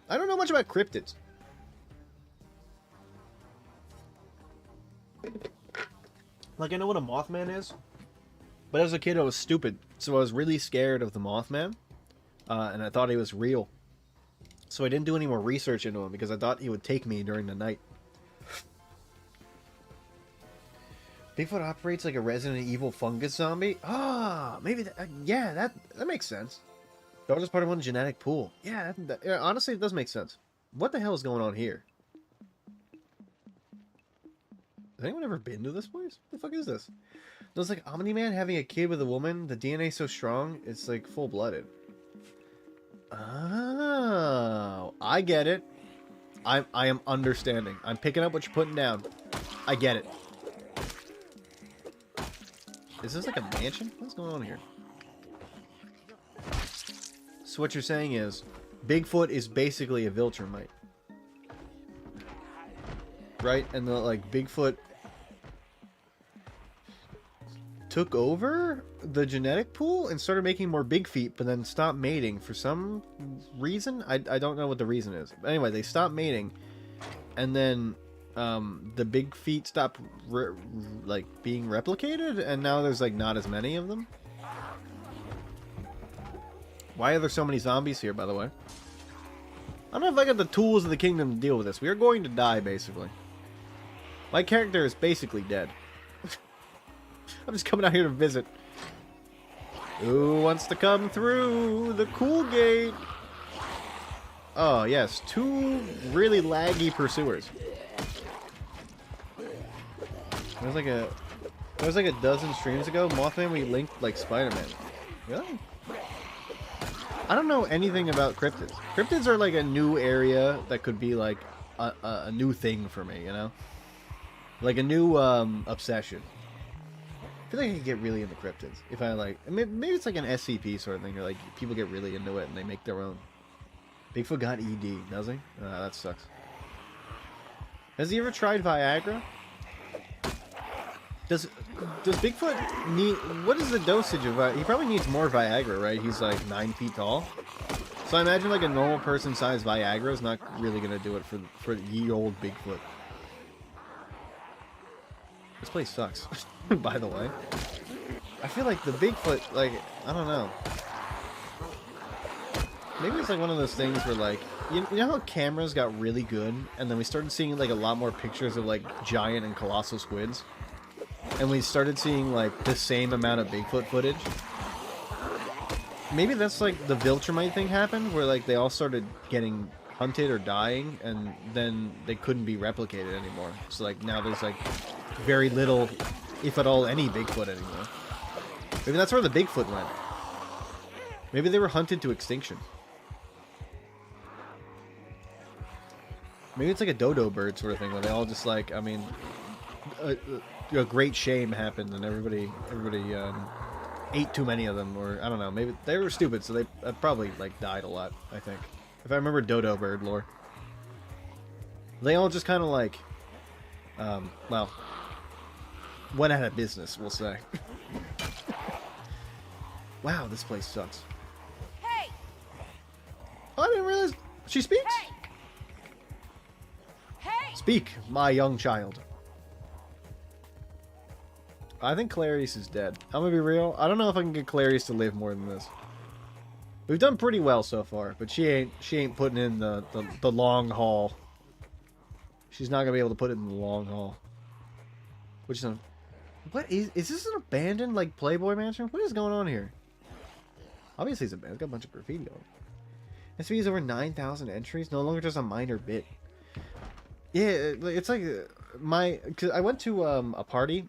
I don't know much about cryptids. Like, I know what a Mothman is, but as a kid I was stupid, so I was really scared of the Mothman, and I thought he was real. So I didn't do any more research into him because I thought he would take me during the night. Bigfoot operates like a Resident Evil fungus zombie? Ah, maybe that, yeah, that makes sense. That was just part of one genetic pool. Yeah, yeah, honestly, it does make sense. What the hell is going on here? Has anyone ever been to this place? What the fuck is this? Does like Omni-Man having a kid with a woman, the DNA so strong, it's like full-blooded. Oh, I get it. I am understanding. I'm picking up what you're putting down. I get it. Is this like a mansion? What's going on here? So what you're saying is, Bigfoot is basically a Viltrumite. Right? And the, like, Bigfoot took over the genetic pool and started making more big feet, but then stopped mating for some reason. I don't know what the reason is. But anyway, they stopped mating, and then the big feet stopped like being replicated, and now there's like not as many of them. Why are there so many zombies here, by the way? I don't know if I got the tools of the kingdom to deal with this. We are going to die, basically. My character is basically dead. I'm just coming out here to visit. Who wants to come through the cool gate? Oh, yes. Two really laggy pursuers. There was like a dozen streams ago, Mothman, we linked like Spider-Man. Really? I don't know anything about cryptids. Cryptids are like a new area that could be like a new thing for me, you know? Like a new obsession. I feel like I could get really into cryptids. If I like, maybe it's like an SCP sort of thing, or like people get really into it and they make their own. Bigfoot got ED, does he? That sucks. Has he ever tried Viagra? Does Bigfoot need... What is the dosage of Viagra? He probably needs more Viagra, right? He's like 9 feet tall. So I imagine like a normal person-sized Viagra is not really going to do it for ye old Bigfoot. This place sucks, by the way. I feel like the Bigfoot, like, I don't know. maybe it's like one of those things where like you know how cameras got really good, and then we started seeing like a lot more pictures of like giant and colossal squids, and we started seeing like the same amount of Bigfoot footage. Maybe that's like the Viltrumite thing happened, where like they all started getting hunted or dying, and then they couldn't be replicated anymore. So like now there's like very little, if at all, any Bigfoot anymore. Maybe that's where the Bigfoot went. Maybe they were hunted to extinction. Maybe it's like a dodo bird sort of thing, where they all just like, I mean, a great shame happened, and everybody ate too many of them, or I don't know. Maybe they were stupid, so they probably like died a lot. I think, if I remember dodo bird lore, they all just kind of like, well, went out of business, we'll say. Wow, this place sucks. Hey! Oh, I didn't realize she speaks. Hey! Hey! Speak, my young child. I think Clarice is dead. I'm gonna be real. I don't know if I can get Clarice to live more than this. We've done pretty well so far, but she ain't putting in the long haul. She's not gonna be able to put it in the long haul. Which is what is this an abandoned like Playboy mansion? What is going on here? Obviously it's abandoned. It's got a bunch of graffiti on it. SV is over 9,000 entries. No longer just a minor bit. Yeah, it's like cause I went to a party.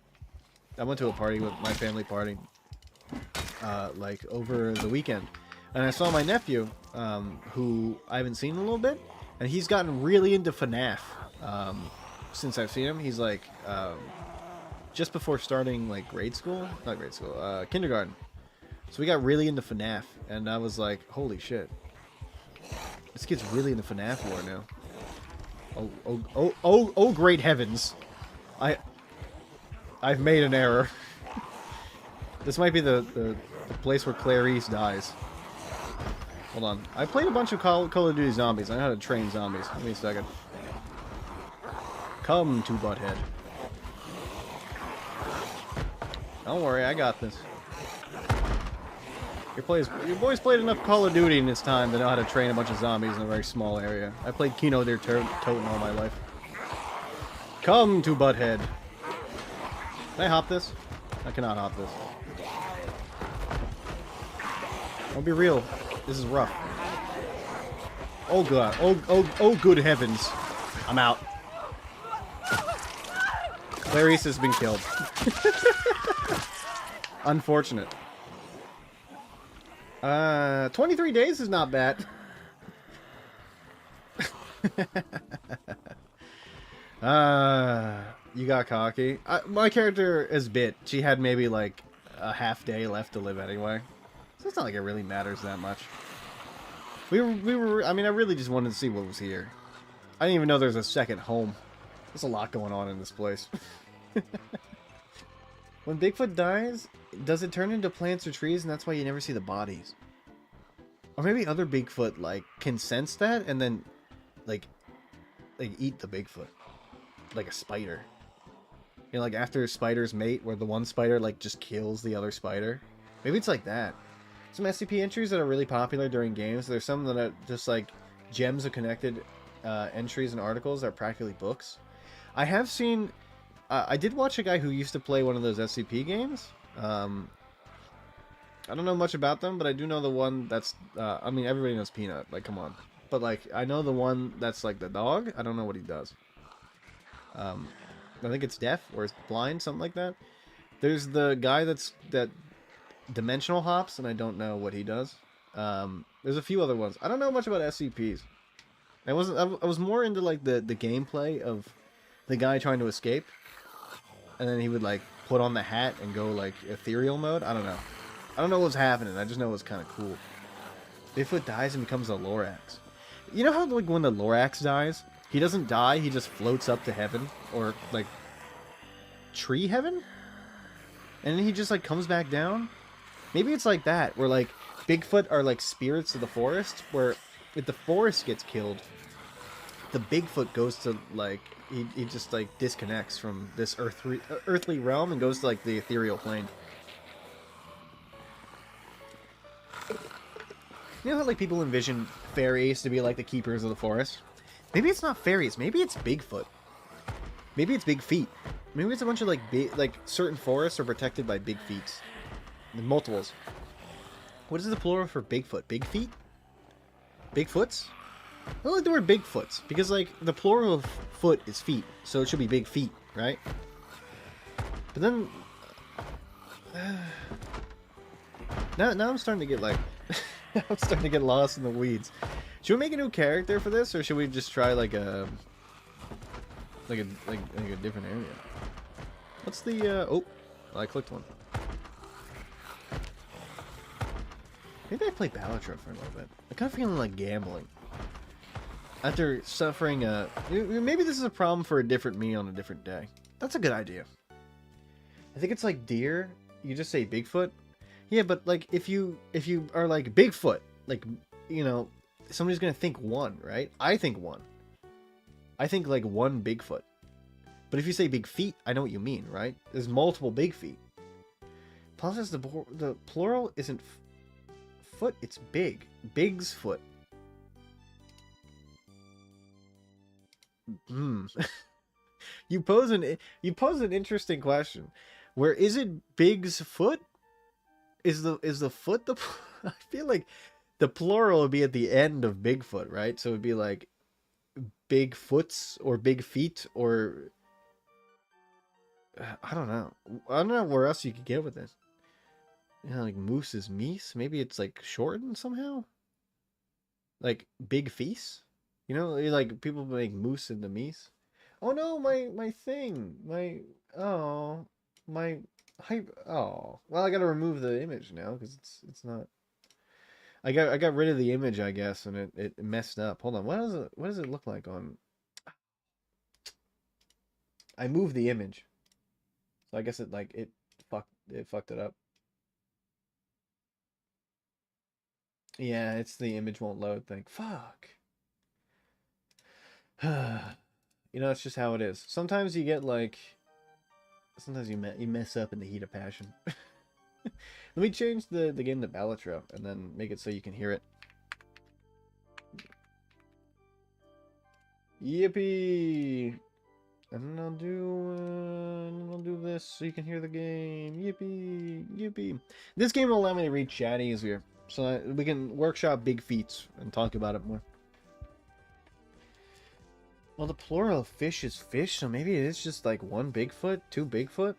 I went to a party with my family party, like over the weekend, and I saw my nephew, who I haven't seen in a little bit, and he's gotten really into FNAF since I've seen him. He's like just before starting like kindergarten. So we got really into FNAF, and I was like, holy shit, this kid's really into FNAF lore now. Oh, great heavens. I've made an error. This might be the place where Clarice dies. Hold on. I played a bunch of Call of Duty Zombies. I know how to train zombies. Give me a second. Come to Butthead. Don't worry, I got this. Your boy's played enough Call of Duty in his time to know how to train a bunch of zombies in a very small area. I played Kino der Toten all my life. Come to Butthead. Can I hop this? I cannot hop this. I'll be real. This is rough. Oh god. Oh good heavens. I'm out. Clarice has been killed. Unfortunate. 23 days is not bad. You got cocky. My character is bit. She had maybe like a half day left to live anyway. So it's not like it really matters that much. I mean, I really just wanted to see what was here. I didn't even know there's a second home. There's a lot going on in this place. When Bigfoot dies, does it turn into plants or trees, and that's why you never see the bodies? Or maybe other Bigfoot, like, can sense that, and then, like eat the Bigfoot. Like a spider. You know, like after spiders mate, where the one spider, like, just kills the other spider. Maybe it's like that. Some SCP entries that are really popular during games, there's some that are just, like, gems of connected entries and articles that are practically books. I have seen... I did watch a guy who used to play one of those SCP games. I don't know much about them, but I do know the one that's... I mean, everybody knows Peanut. Like, come on. But, like, I know the one that's, like, the dog. I don't know what he does. I think it's deaf or blind, something like that. There's the guy that dimensional hops, and I don't know what he does. There's a few other ones. I don't know much about SCPs. I was more into, like, the gameplay of the guy trying to escape. And then he would, like, put on the hat and go, like, ethereal mode. I don't know. I don't know what's happening. I just know it's kind of cool. Bigfoot dies and becomes a Lorax. You know how, like, when the Lorax dies, he doesn't die, he just floats up to heaven? Or, like, tree heaven? And then he just, like, comes back down? Maybe it's like that, where, like, Bigfoot are, like, spirits of the forest, where if the forest gets killed, the Bigfoot goes to, like, he just, like, disconnects from this earthly realm and goes to, like, the ethereal plane. You know how like people envision fairies to be like the keepers of the forest? Maybe it's not fairies. Maybe it's Bigfoot. Maybe it's big feet. Maybe it's a bunch of like certain forests are protected by big feet. Multiples. What is the plural for Bigfoot? Big feet? Bigfoots? I like the word Bigfoots because like the plural of foot is feet, so it should be big feet, right? But then now I'm starting to get like I'm starting to get lost in the weeds. Should we make a new character for this, or should we just try like a different area? What's the oh, I clicked one. Maybe I play Balatro for a little bit. I'm kind of feeling like gambling. After suffering maybe this is a problem for a different me on a different day. That's a good idea. I think it's like deer. You just say Bigfoot. Yeah, but like if you are like Bigfoot, like, you know, somebody's gonna think one, right? I think one. I think like one Bigfoot. But if you say big feet, I know what you mean, right? There's multiple big feet. Plus, the plural isn't foot, it's big. Big's foot. You pose an interesting question. Where is it Big's foot? Is the foot the I feel like the plural would be at the end of Bigfoot, right? So it would be like big foots or big feet, or I don't know. I don't know where else you could get with this. You know, like moose is meese. Maybe it's like shortened somehow. Like big feast. You know, like people make moose into meese. Oh no, my thing, oh well, I gotta remove the image now because it's not. I got rid of the image, I guess, and it messed up. Hold on, what does it look like on? I moved the image, so I guess it fucked it up. Yeah, it's the image won't load thing. Fuck. You know, it's just how it is. Sometimes you get like. Sometimes you mess up in the heat of passion. Let me change the game to Balatro and then make it so you can hear it. Yippee! And I'll do this so you can hear the game. Yippee! Yippee! This game will allow me to read chat easier, so we can workshop big feats and talk about it more. Well, the plural of fish is fish, so maybe it is just like one Bigfoot, two Bigfoot.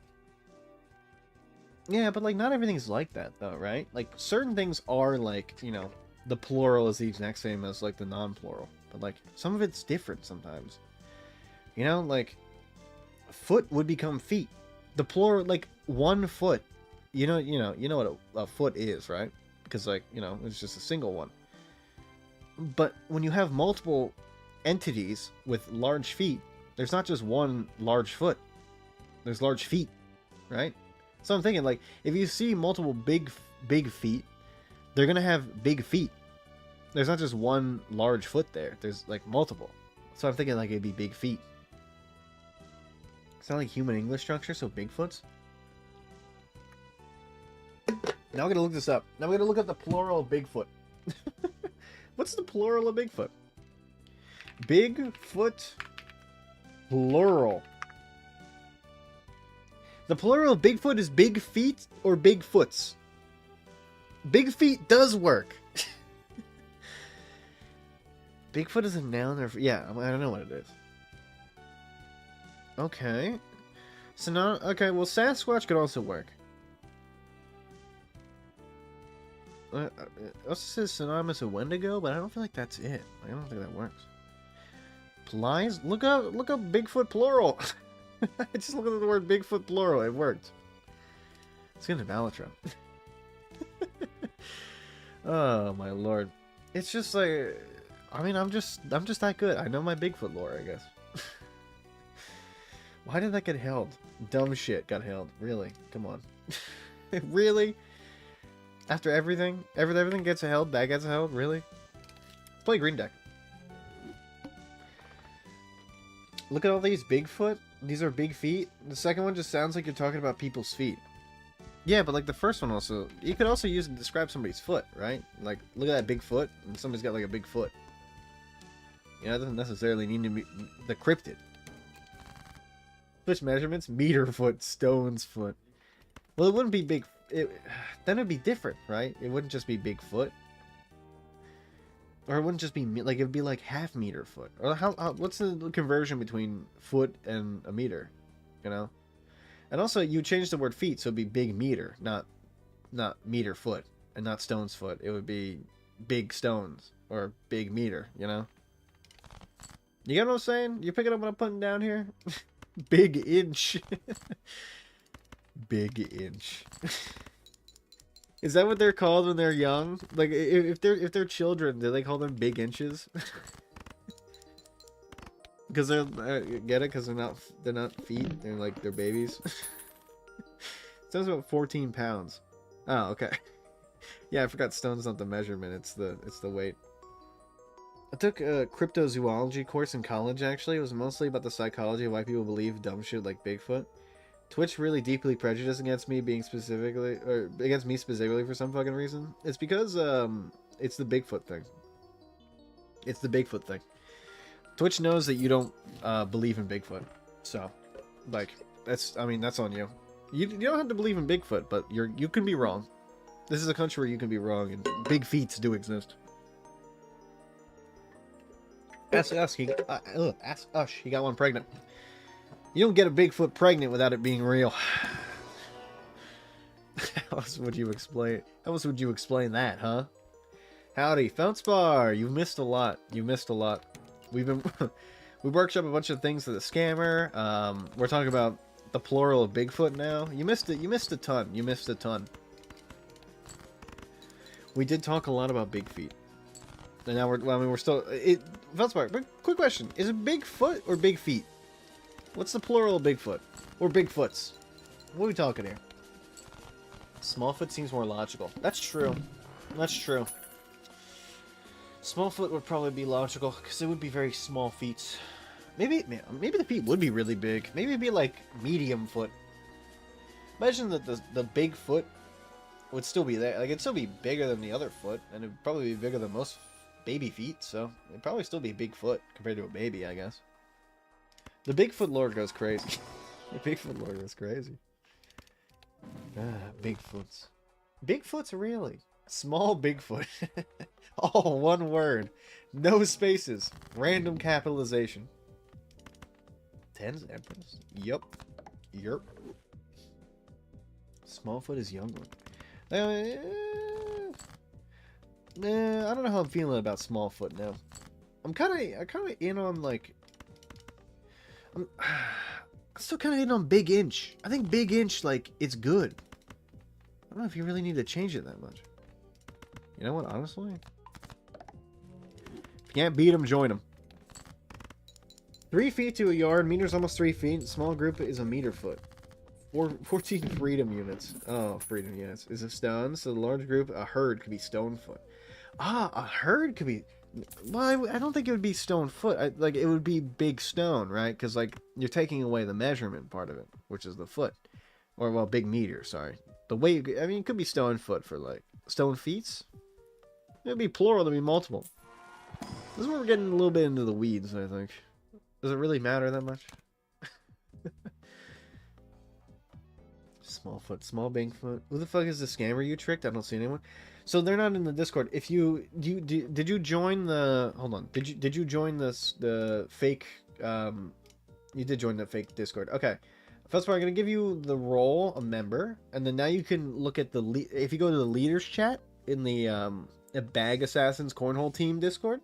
Yeah, but like not everything's like that though, right? Like certain things are like, you know, the plural is the exact same as like the non-plural, but like some of it's different sometimes. You know, like foot would become feet. The plural, like one foot. You know what a foot is, right? Because like, you know, it's just a single one. But when you have multiple entities with large feet, there's not just one large foot. There's large feet, right? So I'm thinking, like, if you see multiple big feet, they're gonna have big feet. There's not just one large foot there. There's like multiple. So I'm thinking like it'd be big feet. It's not like human English structure, so Bigfoots. Now I'm gonna look this up. Now I'm gonna look up the plural of Bigfoot. What's the plural of Bigfoot? Bigfoot plural. The plural of Bigfoot is big feet or big foots. Big feet does work. Bigfoot is a noun or yeah, I don't know what it is. Okay. So now, okay, well Sasquatch could also work. Also says synonymous with Wendigo, but I don't feel like that's it. I don't think that works. Plies? Look up Bigfoot plural. I just looked at the word Bigfoot plural. It worked. Let's get into Balatro. Oh my lord! It's just like, I mean, I'm just that good. I know my Bigfoot lore, I guess. Why did that get held? Dumb shit got held. Really? Come on. Really? After everything gets held, that gets held. Really? Let's play green deck. Look at all these Bigfoot. These are big feet. The second one just sounds like you're talking about people's feet. Yeah, but like the first one also, you could also use it to describe somebody's foot, right? Like, look at that big foot, and somebody's got like a big foot. You know, it doesn't necessarily need to be the cryptid. Switch measurements, meter foot, stone's foot. Well, it wouldn't be big. Then it'd be different, right? It wouldn't just be big foot. Or it wouldn't just be, like, it'd be like half meter foot. Or what's the conversion between foot and a meter? You know? And also, you change the word feet, so it'd be big meter, not meter foot, and not stone's foot. It would be big stones, or big meter, you know? You get what I'm saying? You picking up what I'm putting down here? Big inch. Big inch. Is that what they're called when they're young? Like, if they're children, do they call them big inches? Because they're get it? Because they're not feet. They're babies. It says about 14 pounds. Oh, okay. Yeah, I forgot stone's not the measurement. It's the weight. I took a cryptozoology course in college. Actually, it was mostly about the psychology of why people believe dumb shit like Bigfoot. Twitch really deeply prejudiced against me against me specifically for some fucking reason. It's because it's the Bigfoot thing. It's the Bigfoot thing. Twitch knows that you don't believe in Bigfoot, so like that's on you. You don't have to believe in Bigfoot, but you can be wrong. This is a country where you can be wrong, and big feats do exist. Ask us. He got one pregnant. You don't get a Bigfoot pregnant without it being real. How else would you explain? How else would you explain that, huh? Howdy, Feltspar. You've missed a lot. You missed a lot. We workshop a bunch of things for the scammer. We're talking about the plural of Bigfoot now. You missed it. You missed a ton. You missed a ton. We did talk a lot about big feet. And now we're still... Feltspar, quick question. Is it Bigfoot or big feet? What's the plural of Bigfoot? Or Bigfoots? What are we talking here? Smallfoot seems more logical. That's true. That's true. Smallfoot would probably be logical, because it would be very small feet. Maybe the feet would be really big. Maybe it'd be like medium foot. Imagine that the big foot would still be there. Like, it'd still be bigger than the other foot, and it'd probably be bigger than most baby feet, so it'd probably still be big foot compared to a baby, I guess. The Bigfoot lore goes crazy. The Bigfoot lore goes crazy. Bigfoots. Bigfoots, really? Small Bigfoot. All one word. No spaces. Random capitalization. Tens emperors. Yup. Yerp. Smallfoot is younger. I don't know how I'm feeling about Smallfoot now. I'm kind of in on, like... I'm still kind of in on Big Inch. I think Big Inch, like, it's good. I don't know if you really need to change it that much. You know what, honestly? If you can't beat them, join them. 3 feet to a yard. Meter's almost 3 feet. Small group is a meter foot. 14 freedom units. Oh, freedom units. Is a stone. So the large group, a herd, could be stone foot. Ah, a herd could be... Well, I don't think it would be stone foot. Like, it would be big stone, right? Because, like, you're taking away the measurement part of it, which is the foot. Or, well, big meter, sorry. The way, I mean, it could be stone foot for, like, stone feet. It'd be plural, it'd be multiple. This is where we're getting a little bit into the weeds, I think. Does it really matter that much? Small foot, small Bigfoot. Who the fuck is the scammer you tricked? I don't see anyone. So they're not in the Discord. If you did you join the hold on? Did you join the fake you did join the fake Discord. Okay. First of all, I'm going to give you the role, a member, and then now you can look at if you go to the leaders chat in the Bag Assassins Cornhole Team Discord,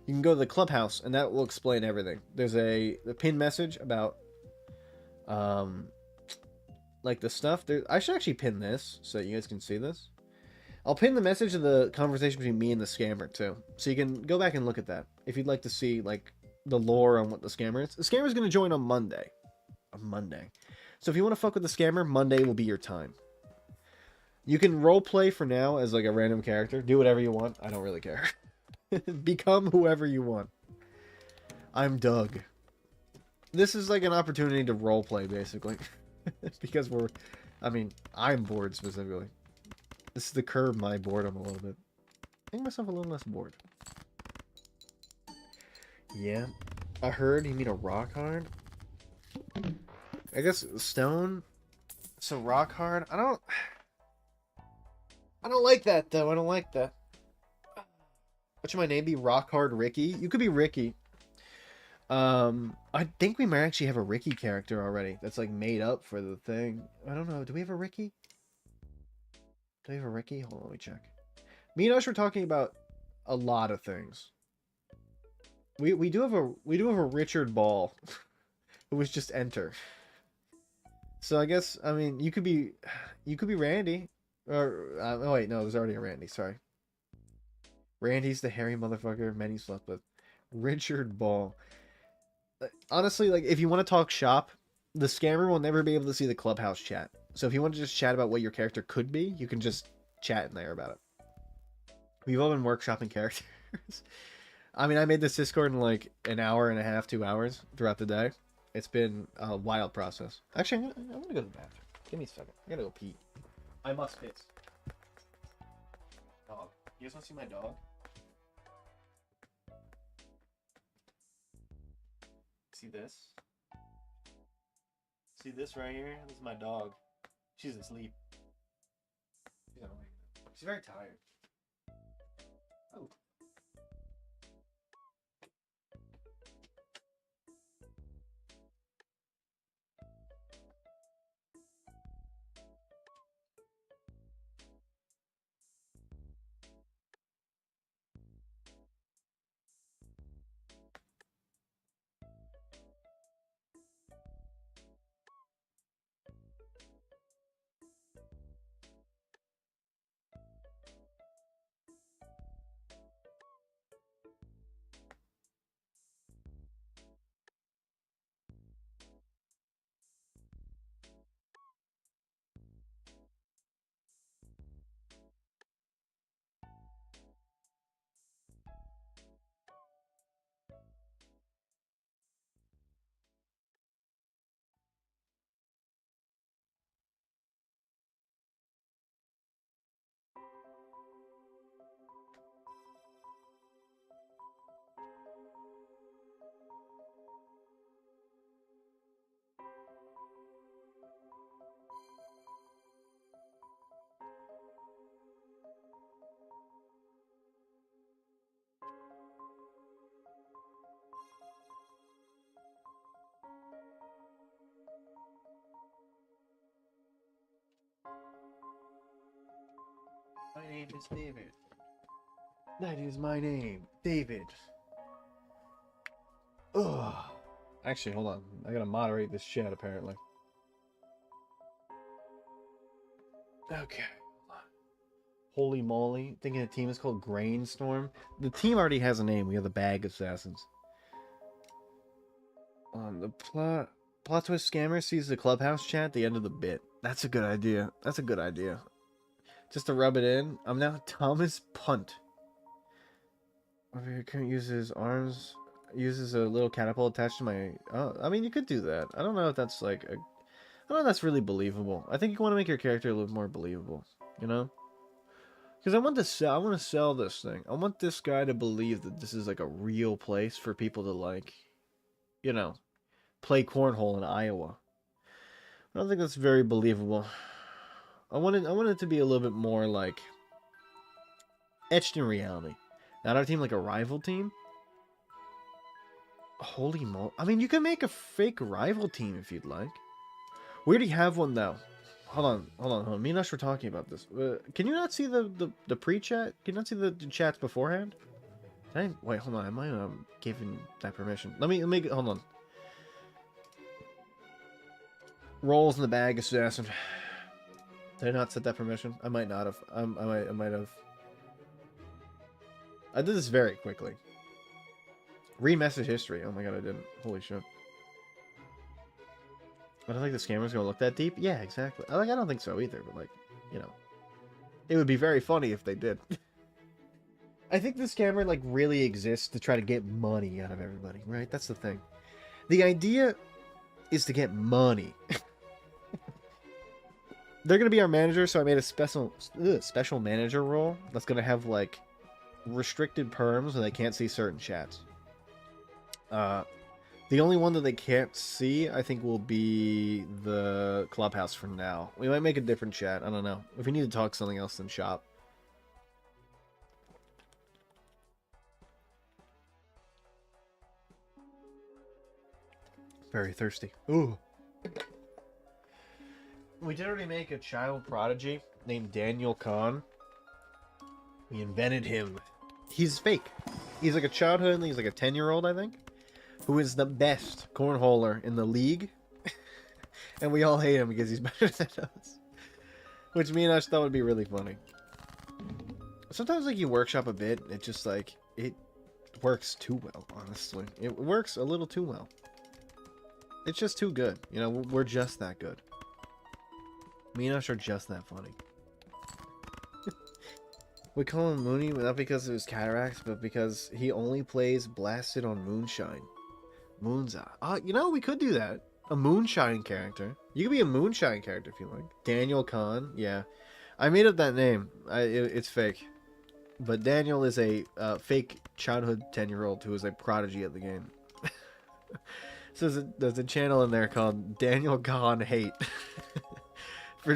you can go to the clubhouse and that will explain everything. There's a pinned message about like the stuff there. I should actually pin this so that you guys can see this. I'll pin the message of the conversation between me and the scammer too, so you can go back and look at that if you'd like to see like the lore on what the scammer is. The scammer is going to join on Monday. So if you want to fuck with the scammer, Monday will be your time. You can roleplay for now as like a random character. Do whatever you want. I don't really care. Become whoever you want. I'm Doug. This is like an opportunity to roleplay basically. Because we're I mean, I'm bored specifically. This is to curb my boredom a little bit. Make myself a little less bored. Yeah. I heard you mean a rock hard? I guess stone. So rock hard. I don't like that though. I don't like that. What should my name be? Rock hard Ricky? You could be Ricky. I think we might actually have a Ricky character already that's like made up for the thing. I don't know. Do we have a Ricky? Do we have a Ricky? Hold on, let me check. Me and Ush were talking about a lot of things. We do have a Richard Ball who was just enter. So I guess I mean you could be Randy or oh wait, no, there's already a Randy, sorry. Randy's the hairy motherfucker many slept with. Richard Ball. Honestly, like if you want to talk shop, the scammer will never be able to see the clubhouse chat. So if you want to just chat about what your character could be, you can just chat in there about it. We've all been workshopping characters. I mean, I made this Discord in like an hour and a half, 2 hours throughout the day. It's been a wild process. Actually, I'm gonna go to the bathroom. Give me a second. I gotta go pee. I must piss. Dog. You guys want to see my dog? See this? See this right here? This is my dog. She's asleep. She's very tired. Oh. My name is David. That is my name, David. Ugh. Actually, hold on. I gotta moderate this chat, apparently. Okay. Holy moly. Thinking the team is called Grainstorm. The team already has a name. We have the Bag Assassins. The plot twist scammer sees the clubhouse chat at the end of the bit. That's a good idea. That's a good idea. Just to rub it in. I'm now Thomas Punt. Over here, couldn't use his arms. Uses a little catapult attached to my... Oh, I mean, you could do that. I don't know if that's like a... I don't know if that's really believable. I think you want to make your character a little more believable. You know? Because I want to sell this thing. I want this guy to believe that this is like a real place for people to like... You know, play cornhole in Iowa. I don't think that's very believable. I want it to be a little bit more like etched in reality. Not our team like a rival team. Holy moly! I mean, you can make a fake rival team if you'd like. We already have one though. Hold on. Me and Ush were talking about this. Can you not see the pre-chat? Can you not see the chats beforehand? Wait, hold on. Am I giving that permission? Let me hold on. Rolls in the Bag Assassin. Did I not set that permission? I might not have. I might have. I did this very quickly. Read message history. Oh my god, I didn't. Holy shit. I don't think the scammer's gonna look that deep. Yeah, exactly. I don't think so either, but like, you know. It would be very funny if they did. I think the scammer like really exists to try to get money out of everybody, right? That's the thing. The idea is to get money. they're gonna be our manager, so I made a special manager role that's gonna have like restricted perms where they can't see certain chats. The only one that they can't see, I think, will be the clubhouse for now. We might make a different chat. I don't know. If we need to talk something else, then shop. Very thirsty. Ooh. We did already make a child prodigy named Daniel Kahn. We invented him. He's fake. He's like a childhood, he's like a 10-year-old, I think, who is the best cornholer in the league. And we all hate him because he's better than us. Which me and Ash thought would be really funny. Sometimes, like, you workshop a bit, it just, like, it works too well, honestly. It works a little too well. It's just too good. You know, we're just that good. Me and Ash are just that funny. We call him Mooney, not because of his cataracts, but because he only plays Blasted on Moonshine. Moonshine. You know, we could do that. A Moonshine character. You could be a Moonshine character if you like. Daniel Kahn. Yeah. I made up that name. It's fake. But Daniel is a fake childhood 10-year-old who is a prodigy at the game. So there's a channel in there called Daniel Kahn Hate. For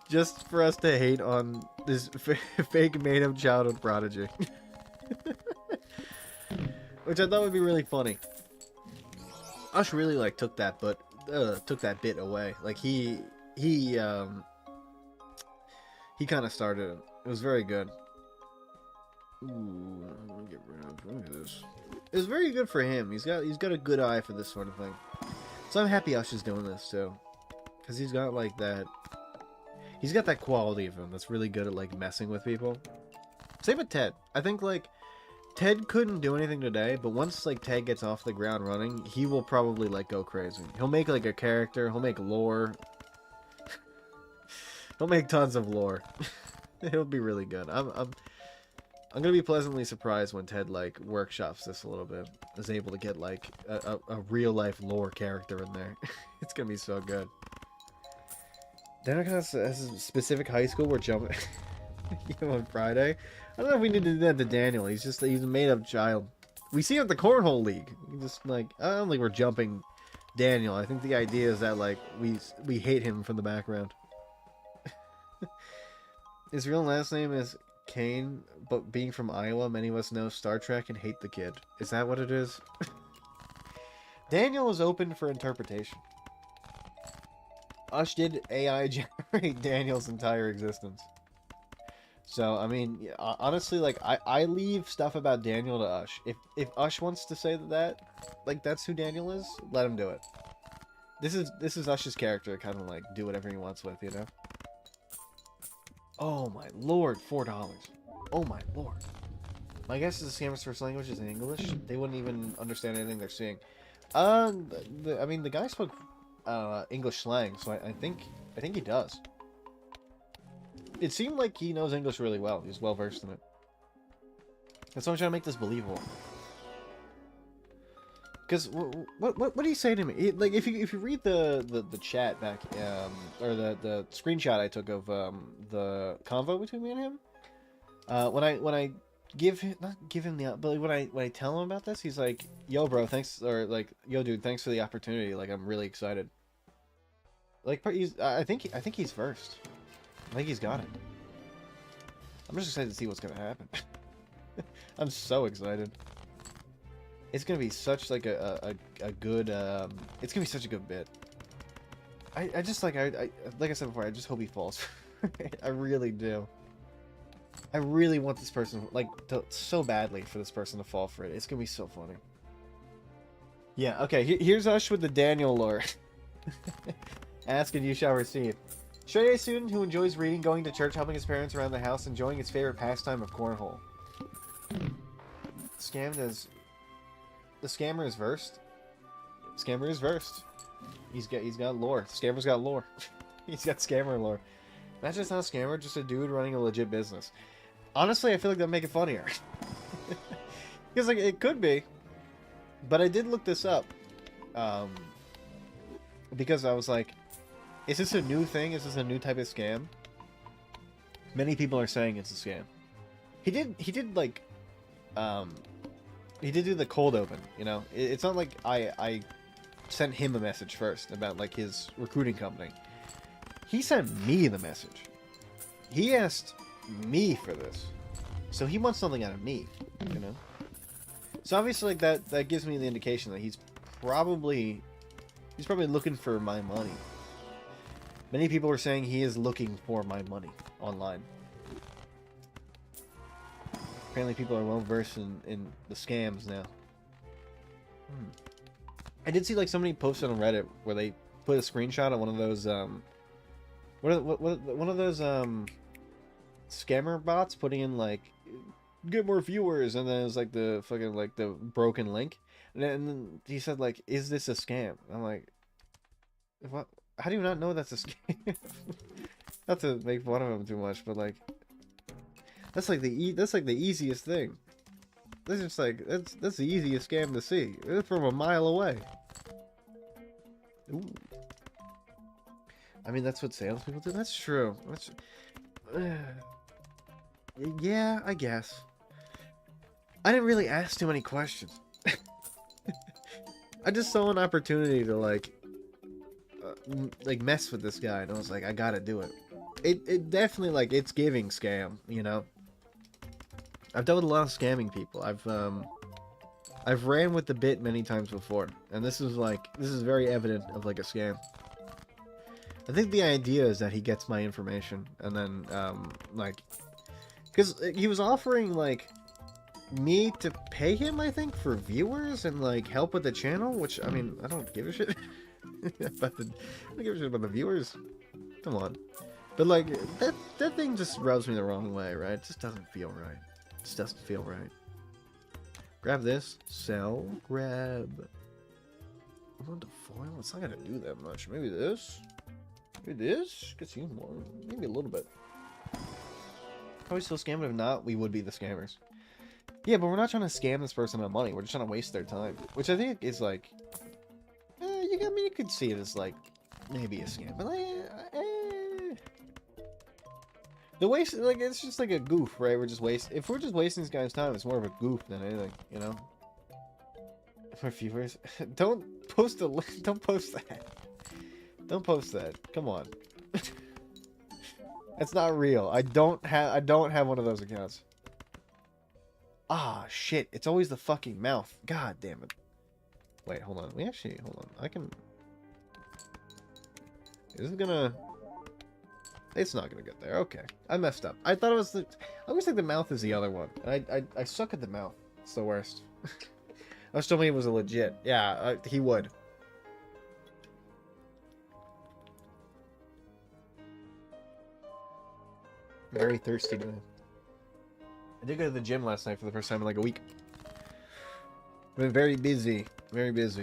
just for us to hate on this fake made-up childhood prodigy. Which I thought would be really funny. Ush really like took that bit away. Like he kind of started it. It was very good. Ooh, let me get rid of. Look at this. It was very good for him. He's got a good eye for this sort of thing. So I'm happy Ush is doing this too, because he's got like that. He's got that quality of him that's really good at like messing with people. Same with Ted. I think like Ted couldn't do anything today, but once like Ted gets off the ground running, he will probably like go crazy. He'll make like a character. He'll make lore. He'll make tons of lore. It'll be really good. I'm gonna be pleasantly surprised when Ted like workshops this a little bit. Is able to get like a real life lore character in there. It's gonna be so good. Daniel has a specific high school we're jumping on Friday. I don't know if we need to do that to Daniel. He's a made up child. We see him at the Cornhole League. Just like, I don't think we're jumping Daniel. I think the idea is that like we hate him from the background. His real last name is Kane, but being from Iowa, many of us know Star Trek and hate the kid. Is that what it is? Daniel is open for interpretation. Ush did AI generate Daniel's entire existence. So, I mean, honestly, like, I leave stuff about Daniel to Ush. If Ush wants to say that, like, that's who Daniel is, let him do it. This is Ush's character, kind of, like, do whatever he wants with, you know? Oh, my lord, $4. Oh, my lord. My guess is the scammer's first language is in English. They wouldn't even understand anything they're seeing. I mean, the guy spoke English slang, so I think he does. It seemed like he knows English really well. He's well versed in it. That's why I'm trying to make this believable. Because what do you say to me? Like if you read the chat back or the screenshot I took of the convo between me and him, when I give him but when I tell him about this, he's like, "Yo, bro, thanks," or like, "Yo, dude, thanks for the opportunity. Like, I'm really excited." Like, I think he's first. I think he's got it. I'm just excited to see what's gonna happen. I'm so excited. It's gonna be such like a good it's gonna be such a good bit. I just like I like I said before, I just hope he falls. I really do. I really want this person like so badly for this person to fall for it. It's gonna be so funny. Yeah, okay, here's Ush with the Daniel lore. Ask and you shall receive. Straight A student who enjoys reading, going to church, helping his parents around the house, enjoying his favorite pastime of cornhole. Scammed as... The scammer is versed. Scammer is versed. He's got lore. Scammer's got lore. He's got scammer lore. That's just not a scammer, just a dude running a legit business. Honestly, I feel like that'd make it funnier. Because like it could be. But I did look this up. Because I was like, Is this a new thing? Is this a new type of scam? Many people are saying it's a scam. He did like, he did do the cold open, you know? It's not like I sent him a message first about, like, his recruiting company. He sent me the message. He asked me for this. So he wants something out of me, you know? So obviously, like, that gives me the indication that he's probably looking for my money. Many people are saying he is looking for my money online. Apparently people are well versed in the scams now. I did see, like, somebody posted on Reddit where they put a screenshot of one of those one of those scammer bots putting in, like, get more viewers, and then it was like the fucking, like, the broken link, and then he said, like, is this a scam? I'm like, what? How do you not know that's a scam? Not to make fun of him too much, but, like, that's like the easiest thing. That's just like that's the easiest scam to see. It's from a mile away. Ooh. I mean, that's what salespeople do. That's true. That's, yeah, I guess. I didn't really ask too many questions. I just saw an opportunity to, like mess with this guy, and I was like, I gotta do it. It definitely, like, it's giving scam, you know. I've dealt with a lot of scamming people. I've ran with the bit many times before, and this is very evident of, like, a scam. I think the idea is that he gets my information, and then like, because he was offering, like, me to pay him, I think, for viewers and, like, help with the channel, which, I mean, I don't give a shit about I don't give a shit about the viewers. Come on. But, like, that thing just rubs me the wrong way, right? It just doesn't feel right. It just doesn't feel right. Grab this. Sell. Grab. I want the foil. It's not gonna do that much. Maybe this. Maybe this gets you more. Maybe a little bit. Are we still scamming? If not, we would be the scammers. Yeah, but we're not trying to scam this person out of money. We're just trying to waste their time. Which I think is, like, you could see it as, like, maybe a scam. But, like, the waste, like, it's just like a goof, right? If we're just wasting this guy's time, it's more of a goof than anything, you know? For viewers, don't post a link. Don't post that. Don't post that. Come on. That's not real. I don't have one of those accounts. Ah, shit. It's always the fucking mouth. God damn it. Wait, hold on. Hold on. I can... Is it gonna... It's not gonna get there. Okay. I messed up. I thought it was the... I always think the mouth is the other one. And I suck at the mouth. It's the worst. I was told me it was a legit. Yeah, he would. Very thirsty today. I did go to the gym last night for the first time in, like, a week. I've been very busy,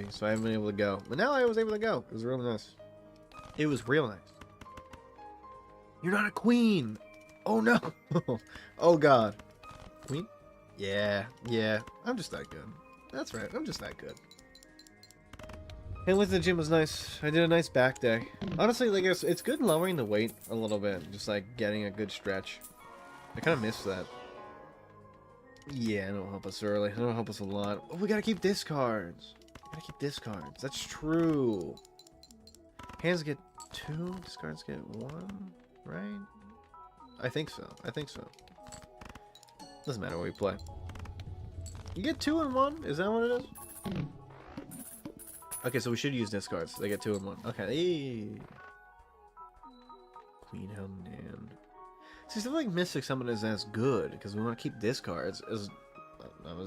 so I haven't been able to go. But now I was able to go. It was real nice. It was real nice. You're not a queen! Oh no! Oh god. Queen? Yeah. I'm just that good. That's right, I'm just that good. And with the gym was nice. I did a nice back day. Honestly, like, it's good lowering the weight a little bit. Just, like, getting a good stretch. I kind of miss that. Yeah, it'll help us early. It'll help us a lot. Oh, we gotta keep discards. That's true. Hands get 2, discards get 1, right? I think so. Doesn't matter what we play. You get 2 and 1? Is that what it is? Okay, so we should use discards. They get 2 and 1. Okay. Hey. Queen Hound Nan. See, something like Mystic Summon is as good, because we want to keep discards as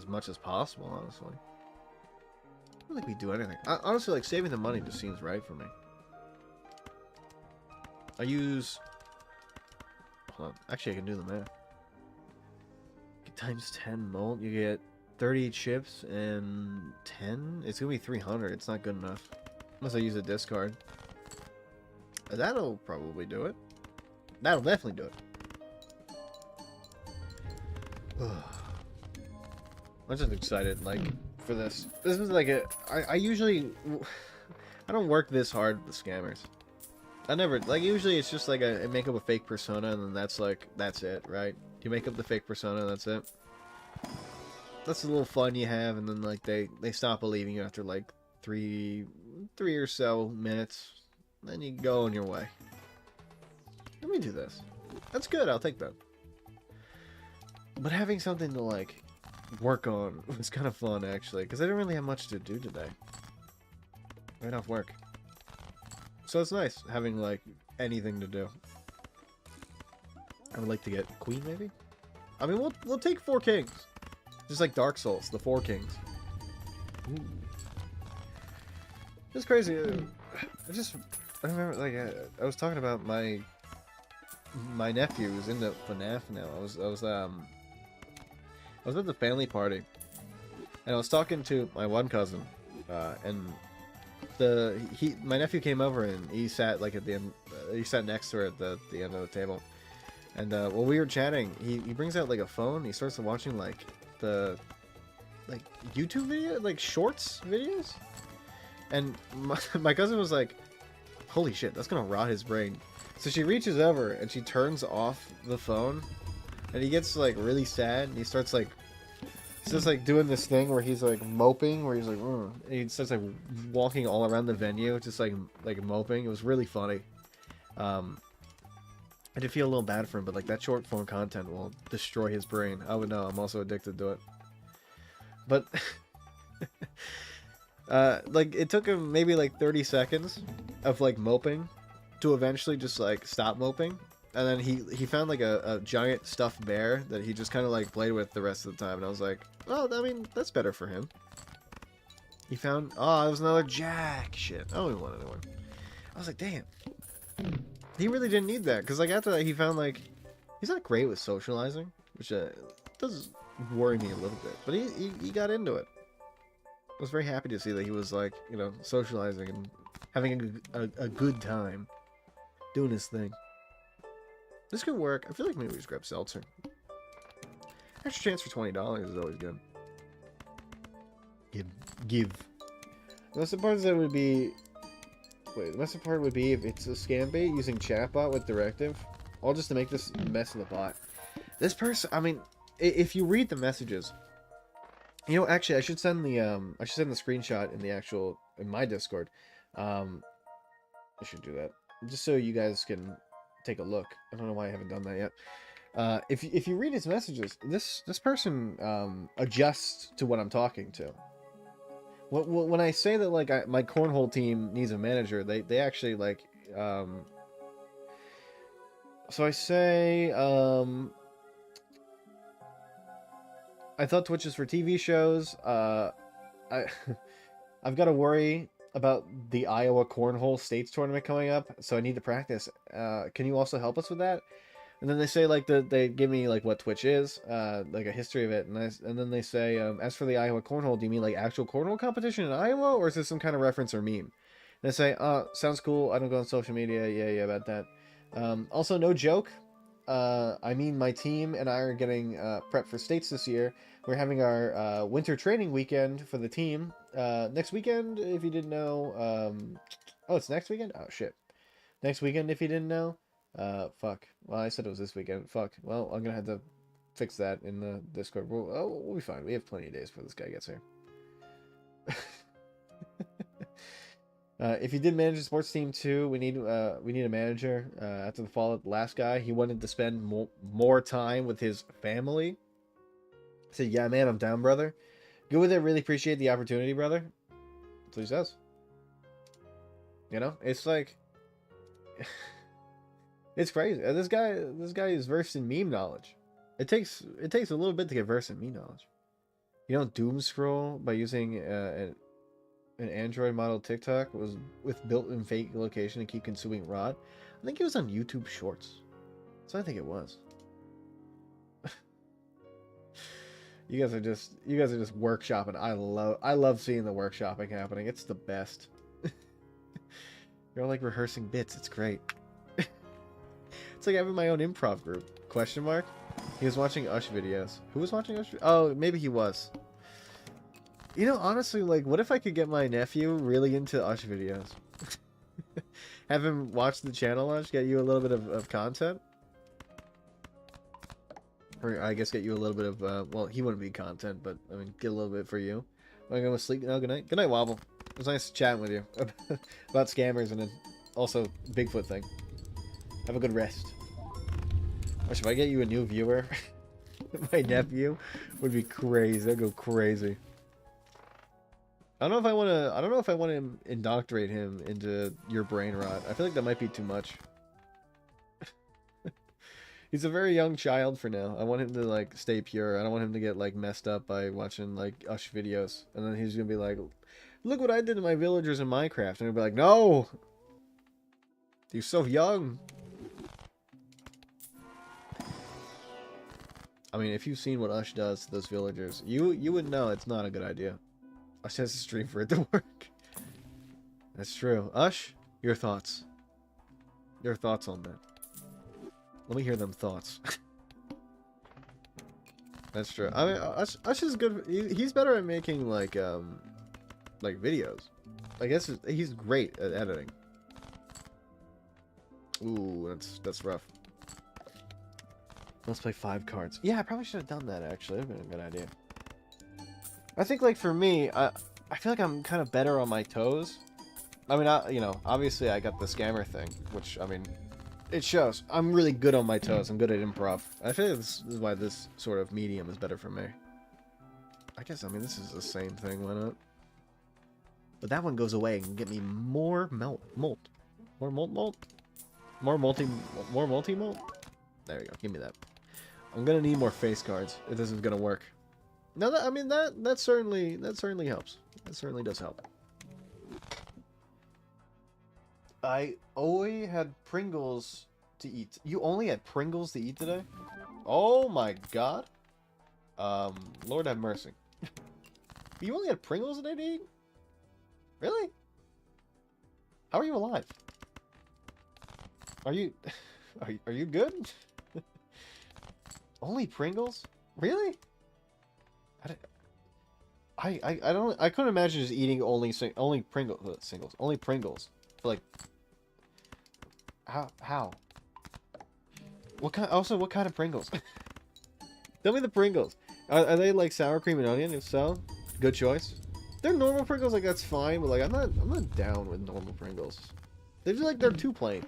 much as possible, honestly. I don't think we do anything. Honestly, like, saving the money just seems right for me. I use... Hold on. Actually, I can do the math. Times 10 molt, you get 30 chips and 10? It's gonna be 300. It's not good enough. Unless I use a discard. That'll probably do it. That'll definitely do it. I'm just excited, like, for this. This is like I usually... I don't work this hard with scammers. I never, like, usually it's just like I make up a fake persona and then that's like, that's it, right? You make up the fake persona, that's it. That's a little fun you have, and then like they stop believing you after like three or so minutes. Then you go on your way. Let me do this. That's good, I'll take that. But having something to like work on was kind of fun actually, because I didn't really have much to do today. Right off work. So it's nice having like anything to do. I would like to get Queen maybe? I mean we'll take 4 kings. Just like Dark Souls, the 4 kings. Ooh. It's crazy. I remember like I was talking about my nephew who's into FNAF now. I was at the family party, and I was talking to my one cousin, and my nephew came over and he sat like at the end. He sat next to her at the end of the table, and while we were chatting, he brings out like a phone. He starts watching like the YouTube video, like shorts videos, and my cousin was like, "Holy shit, that's gonna rot his brain." So she reaches over and she turns off the phone, and he gets like really sad and he starts like doing this thing where he's like moping, where he's like and he starts like walking all around the venue just like moping. It was really funny. I did feel a little bad for him, but like that short form content will destroy his brain. I would know, I'm also addicted to it. But like it took him maybe like 30 seconds of like moping to eventually just like stop moping, and then he found like a giant stuffed bear that he just kind of like played with the rest of the time, and I was like, well, I mean, that's better for him. He found, oh, it was another jack shit. I don't even want another one. I was like, damn, he really didn't need that, because like after that he found like he's not great with socializing, which does worry me a little bit, but he got into it. I was very happy to see that he was like, you know, socializing and having a good time doing his thing. This could work. I feel like maybe we just grab Seltzer. Extra chance for $20 is always good. Give. The best part that would be... Wait, the best part would be if it's a scam bait using chatbot with directive. All just to make this mess of the bot. This person, I mean, if you read the messages... You know, actually, I should send the screenshot in my Discord. I should do that. Just so you guys can take a look. I don't know why I haven't done that yet. If you read his messages, this person adjusts to what I'm talking to. When I say that like my cornhole team needs a manager, they actually like so I say I thought Twitch is for TV shows. I've got to worry about the Iowa Cornhole States tournament coming up, so I need to practice. Can you also help us with that? And then they say like they give me like what Twitch is, like a history of it, and then they say as for the Iowa Cornhole, do you mean like actual cornhole competition in Iowa, or is this some kind of reference or meme? And they say, sounds cool. I don't go on social media. Yeah, about that. Also, no joke. I mean, my team and I are getting prepped for states this year. We're having our winter training weekend for the team next weekend. If you didn't know, oh, it's next weekend. Oh shit, next weekend. If you didn't know, fuck. Well, I said it was this weekend. Fuck. Well, I'm gonna have to fix that in the Discord. We'll be fine. We have plenty of days before this guy gets here. If you did manage a sports team too, we need a manager. After the fall of the last guy, he wanted to spend more time with his family. I said, yeah, man, I'm down, brother. Good with it. Really appreciate the opportunity, brother. That's what he says. You know, it's like, it's crazy. This guy is versed in meme knowledge. It takes a little bit to get versed in meme knowledge. You don't doom scroll by using an Android model TikTok was with built-in fake location to keep consuming ROD. I think it was on YouTube Shorts. So I think it was. You guys are just workshopping. I love seeing the workshopping happening. It's the best. You're all like rehearsing bits. It's great. It's like having my own improv group. Question mark? He was watching Ush videos. Who was watching Ush? Oh, maybe he was. You know, honestly, like, what if I could get my nephew really into Ush videos? Have him watch the channel launch, get you a little bit of content? Or I guess get you a little bit of, well, he wouldn't be content, but, I mean, get a little bit for you. Am I going to sleep now? Good night. Good night, Wobble. It was nice chatting with you about scammers and then also Bigfoot thing. Have a good rest. Or should I get you a new viewer? My nephew would be crazy. I'd go crazy. I don't know if I want to indoctrinate him into your brain rot. I feel like that might be too much. He's a very young child for now. I want him to, like, stay pure. I don't want him to get, like, messed up by watching, like, Ush videos. And then he's gonna be like, look what I did to my villagers in Minecraft. And he'll be like, no! You're so young. I mean, if you've seen what Ush does to those villagers, you would know it's not a good idea. Ush has to stream for it to work. That's true. Ush, your thoughts. Your thoughts on that. Let me hear them thoughts. That's true. I mean, Ush is good. He's better at making, like videos. I guess he's great at editing. Ooh, that's rough. Let's play 5 cards. Yeah, I probably should have done that, actually. That would have been a good idea. I think, like, for me, I feel like I'm kind of better on my toes. I mean, you know, obviously I got the scammer thing, which, I mean, it shows. I'm really good on my toes. I'm good at improv. I feel like this is why this sort of medium is better for me. I guess, I mean, this is the same thing, why not? But that one goes away and can get me more molt. More molt? More multi-molt? There you go, give me that. I'm gonna need more face cards if this is gonna work. No, I mean, that certainly helps. That certainly does help. I only had Pringles to eat. You only had Pringles to eat today? Oh my god. Lord have mercy. You only had Pringles today to eat? Really? How are you alive? Are you good? Only Pringles? Really? I couldn't imagine just eating only Pringles. Like, how? What kind of Pringles? Tell me the Pringles. Are they like sour cream and onion? If so, good choice. They're normal Pringles, like that's fine, but like I'm not down with normal Pringles. They're just like they're too plain.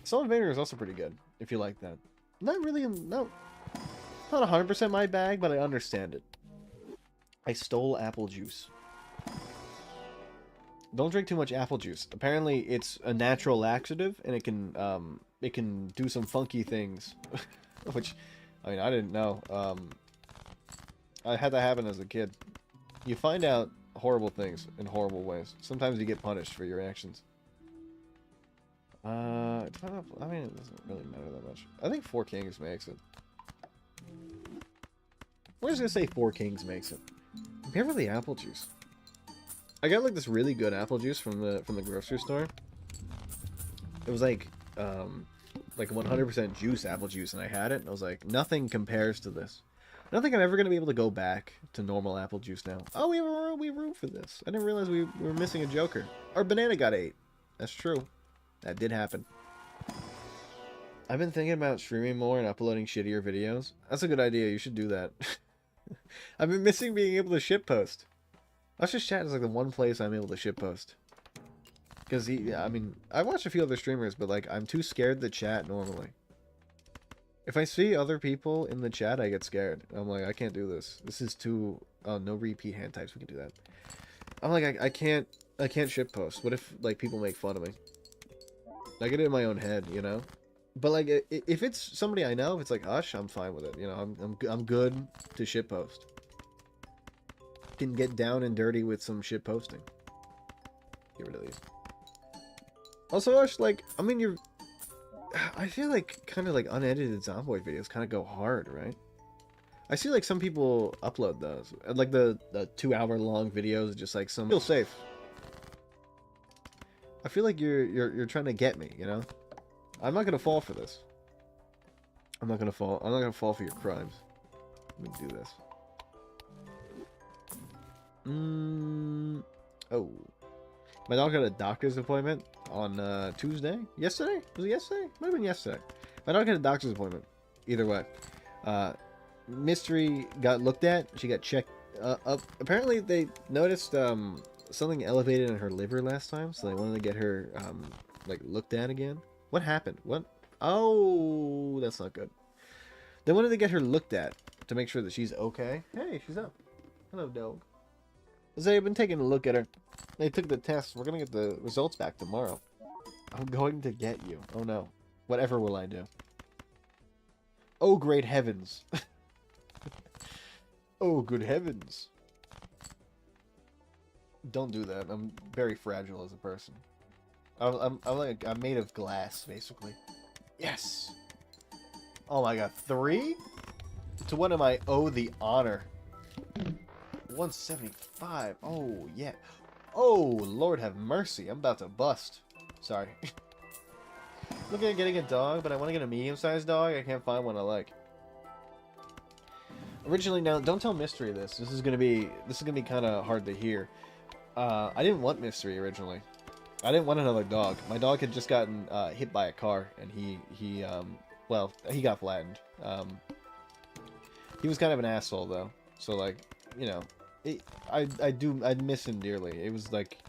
Salt vinegar is also pretty good if you like that. Not 100% my bag, but I understand it. I stole apple juice. Don't drink too much apple juice. Apparently, it's a natural laxative, and it can do some funky things, which, I mean, I didn't know. I had that happen as a kid. You find out horrible things in horrible ways. Sometimes you get punished for your actions. I mean, it doesn't really matter that much. I think Four Kings makes it. We're just gonna say Four Kings makes it. Beverly apple juice. I got like this really good apple juice from the grocery store. It was like 100% juice apple juice, and I had it, and I was like, nothing compares to this. I don't think I'm ever gonna be able to go back to normal apple juice now. Oh, we have room for this. I didn't realize we were missing a Joker. Our banana got 8. That's true. That did happen. I've been thinking about streaming more and uploading shittier videos. That's a good idea. You should do that. I've been missing being able to shitpost. Ush's chat is like the one place I'm able to shitpost. Because I mean, I watch a few other streamers, but like, I'm too scared to chat normally. If I see other people in the chat, I get scared. I'm like, I can't do this. This is too... Oh, no repeat hand types. We can do that. I'm like, I can't shitpost. What if, like, people make fun of me? I get it in my own head, you know? But, like, if it's somebody I know, if it's like Ush, I'm fine with it. You know, I'm good to shitpost. Can get down and dirty with some shitposting. Get rid of these. Also, Ush, like, I mean, I feel like kind of like unedited Zomboid videos kind of go hard, right? I see like some people upload those, like the 2-hour-long videos, just like some. Feel safe. I feel like you're trying to get me, you know? I'm not gonna fall for this. I'm not gonna fall for your crimes. Let me do this. Oh, My dog had a doctor's appointment on Tuesday. Yesterday? Was it yesterday? Might have been yesterday. My dog had a doctor's appointment. Either way. Mystery got looked at. She got checked up. Apparently, they noticed something elevated in her liver last time, so they wanted to get her like looked at again. What happened? What? Oh, that's not good. They wanted to get her looked at to make sure that she's okay. Hey, she's up. Hello, dog. They've been taking a look at her. They took the test. We're gonna get the results back tomorrow. I'm going to get you. Oh no. Whatever will I do? Oh, great heavens. Oh, good heavens. Don't do that. I'm very fragile as a person. I'm made of glass, basically. Yes! Oh my god, 3? To what am I owe the honor? 175. Oh, yeah. Oh, Lord have mercy. I'm about to bust. Sorry. Looking at getting a dog, but I want to get a medium-sized dog. I can't find one I like. Originally, now, don't tell Mystery this. This is gonna be kind of hard to hear. I didn't want Mystery originally. I didn't want another dog. My dog had just gotten hit by a car, and he got flattened. He was kind of an asshole though. So like, you know, I miss him dearly. It was like,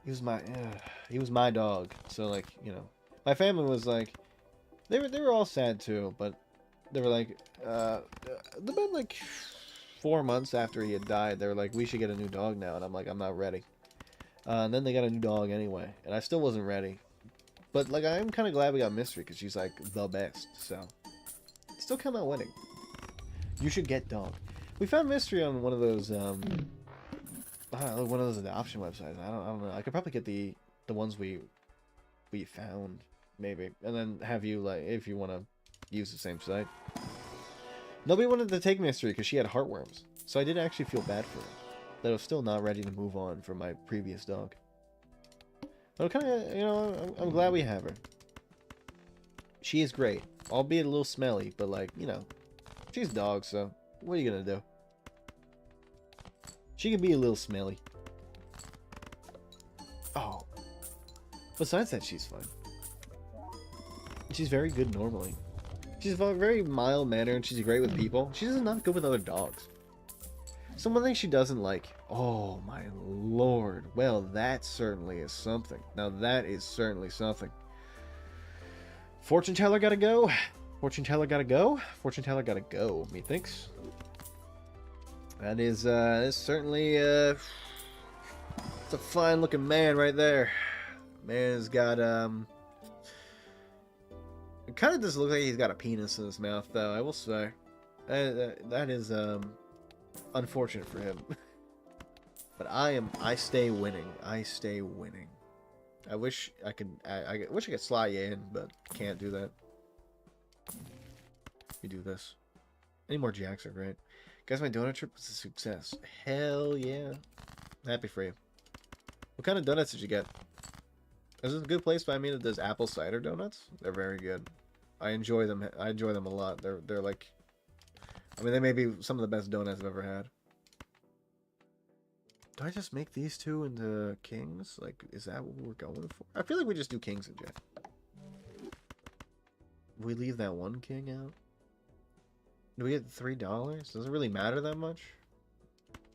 he was my dog. So like, you know, my family was like, they were all sad too, but they were like, about like 4 months after he had died, they were like, we should get a new dog now, and I'm like, I'm not ready. And then they got a new dog anyway, and I still wasn't ready. But like, I'm kind of glad we got Mystery because she's like the best. So still come out winning. You should get dog. We found Mystery on one of those one of those adoption websites. I don't know. I could probably get the ones we found maybe, and then have you, like, if you want to use the same site. Nobody wanted to take Mystery because she had heartworms, so I did actually feel bad for her. That I was still not ready to move on from my previous dog. But kind of, you know, I'm glad we have her. She is great, albeit a little smelly, but like, you know, she's a dog, so what are you gonna do? She can be a little smelly. Oh. Besides that, she's fine. She's very good normally. She's very mild-mannered, and she's great with people. She's just not good with other dogs. So one thing she doesn't like... Oh, my lord. Well, that certainly is something. Now, that is certainly something. Fortune teller gotta go. Fortune teller gotta go. Fortune teller gotta go, methinks. That is certainly... it's a fine-looking man right there. Man's got, It kind of does look like he's got a penis in his mouth, though, I will say. That is, unfortunate for him. But I stay winning. I stay winning. I wish I could, I wish I could slide you in, but can't do that. You do this. Any more jacks are great. Guys, my donut trip was a success. Hell yeah. Happy for you. What kind of donuts did you get? Is this a good place by me that does apple cider donuts? They're very good. I enjoy them. I enjoy them a lot. They're like, I mean, they may be some of the best donuts I've ever had. Do I just make these two into kings? Like, is that what we're going for? I feel like we just do kings and jack. We leave that one king out? Do we get $3? Does it really matter that much?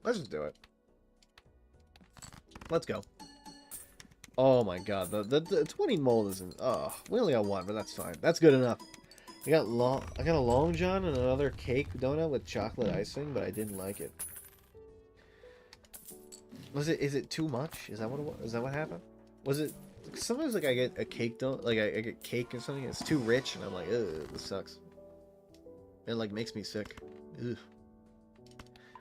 Let's just do it. Let's go. Oh my god, the 20 mold isn't... Oh, we only got one, but that's fine. That's good enough. I got a Long John and another cake donut with chocolate icing, but I didn't like it. Is it too much? Is that what it was? Is that what happened? Was it... Sometimes, like, I get a cake donut, like, I get cake or something, it's too rich, and I'm like, ugh, this sucks. It, like, makes me sick. Ugh.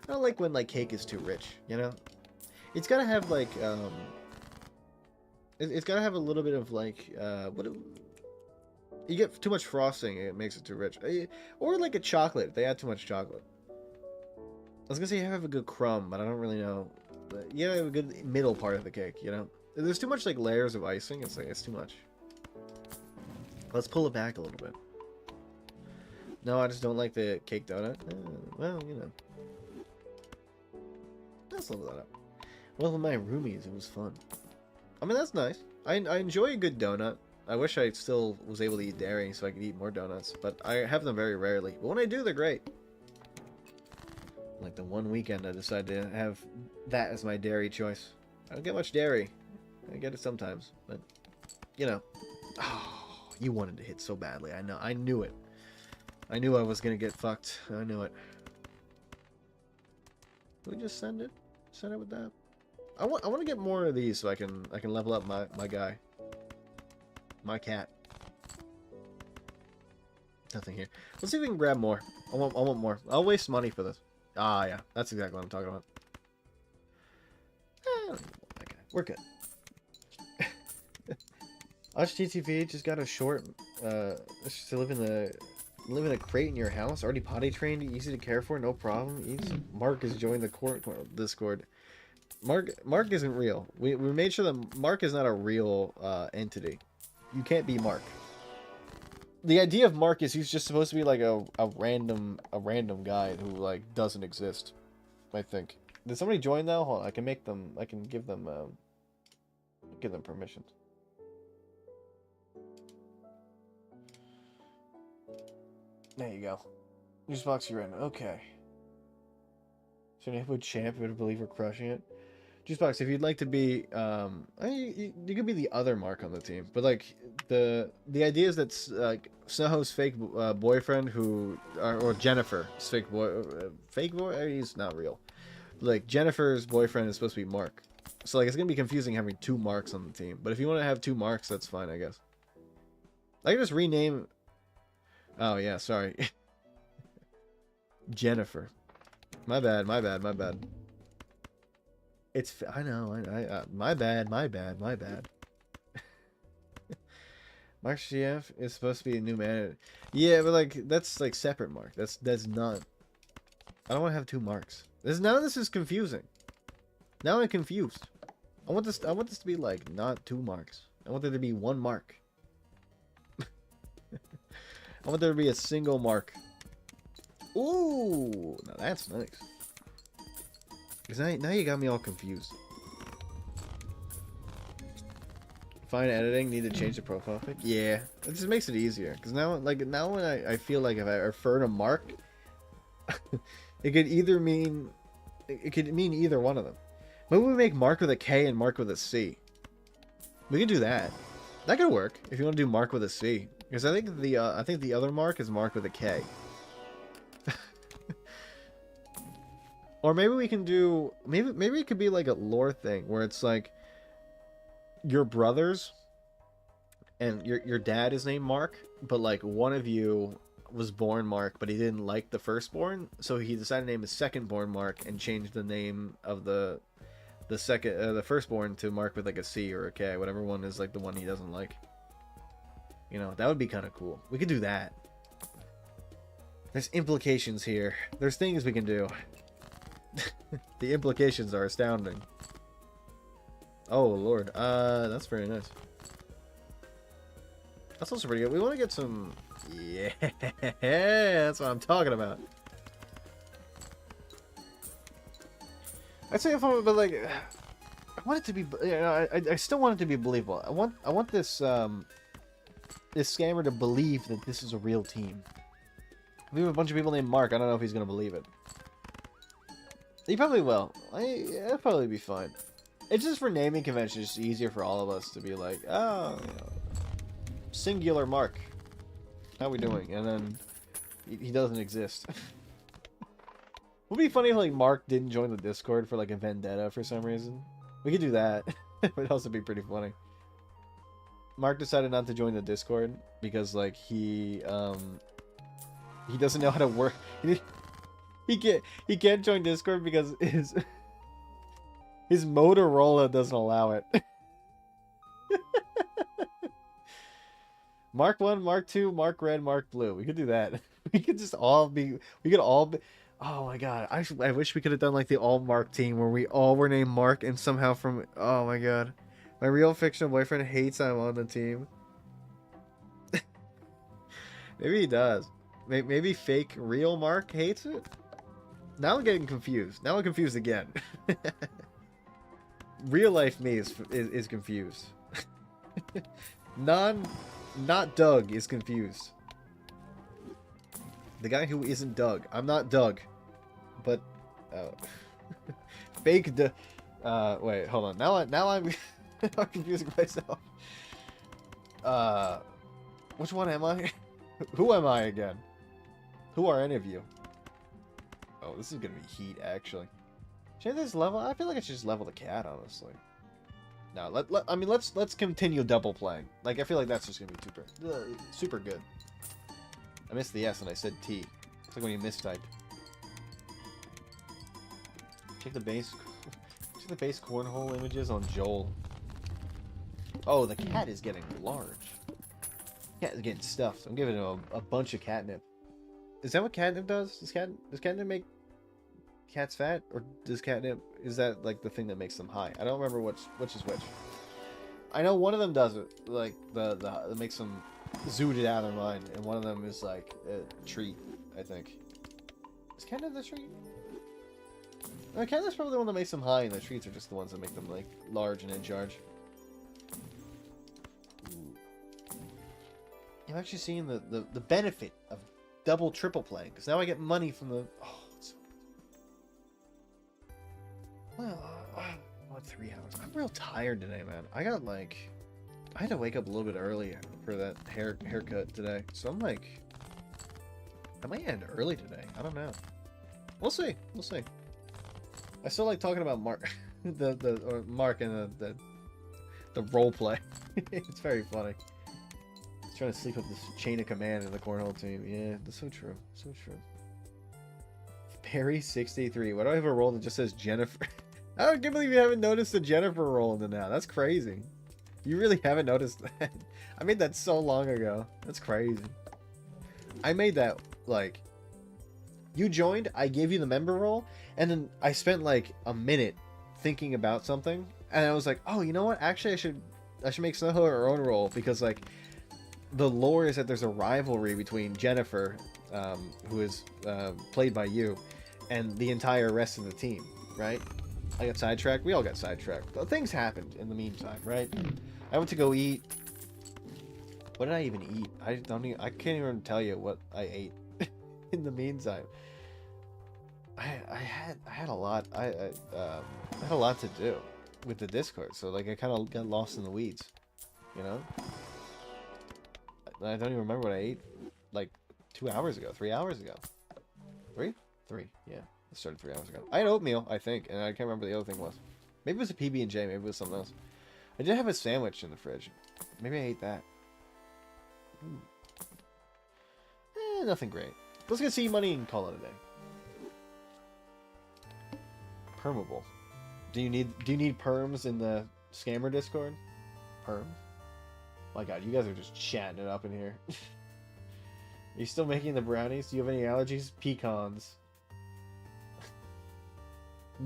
I don't like when, like, cake is too rich, you know? It's gotta have, like, it's gotta have a little bit of, like, you get too much frosting, it makes it too rich. Or, like, a chocolate. They add too much chocolate. I was gonna say you have a good crumb, but I don't really know. But you have a good middle part of the cake, you know? There's too much, like, layers of icing. It's like, it's too much. Let's pull it back a little bit. No, I just don't like the cake donut. Well, you know. Let's level that up. Well, with my roomies, it was fun. I mean, that's nice. I enjoy a good donut. I wish I still was able to eat dairy so I could eat more donuts, but I have them very rarely. But when I do, they're great. Like the one weekend I decided to have that as my dairy choice. I don't get much dairy. I get it sometimes, but you know. Oh, you wanted to hit so badly. I know. I knew it. I knew I was gonna get fucked. I knew it. Can we just send it? Send it with that? I want to get more of these so I can level up my guy. My cat. Nothing here. Let's see if we can grab more. I want more. I'll waste money for this. Ah, yeah. That's exactly what I'm talking about. Okay. We're good. Us GTV just got a short, to live in a crate in your house, already potty trained, easy to care for, no problem. Easy. Mark has joined the Discord. Mark isn't real. We made sure that Mark is not a real entity. You can't be Mark. The idea of Mark is he's just supposed to be like a random guy who like doesn't exist. I think. Did somebody join now? Hold on, I can give them permissions. There you go. Juicebox, you're in. Okay. So you have a champ, would believe we're crushing it. Juicebox, if you'd like to be, you could be the other Mark on the team, but like the idea is that like Snowho's fake boyfriend, or Jennifer's fake boy, he's not real. Like Jennifer's boyfriend is supposed to be Mark, so like it's gonna be confusing having two Marks on the team. But if you want to have two Marks, that's fine, I guess. I can just rename. Oh yeah, sorry. Jennifer. My bad. I know. My bad. Mark CF is supposed to be a new manager. Yeah, but like that's like separate Mark. That's not. I don't want to have two Marks. None of this is confusing. Now I'm confused. I want this to be like not two Marks. I want there to be one Mark. I want there to be a single Mark. Ooh, now that's nice. Because now you got me all confused. Fine editing, need to change the profile pic? Yeah, it just makes it easier. Because now when I feel like if I refer to Mark, it could either mean... It could mean either one of them. Maybe we make Mark with a K and Mark with a C. We could do that. That could work, if you want to do Mark with a C. Because I think the other Mark is Mark with a K. Or maybe we can do... Maybe it could be like a lore thing, where it's like... Your brothers... And your dad is named Mark, but like one of you was born Mark, but he didn't like the firstborn, so he decided to name his secondborn Mark and change the name of the firstborn to Mark with like a C or a K, whatever one is like the one he doesn't like. You know, that would be kind of cool. We could do that. There's implications here. There's things we can do. The implications are astounding. Oh lord, that's very nice. That's also pretty good. We want to get some... Yeah, that's what I'm talking about. I'd say if I... But like... I want it to be... You know, I still want it to be believable. I want this... this scammer to believe that this is a real team. If we have a bunch of people named Mark, I don't know if he's going to believe it. He probably will. It'll probably be fine. It's just for naming conventions. It's easier for all of us to be like, oh... You know, singular Mark, how we doing? And then he doesn't exist. Would be funny if like Mark didn't join the Discord for like a vendetta for some reason. We could do that. It would also be pretty funny. Mark decided not to join the Discord because like he doesn't know how to work. He can't join Discord because his Motorola doesn't allow it. Mark 1, Mark 2, Mark Red, Mark Blue. We could do that. We could just all be... We could all be... Oh my god. I wish we could have done like the all Mark team where we all were named Mark and somehow from... Oh my god. My real fictional boyfriend hates I'm on the team. Maybe he does. Maybe fake real Mark hates it? Now I'm getting confused. Now I'm confused again. real life me is confused. Not Doug is confused. The guy who isn't Doug. I'm not Doug. But fake wait, hold on. Now I'm I'm confusing myself. Which one am I? Who am I again? Who are any of you? Oh, this is gonna be heat, actually. Should I just level? I feel like I should just level the cat, honestly. No, I mean, let's continue double playing. Like, I feel like that's just gonna be super good. I missed the S and I said T. It's like when you mistype. Check the base. Check the base cornhole images on Joel. Oh, the cat is getting large. Cat is getting stuffed. I'm giving him a bunch of catnip. Is that what catnip does? Does catnip make cats fat, or does catnip, is that like the thing that makes them high? I don't remember which is which. I know one of them does it, like that makes them zooted out of their mind, and one of them is like a treat. I think. Is catnip the treat? No, catnip's probably the one that makes them high, and the treats are just the ones that make them like large and in charge. I'm actually seeing the benefit of double triple playing, because now I get money from the. Oh, well, what 3 hours? I'm real tired today, man. I had to wake up a little bit early for that haircut today, so I'm like, I might end early today. I don't know. We'll see. We'll see. I still like talking about Mark, Mark and the role play. It's very funny. He's trying to sleep up this chain of command in the cornhole team. Yeah, that's so true. So true. Perry 63. Why do I have a role that just says Jennifer? I can't believe you haven't noticed the Jennifer role in the now. That's crazy. You really haven't noticed that. I made that so long ago. That's crazy. I made that, like, you joined, I gave you the member role, and then I spent like a minute thinking about something, and I was like, oh, you know what? Actually, I should make Snow her own role, because like the lore is that there's a rivalry between Jennifer, who is played by you, and the entire rest of the team, right? I got sidetracked. We all got sidetracked. Things happened in the meantime, right? I went to go eat. What did I even eat? I can't even tell you what I ate in the meantime. I had a lot. I had a lot to do with the Discord, so like I kind of got lost in the weeds, you know. I don't even remember what I ate like 2 hours ago, 3 hours ago. Three. Yeah, I started 3 hours ago. I had oatmeal, I think, and I can't remember the other thing was. Maybe it was a PB&J. Maybe it was something else. I did have a sandwich in the fridge. Maybe I ate that. Nothing great. Let's get seed money and call it a day. Permable. Do you need perms in the scammer Discord? Perms? My God, you guys are just chatting it up in here. Are you still making the brownies? Do you have any allergies? Pecans.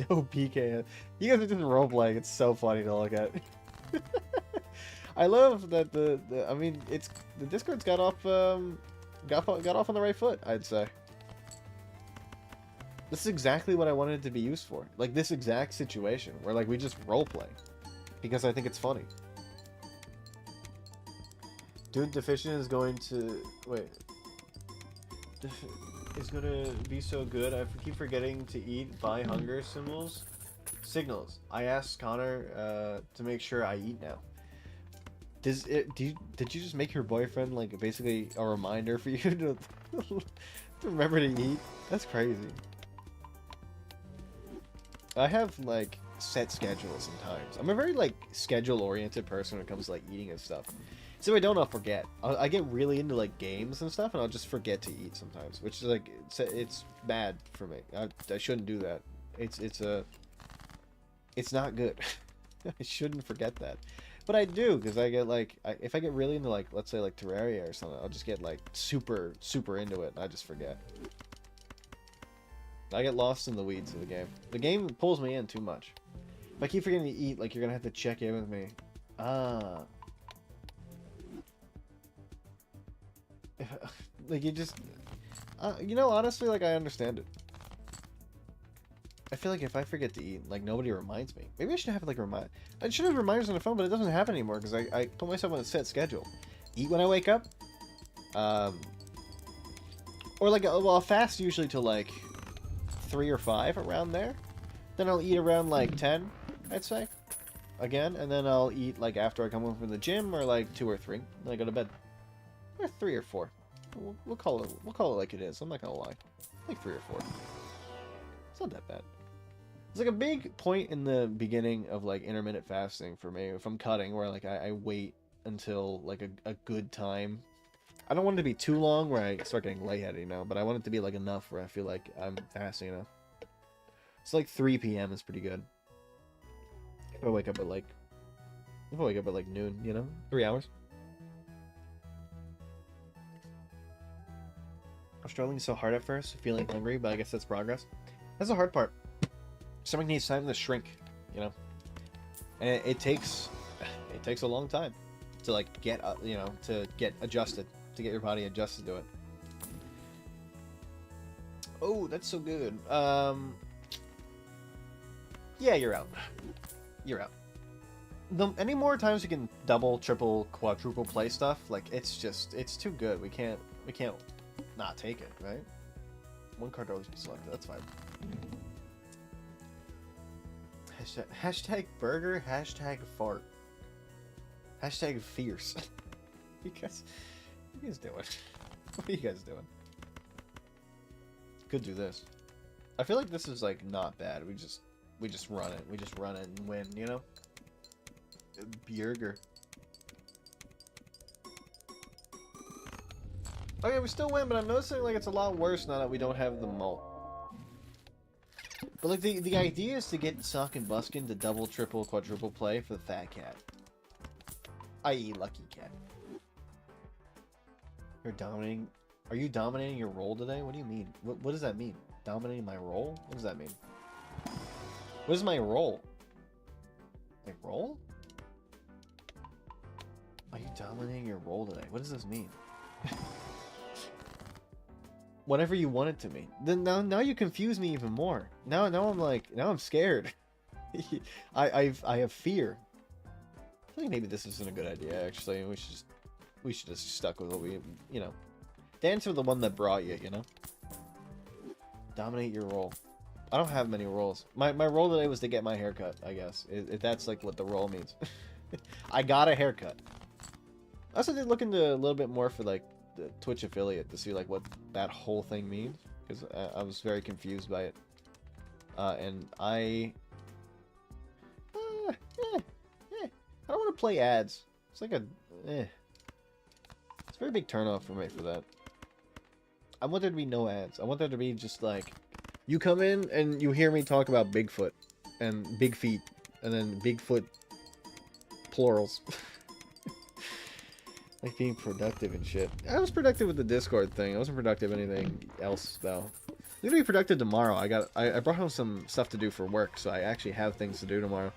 No pecan. You guys are just roleplaying. It's so funny to look at. I love that I mean, it's the Discord's got off on the right foot, I'd say. This is exactly what I wanted it to be used for. Like this exact situation where like we just roleplay because I think it's funny. Dude, Deficient is going to wait. Is gonna be so good. I keep forgetting to eat. Buy hunger signals. I asked Connor to make sure I eat now. Did you just make your boyfriend like basically a reminder for you to remember to eat? That's crazy. I have like set schedules sometimes. I'm a very like schedule oriented person when it comes to like eating and stuff. So I don't, I'll forget. I get really into like games and stuff, and I'll just forget to eat sometimes, which is like it's bad for me. I shouldn't do that. It's not good. I shouldn't forget that, but I do because I get like if I get really into like let's say like Terraria or something, I'll just get like super into it, and I just forget. I get lost in the weeds of the game. The game pulls me in too much. If I keep forgetting to eat, like you're gonna have to check in with me. Like you just, you know, honestly, like I understand it. I feel like if I forget to eat, like, nobody reminds me. Maybe I should have, like, I should have reminders on the phone, but it doesn't happen anymore, because I put myself on a set schedule. Eat when I wake up. Or, like, well, I'll fast usually till, like, 3 or 5, around there. Then I'll eat around, like, 10, I'd say. Again, and then I'll eat, like, after I come home from the gym, or, like, 2 or 3. Then I go to bed. Or 3 or 4. We'll call it like it is. I'm not gonna lie. Like 3 or 4. It's not that bad. It's like a big point in the beginning of like intermittent fasting for me if I'm cutting, where like I wait until like a good time. I don't want it to be too long where I start getting lightheaded, you know, but I want it to be like enough where I feel like I'm fasting enough. It's like 3 p.m. is pretty good. If I wake up at like noon, you know, 3 hours. I was struggling so hard at first, feeling hungry, but I guess that's progress. That's the hard part. Stomach needs time to shrink, you know, and it takes a long time to like get you know, to get adjusted, to get your body adjusted to it. Oh, that's so good. Yeah, you're out. You're out. Any more times you can double, triple, quadruple play stuff, like it's too good. We can't not take it, right? One card always be selected. That's fine. Hashtag burger, hashtag fart. Hashtag fierce. What are you guys doing? What are you guys doing? Could do this. I feel like this is like not bad. We just run it. We just run it and win, you know? Burger. Okay, we still win, but I'm noticing like it's a lot worse now that we don't have the malt. But like the idea is to get Suck and Buskin to double, triple, quadruple play for the fat cat. I.e. Lucky Cat. You're dominating. Are you dominating your role today? What do you mean? What does that mean? Dominating my role? What does that mean? What is my role? My role? Are you dominating your role today? What does this mean? Whatever you want it to mean. Then now you confuse me even more. Now I'm scared. I have fear. I think maybe this isn't a good idea actually. We should just stuck with what we, you know. Dance with the one that brought you, you know. Dominate your role. I don't have many roles. My role today was to get my haircut, I guess. If that's like what the role means. I got a haircut. I also did look into a little bit more for like the Twitch affiliate to see like what that whole thing means, because I was very confused by it. And I don't want to play ads. It's like it's a very big turnoff for me for that. I want there to be no ads. I want there to be just like, you come in and you hear me talk about Bigfoot and big feet and then Bigfoot plurals. Like being productive and shit. I was productive with the Discord thing. I wasn't productive anything else though. I'm gonna be productive tomorrow. I brought home some stuff to do for work, so I actually have things to do tomorrow.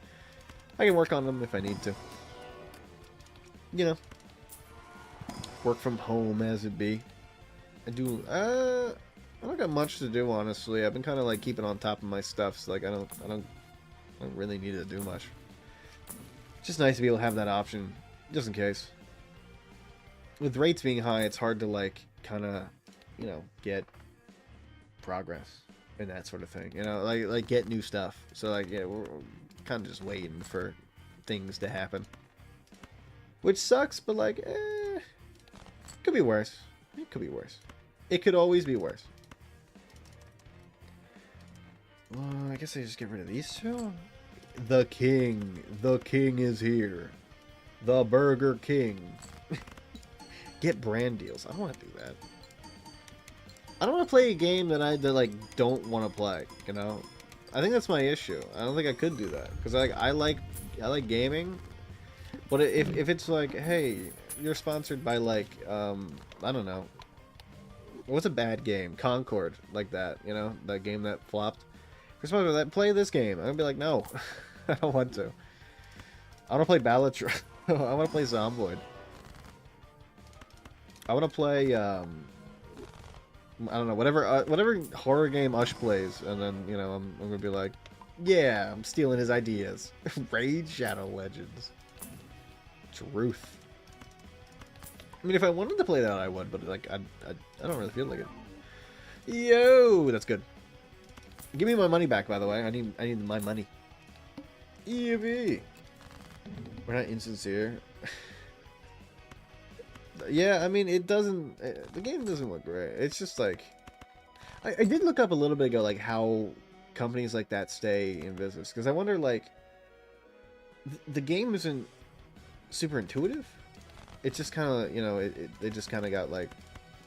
I can work on them if I need to. You know. Work from home as it be. I don't got much to do, honestly. I've been kind of like keeping on top of my stuff, so like I don't really need to do much. It's just nice to be able to have that option, just in case. With rates being high, it's hard to like kind of, you know, get progress and that sort of thing. You know, like get new stuff. So like, yeah, we're kind of just waiting for things to happen, which sucks. But like, could be worse. It could be worse. It could always be worse. I guess I just get rid of these two. The king is here. The Burger King. Get brand deals. I don't want to do that. I don't want to play a game that I don't want to play. You know, I think that's my issue. I don't think I could do that because I like gaming, but if it's like, hey, you're sponsored by like I don't know, what's a bad game? Concord, like that. You know, that game that flopped. If you're sponsored by that, play this game. I'm gonna be like, no, I don't want to. I want to play Balatron. I want to play Zomboid. I want to play, I don't know, whatever horror game Ush plays, and then, you know, I'm gonna be like, yeah, I'm stealing his ideas. Raid Shadow Legends. Truth. I mean, if I wanted to play that, I would, but like, I don't really feel like it. Yo, that's good. Give me my money back, by the way. I need my money. EV. We're not insincere. Yeah, I mean, it doesn't. The game doesn't look great. It's just like, I did look up a little bit ago, like how companies like that stay in business, because I wonder, like, the game isn't super intuitive. It's just kind of, you know, they just kind of got like,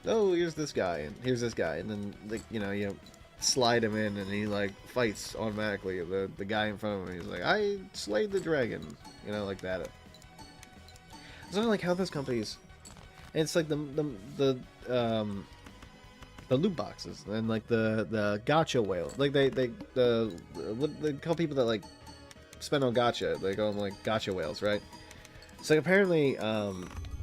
oh, here's this guy and here's this guy, and then, like, you slide him in and he like fights automatically the guy in front of him. He's like, I slayed the dragon, you know, like that. So like how those companies, and it's like the loot boxes and like the gacha whale, like what they call people that like spend on gacha, they call them like gacha whales, right? So apparently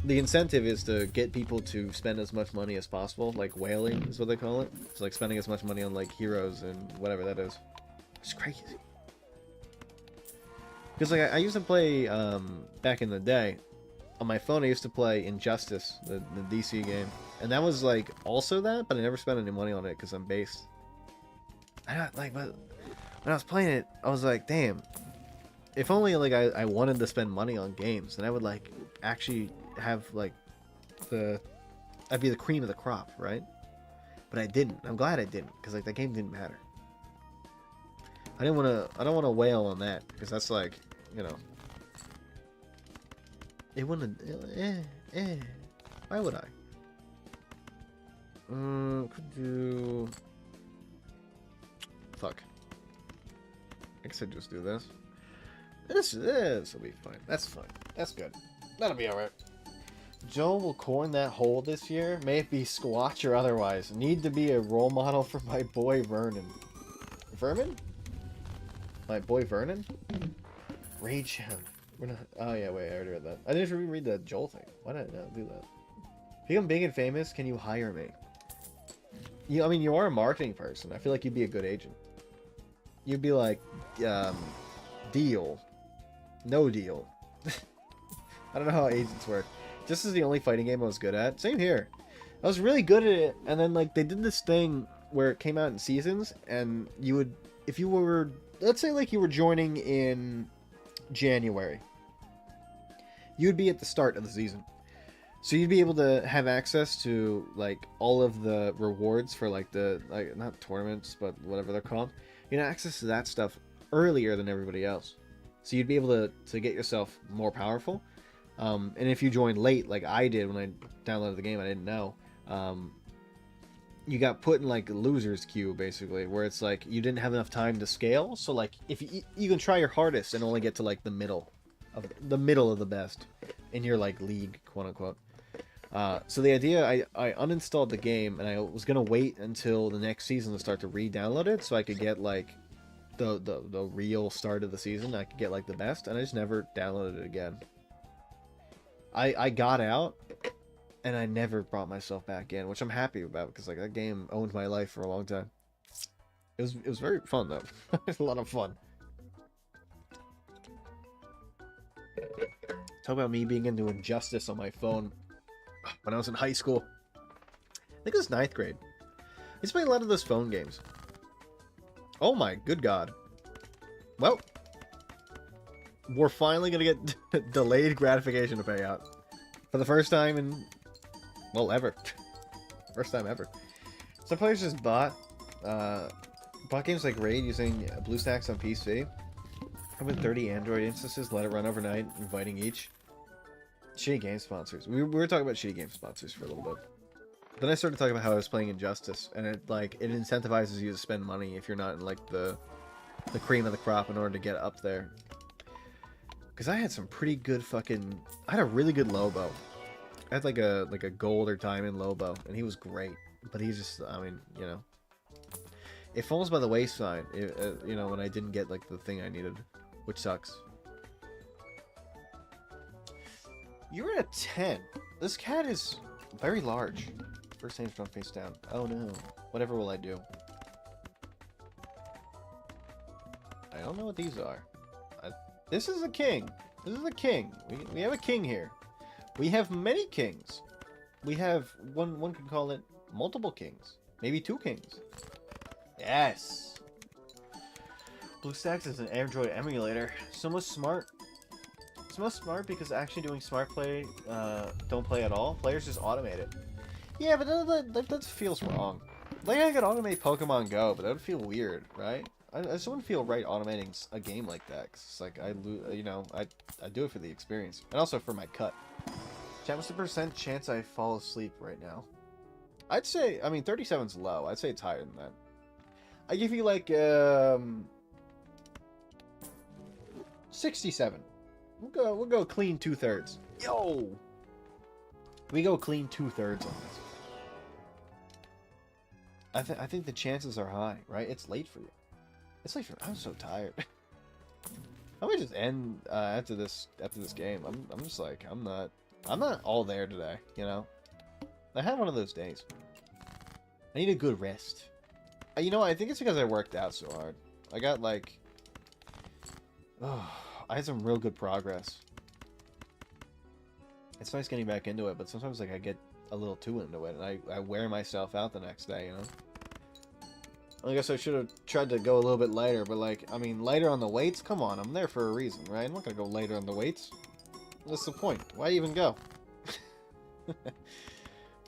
the incentive is to get people to spend as much money as possible, like whaling is what they call it. It's like spending as much money on like heroes and whatever that is. It's crazy. Because like I used to play back in the day on my phone. I used to play Injustice, the DC game, and that was like also that, but I never spent any money on it because I'm based. But when I was playing it, I was like, damn. If only like I wanted to spend money on games, then I would like actually have like I'd be the cream of the crop, right? But I didn't. I'm glad I didn't, because like that game didn't matter. I don't want to wail on that, because that's like, you know, it wouldn't. Why would I? Could do. Fuck. I guess I'd just do this. This will be fine. That's fine. That's good. That'll be alright. Joe will corn that hole this year. May it be squatch or otherwise. Need to be a role model for my boy Vernon. Vermin? My boy Vernon? Rage him. We're not. Oh yeah, wait. I already read that. I didn't reread the Joel thing. Why did I not do that? Become big and famous. Can you hire me? I mean, you are a marketing person. I feel like you'd be a good agent. You'd be like, deal. No deal. I don't know how agents work. This is the only fighting game I was good at. Same here. I was really good at it, and then like they did this thing where it came out in seasons, and you would, if you were, let's say like you were joining in January, you would be at the start of the season. So you'd be able to have access to like all of the rewards for like the, like, not tournaments, but whatever they're called. You'd have access to that stuff earlier than everybody else. So you'd be able to get yourself more powerful. And if you joined late, like I did when I downloaded the game, I didn't know. You got put in like a loser's queue, basically, where it's like you didn't have enough time to scale. So like if you can try your hardest and only get to like the middle of the best in your like league, quote unquote. So the idea, I uninstalled the game, and I was gonna wait until the next season to start to re-download it, so I could get like the real start of the season. I could get like the best, and I just never downloaded it again. I got out, and I never brought myself back in, which I'm happy about, because like that game owned my life for a long time. It was very fun though. It was a lot of fun. Talk about me being into Injustice on my phone when I was in high school. I think it was 9th grade. I used to play a lot of those phone games. Oh my good god. Well, we're finally gonna get delayed gratification to pay out. For the first time in, well, ever. First time ever. Some players just bought games like Raid using BlueStacks on PC. Open 30 Android instances, let it run overnight, inviting each. Shitty game sponsors. We were talking about shitty game sponsors for a little bit. Then I started talking about how I was playing Injustice, and it incentivizes you to spend money if you're not in like the cream of the crop in order to get up there. Because I had some pretty good fucking... I had a really good Lobo. I had like a gold or diamond Lobo, and he was great. But he's just, I mean, you know. It falls by the wayside, you know, when I didn't get like the thing I needed. Which sucks. You're at 10. This cat is very large. First aim's drawn face down. Oh no. Whatever will I do? I don't know what these are. This is a king. This is a king. We have a king here. We have many kings. We have one can call it multiple kings. Maybe 2 kings. Yes. BlueStacks is an Android emulator. So much smart. It's most smart because actually doing smart play, don't play at all. Players just automate it. Yeah, but that feels wrong. Like I could automate Pokemon Go, but that would feel weird, right? I just wouldn't feel right automating a game like that. Cause it's like I do it for the experience and also for my cut. Chat, what's the percent chance I fall asleep right now? I'd say, I mean, 37's low. I'd say it's higher than that. I give you like 67. We'll go clean 2/3. Yo, we go clean 2/3 on this. I think the chances are high, right? It's late for you. It's late for me. I'm so tired. I might just end after this game. I'm just like I'm not all there today. You know, I had one of those days. I need a good rest. You know, I think it's because I worked out so hard. I got like, I had some real good progress. It's nice getting back into it, but sometimes like I get a little too into it, and I wear myself out the next day, you know? I guess I should have tried to go a little bit lighter, but like, I mean, lighter on the weights? Come on, I'm there for a reason, right? I'm not gonna go lighter on the weights. What's the point? Why even go?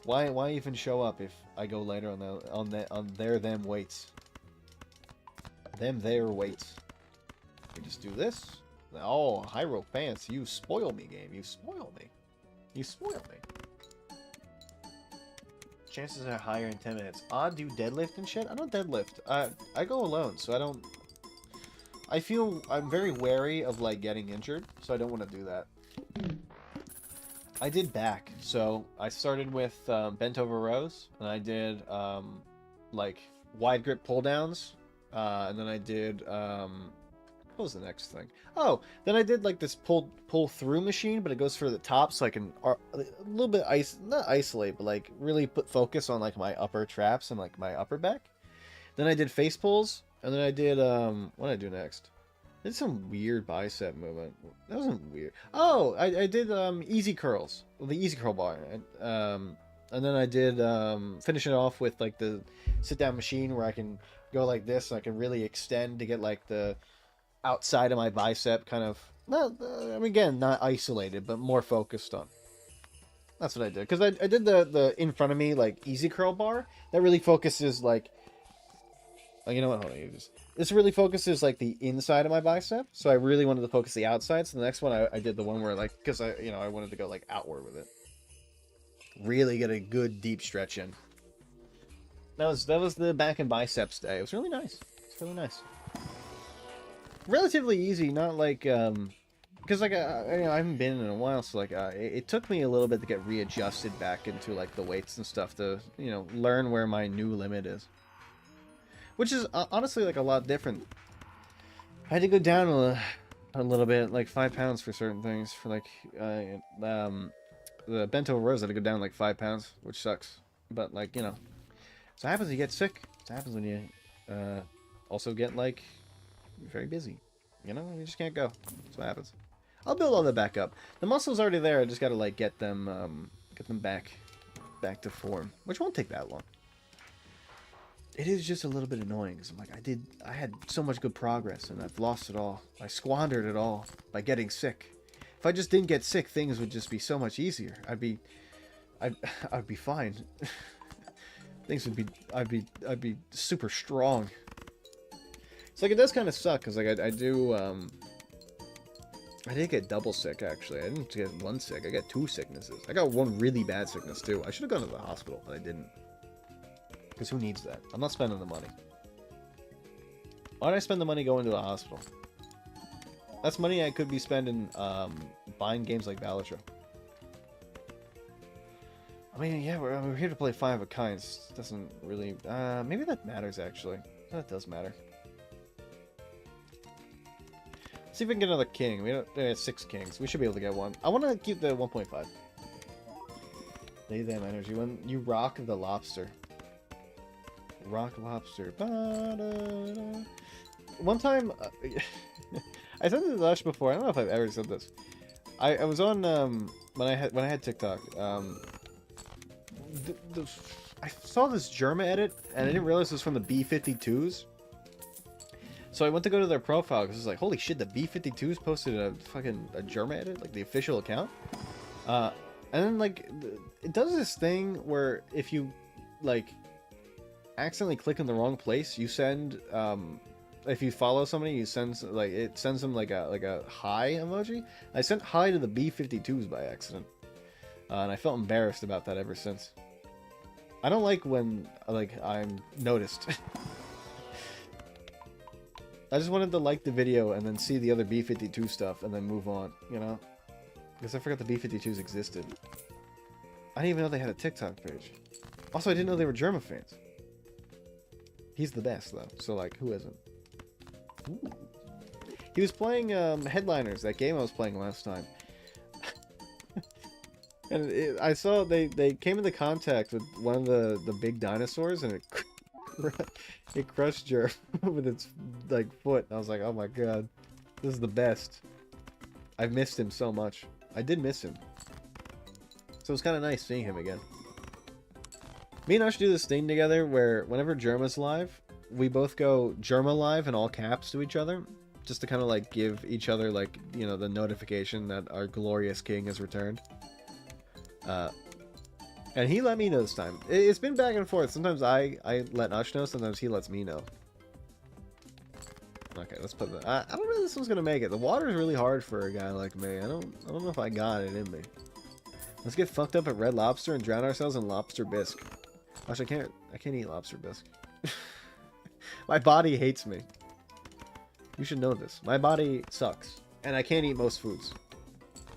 Why even show up if I go lighter on them weights? Their weights. We just do this. Oh, Hyro Pants, you spoil me, game. You spoil me. You spoil me. Chances are higher in 10 minutes. Odd, do you deadlift and shit? I don't deadlift. I go alone, so I don't... I feel... I'm very wary of, like, getting injured, so I don't want to do that. I did back, so I started with bent over rows, and I did, like, wide grip pull downs, and then I did, what was the next thing? Oh, then I did like this pull through machine, but it goes for the top, so I can a little bit not isolate, but like really put focus on like my upper traps and like my upper back. Then I did face pulls, and then I did what did I do next? I did some weird bicep movement. That wasn't weird. Oh, I did easy curls, the easy curl bar, and then I did finish it off with like the sit down machine where I can go like this, and I can really extend to get like the outside of my bicep kind of, not, I mean, again, not isolated, but more focused on. That's what I did. Because I did the in front of me, like, easy curl bar. That really focuses, like... Oh, you know what? Hold on. This really focuses, like, the inside of my bicep. So I really wanted to focus the outside. So the next one, I did the one where, like... Because, I wanted to go, like, outward with it. Really get a good, deep stretch in. That was the back and biceps day. It was really nice. It's really nice. Relatively easy, not like, because like, I haven't been in a while, so like, it took me a little bit to get readjusted back into like the weights and stuff to, learn where my new limit is. Which is honestly like a lot different. I had to go down a little bit, like 5 pounds for certain things. For like, the bent over rows, I had to go down like 5 pounds, which sucks. But like, so it happens when you get sick. It happens when you, also get like, very busy. You just can't go. That's what happens. I'll build all that back up. The muscle's already there. I just gotta like get them back to form, which won't take that long. It is just a little bit annoying because I'm like, I had so much good progress and I've lost it all. I squandered it all by getting sick. If I just didn't get sick, things would just be so much easier. I'd be fine. Things would be, I'd be super strong. It's like, it does kind of suck, because, like, I did get double sick, actually. I didn't get one sick. I got 2 sicknesses. I got one really bad sickness, too. I should have gone to the hospital, but I didn't. Because who needs that? I'm not spending the money. Why did I spend the money going to the hospital? That's money I could be spending, buying games like Balatro. I mean, yeah, we're here to play 5 of Kinds. Doesn't really, maybe that matters, actually. That does matter. See if we can get another king. We have 6 kings. We should be able to get one. I want to keep the 1.5. Lay them energy when you rock the lobster. Rock lobster. Ba-da-da. One time, I said this to Lush before. I don't know if I've ever said this. I was on when I had TikTok. I saw this Germa edit and I didn't realize it was from the B52s. So I went to go to their profile because it's like, holy shit, the B52s posted a fucking Germa edit, like the official account. And then like it does this thing where if you like accidentally click in the wrong place, you send if you follow somebody, you send like it sends them like a hi emoji. I sent hi to the B52s by accident, and I felt embarrassed about that ever since. I don't like when like I'm noticed. I just wanted to like the video and then see the other B52 stuff and then move on, you know? Because I forgot the B52s existed. I didn't even know they had a TikTok page. Also, I didn't know they were Germa fans. He's the best, though. So, like, who isn't? Ooh. He was playing Headliners, that game I was playing last time. And I saw they came into contact with one of the big dinosaurs, and it crushed Germ with its like foot. I was like, oh my god, this is the best. I've missed him so much. I did miss him. So it's kind of nice seeing him again. Me and Ush do this thing together where whenever Germa's live, we both go Germa live in all caps to each other, just to kind of like give each other like, you know, the notification that our glorious king has returned. And he let me know this time. It's been back and forth. Sometimes I let Ush know, sometimes he lets me know. Okay, let's put that. I don't know if this one's gonna make it. The water is really hard for a guy like me. I don't know if I got it in me. Let's get fucked up at Red Lobster and drown ourselves in lobster bisque. Gosh, I can't eat lobster bisque. My body hates me. You should know this. My body sucks, and I can't eat most foods.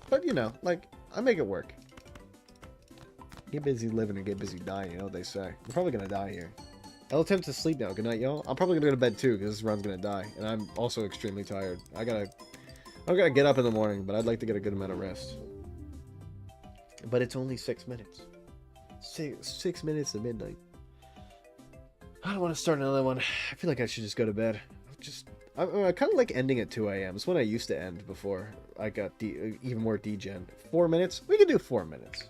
But you know, like I make it work. Get busy living and get busy dying, you know what they say. We're probably gonna die here. I'll attempt to sleep now. Good night, y'all. I'm probably gonna go to bed too, because this run's gonna die. And I'm also extremely tired. I gotta get up in the morning, but I'd like to get a good amount of rest. But it's only 6 minutes. 6 minutes to midnight. I don't want to start another one. I feel like I should just go to bed. I kind of like ending at 2 a.m. It's when I used to end before I got even more degen. 4 minutes? We can do 4 minutes.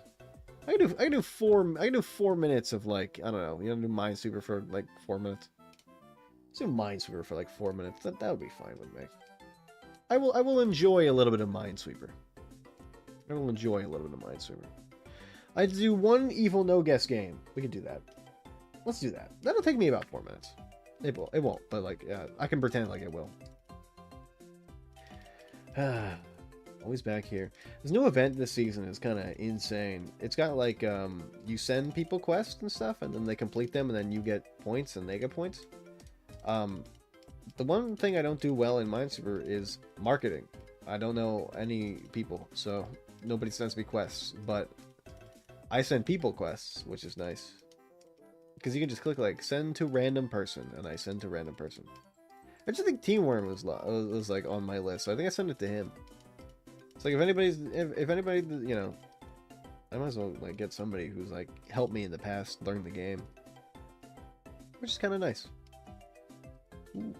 I can do 4 minutes of like, I don't know, you know, do Minesweeper for like 4 minutes. Let's do Minesweeper for like 4 minutes. That would be fine with me. I will enjoy a little bit of Minesweeper. I will enjoy a little bit of Minesweeper. I'd do one evil no guess game. We can do that. Let's do that. That'll take me about 4 minutes. It won't, but like, yeah, I can pretend like it will. Always back here. This new event this season is kind of insane. It's got like, you send people quests and stuff, and then they complete them, and then you get points, and they get points. The one thing I don't do well in Minesweeper is marketing. I don't know any people, so nobody sends me quests, but I send people quests, which is nice. Because you can just click like, send to random person, and I send to random person. I just think Teamworm was like on my list, so I think I sent it to him. It's like if anybody, you know, I might as well like get somebody who's like helped me in the past learn the game, which is kind of nice. Ooh.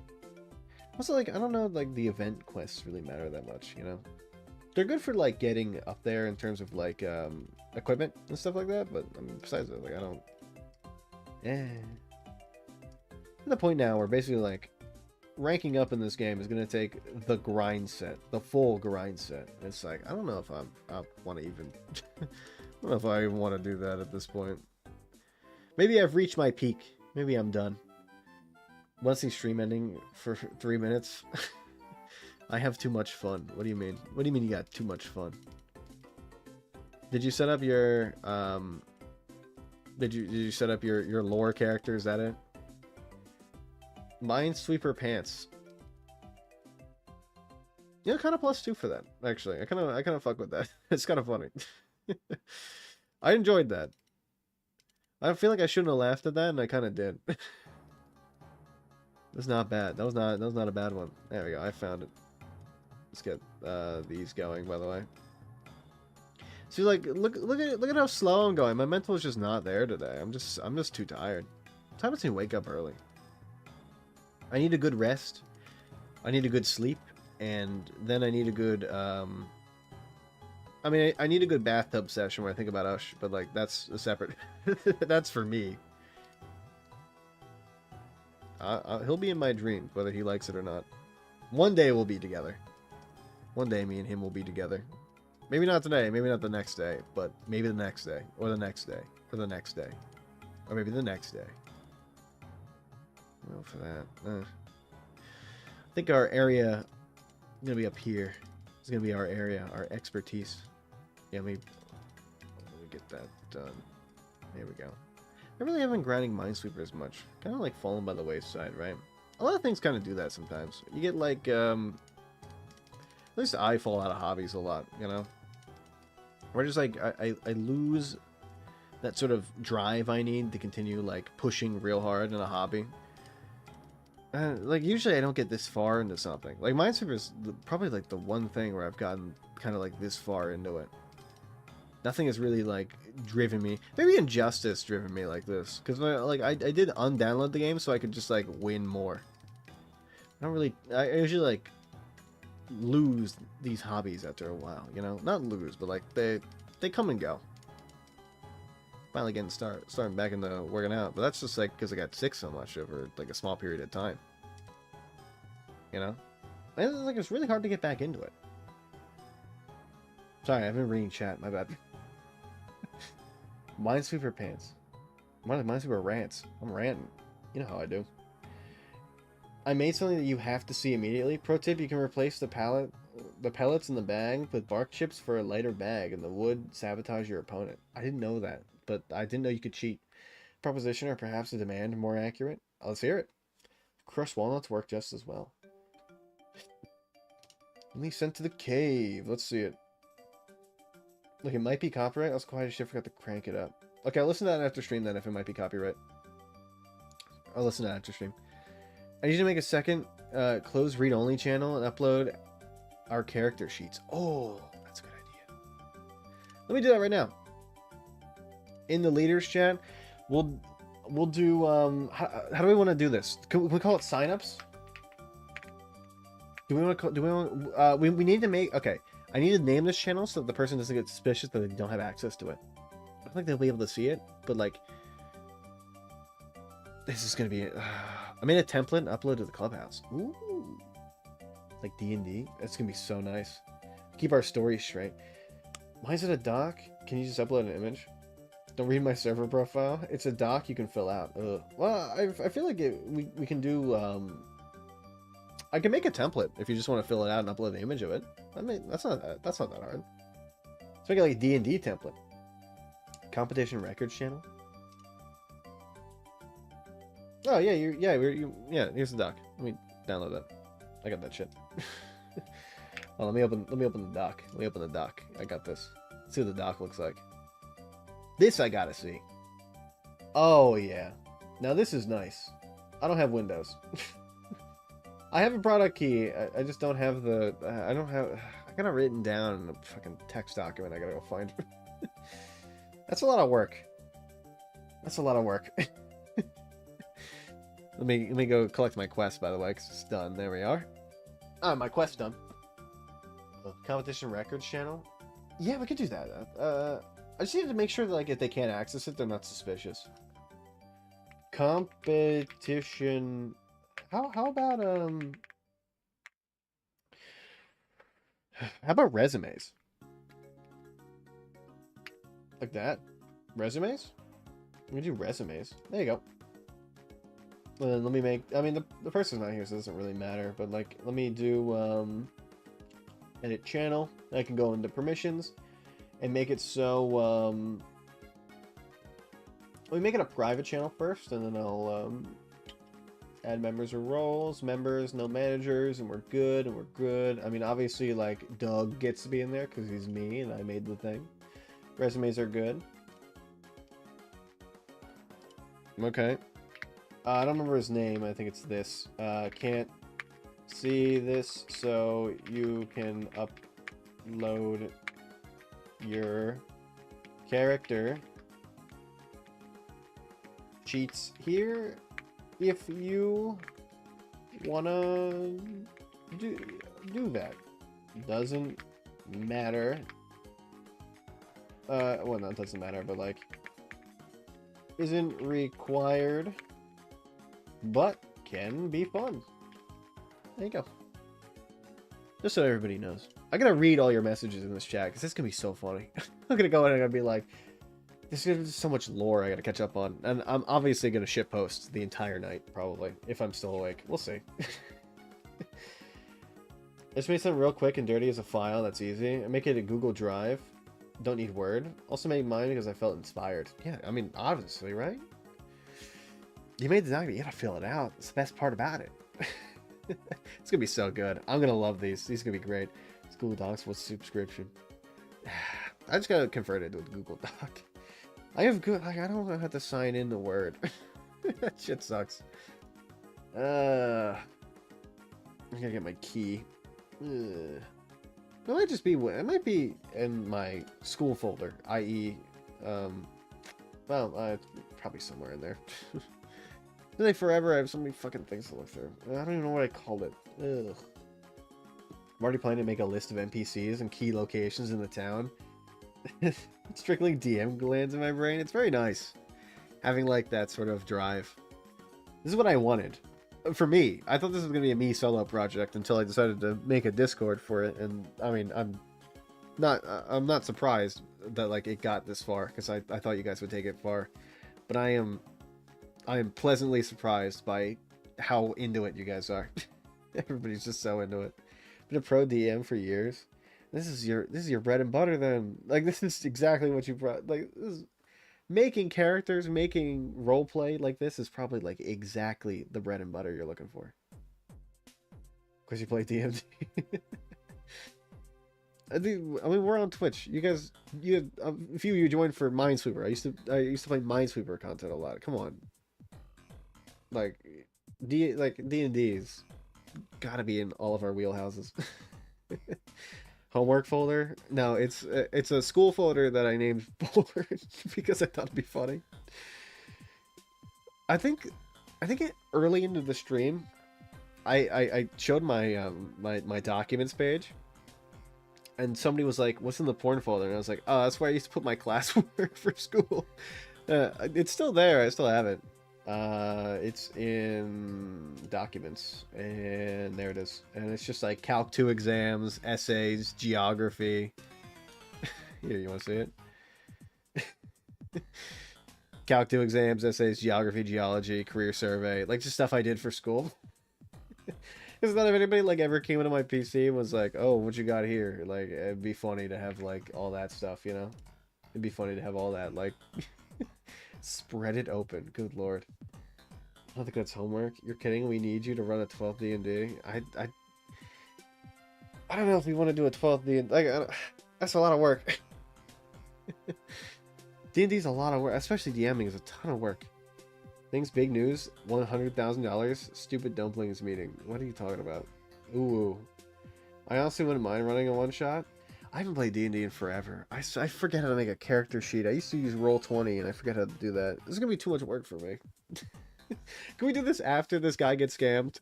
Also, like I don't know, like the event quests really matter that much, you know. They're good for like getting up there in terms of like equipment and stuff like that, but I mean, besides that, like I don't. Yeah. At the point now where basically like ranking up in this game is going to take the grind set, the full grind set. It's like, I don't know if I want to even, I don't know if I even want to do that at this point. Maybe I've reached my peak. Maybe I'm done. Once the stream ending for 3 minutes, I have too much fun. What do you mean? What do you mean you got too much fun? Did you set up your, did you set up your lore character? Is that it? Minesweeper pants. You know, kind of +2 for that. Actually, I kind of fuck with that. It's kind of funny. I enjoyed that. I feel like I shouldn't have laughed at that, and I kind of did. That's not bad. That was not a bad one. There we go. I found it. Let's get these going. By the way, See, like, look at how slow I'm going. My mental is just not there today. I'm just too tired. Time to wake up early. I need a good rest. I need a good sleep, and then I need a good I mean, I need a good bathtub session where I think about Ush, but like that's a separate. That's for me. He'll be in my dreams, whether he likes it or not. One day we'll be together. One day me and him will be together. Maybe not today, maybe not the next day, but maybe the next day, or the next day, or the next day, or maybe the next day. Well, for that, I think our area is gonna be up here. It's gonna be our area, our expertise. Yeah, let me get that done. There we go. I really haven't been grinding Minesweeper as much. Kind of like fallen by the wayside, right? A lot of things kind of do that sometimes. You get like, at least I fall out of hobbies a lot, you know? Or just like, I lose that sort of drive I need to continue like pushing real hard in a hobby. Like usually I don't get this far into something. Like Minesweeper is probably like the one thing where I've gotten kind of like this far into it. Nothing has really like driven me. Maybe Injustice driven me like this, because like I did undownload the game so I could just like win more. I don't really. I usually like lose these hobbies after a while. You know, not lose, but like they come and go. Finally getting starting back into working out, but that's just like because I got sick so much over like a small period of time. You know, and like it's really hard to get back into it. Sorry, I've been reading chat. My bad. Minesweeper pants. Minesweeper rants. I'm ranting. You know how I do. I made something that you have to see immediately. Pro tip: you can replace the pellets in the bag with bark chips for a lighter bag, and the wood sabotage your opponent. I didn't know that, but I didn't know you could cheat. Proposition, or perhaps a demand, more accurate. Let's hear it. Crushed walnuts work just as well. Only sent to the cave. Let's see it. Look, it might be copyright. I was quiet as shit, forgot to crank it up. Okay, I'll listen to that after stream then if it might be copyright. I'll listen to that after stream. I need to make a second closed read-only channel and upload our character sheets. Oh, that's a good idea. Let me do that right now. In the leaders chat, we'll do how do we want to do this? Can we call it signups? Do we want to we need to make okay. I need to name this channel so that the person doesn't get suspicious that they don't have access to it. I don't think they'll be able to see it, but like, this is gonna be. I made a template and uploaded to the clubhouse. Ooh, like D&D. That's gonna be so nice. Keep our story straight. Why is it a doc? Can you just upload an image? Don't read my server profile. It's a doc you can fill out. Ugh. Well, I feel like we can do. I can make a template if you just want to fill it out and upload the image of it. I mean, that's not that hard. Let's make it like a D&D template. Competition records channel. Oh yeah, yeah. Here's the doc. Let me download that. I got that shit. Oh, let me open the doc. Let me open the doc. I got this. Let's see what the doc looks like. This I gotta see. Oh yeah. Now this is nice. I don't have Windows. I have a product key. I just don't have the. I don't have. I got it written down in a fucking text document. I gotta go find. That's a lot of work. That's a lot of work. let me go collect my quest, by the way, because it's done. There we are. Ah, my quest done. Competition records channel. Yeah, we could do that. I just need to make sure that like if they can't access it, they're not suspicious. Competition. How about how about resumes? Like that? Resumes? Let me do resumes. There you go. Let me make I mean the person's not here so it doesn't really matter, but like let me do edit channel. I can go into permissions and make it so let me make it a private channel first, and then I'll add members or roles, members, no managers, and we're good, I mean, obviously, like, Doug gets to be in there because he's me and I made the thing. Resumes are good. Okay. I don't remember his name. I think it's this. Can't see this, so you can upload your character cheats here if you wanna do that. Doesn't matter. Well, no, it doesn't matter, but like, isn't required, but can be fun. There you go. Just so everybody knows. I gotta read all your messages in this chat, because this is gonna be so funny. I'm gonna go in and I'm gonna be like, there's so much lore I gotta catch up on. And I'm obviously gonna shitpost the entire night, probably, if I'm still awake. We'll see. Just make something real quick and dirty as a file, that's easy. And make it a Google Drive. Don't need Word. Also made mine because I felt inspired. Yeah, I mean, obviously, right? You made the document, you gotta fill it out. It's the best part about it. It's gonna be so good. I'm gonna love these. These are gonna be great. It's Google Docs with subscription. I just gotta convert it to a Google Doc. I have good, like, I don't know how to sign in the Word. That shit sucks. I gotta get my key. It might just be, it might be in my school folder, i.e., well, it's probably somewhere in there. It's like forever, I have so many fucking things to look through. I don't even know what I called it. Ugh. I'm already planning to make a list of NPCs and key locations in the town. It's trickling DM glands in my brain. It's very nice having like that sort of drive. This is what I wanted. For me, I thought this was going to be a me solo project until I decided to make a Discord for it. And I mean, I'm not surprised that like it got this far, because I thought you guys would take it far. But I am pleasantly surprised by how into it you guys are. Everybody's just so into it. Been a pro DM for years. This is your bread and butter then. Like, this is exactly what you brought. Like, this is, making characters, making roleplay like this is probably like exactly the bread and butter you're looking for. Because you play DMD. I mean, we're on Twitch. You guys, a few of you joined for Minesweeper. I used to play Minesweeper content a lot. Come on. Like D&D's gotta be in all of our wheelhouses. Homework folder? No, it's a school folder that I named Boulder because I thought it'd be funny. I think early into the stream, I showed my my documents page, and somebody was like, "What's in the porn folder?" And I was like, "Oh, that's where I used to put my classwork for school." It's still there. I still have it. It's in documents, and there it is. And it's just like Calc 2 exams, essays, geography. Here, you want to see it? Calc 2 exams, essays, geography, geology, career survey, like just stuff I did for school. Because not if anybody like ever came into my PC and was like, "Oh, what you got here?" Like, it'd be funny to have like all that stuff, you know? It'd be funny to have all that, like. Spread it open. Good lord. I don't think that's homework. You're kidding? We need you to run a 12th D&D? I don't know if we want to do a 12th D&D. Like, that's a lot of work. D&D's a lot of work. Especially DMing is a ton of work. Things big news. $100,000. Stupid dumplings meeting. What are you talking about? Ooh. I honestly wouldn't mind running a one-shot. I haven't played D&D in forever. I forget how to make a character sheet. I used to use Roll20, and I forget how to do that. This is going to be too much work for me. Can we do this after this guy gets scammed?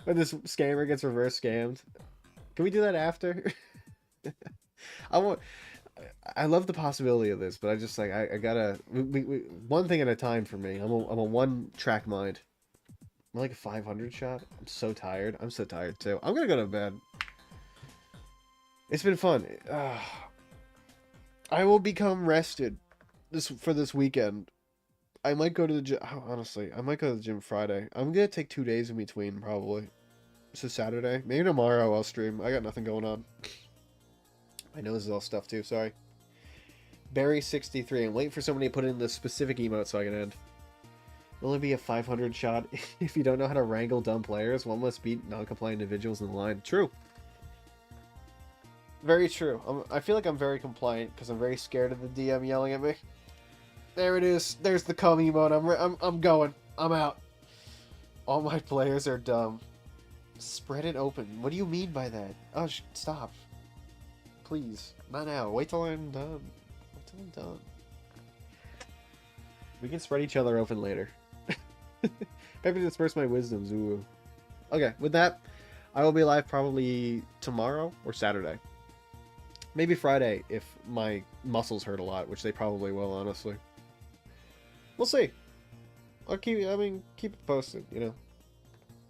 Or this scammer gets reverse scammed? Can we do that after? I love the possibility of this, but I just, like, I gotta... one thing at a time for me. I'm a one-track mind. I'm like a 500 shot. I'm so tired. I'm so tired, too. I'm gonna go to bed. It's been fun. I will become rested for this weekend. I might go to the gym. Honestly, I might go to the gym Friday. I'm going to take 2 days in between, probably. So Saturday. Maybe tomorrow I'll stream. I got nothing going on. My nose is all stuffed too, sorry. Barry63. I'm waiting for somebody to put in the specific emote so I can end. It'll only be a 500 shot. If you don't know how to wrangle dumb players, one must beat non-compliant individuals in the line. True. Very true. I feel like I'm very compliant because I'm very scared of the DM yelling at me. There it is. There's the cum emote. I'm going. I'm out. All my players are dumb. Spread it open. What do you mean by that? Oh, stop. Please. Not now. Wait till I'm done. Wait till I'm done. We can spread each other open later. Maybe disperse my wisdoms. Ooh. Okay, with that, I will be live probably tomorrow or Saturday. Maybe Friday if my muscles hurt a lot, which they probably will, honestly. We'll see. Keep it posted, you know.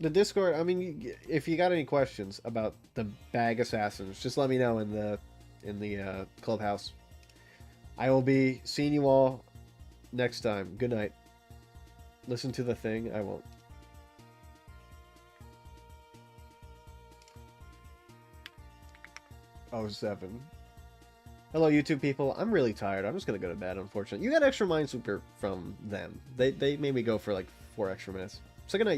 The Discord, I mean, if you got any questions about the Bag Assassins, just let me know in the clubhouse. I will be seeing you all next time. Good night. Listen to the thing. I won't. Oh, 7. Hello, YouTube people. I'm really tired. I'm just gonna go to bed, unfortunately. You got extra Minesweeper from them. They made me go for like 4 extra minutes. So good night.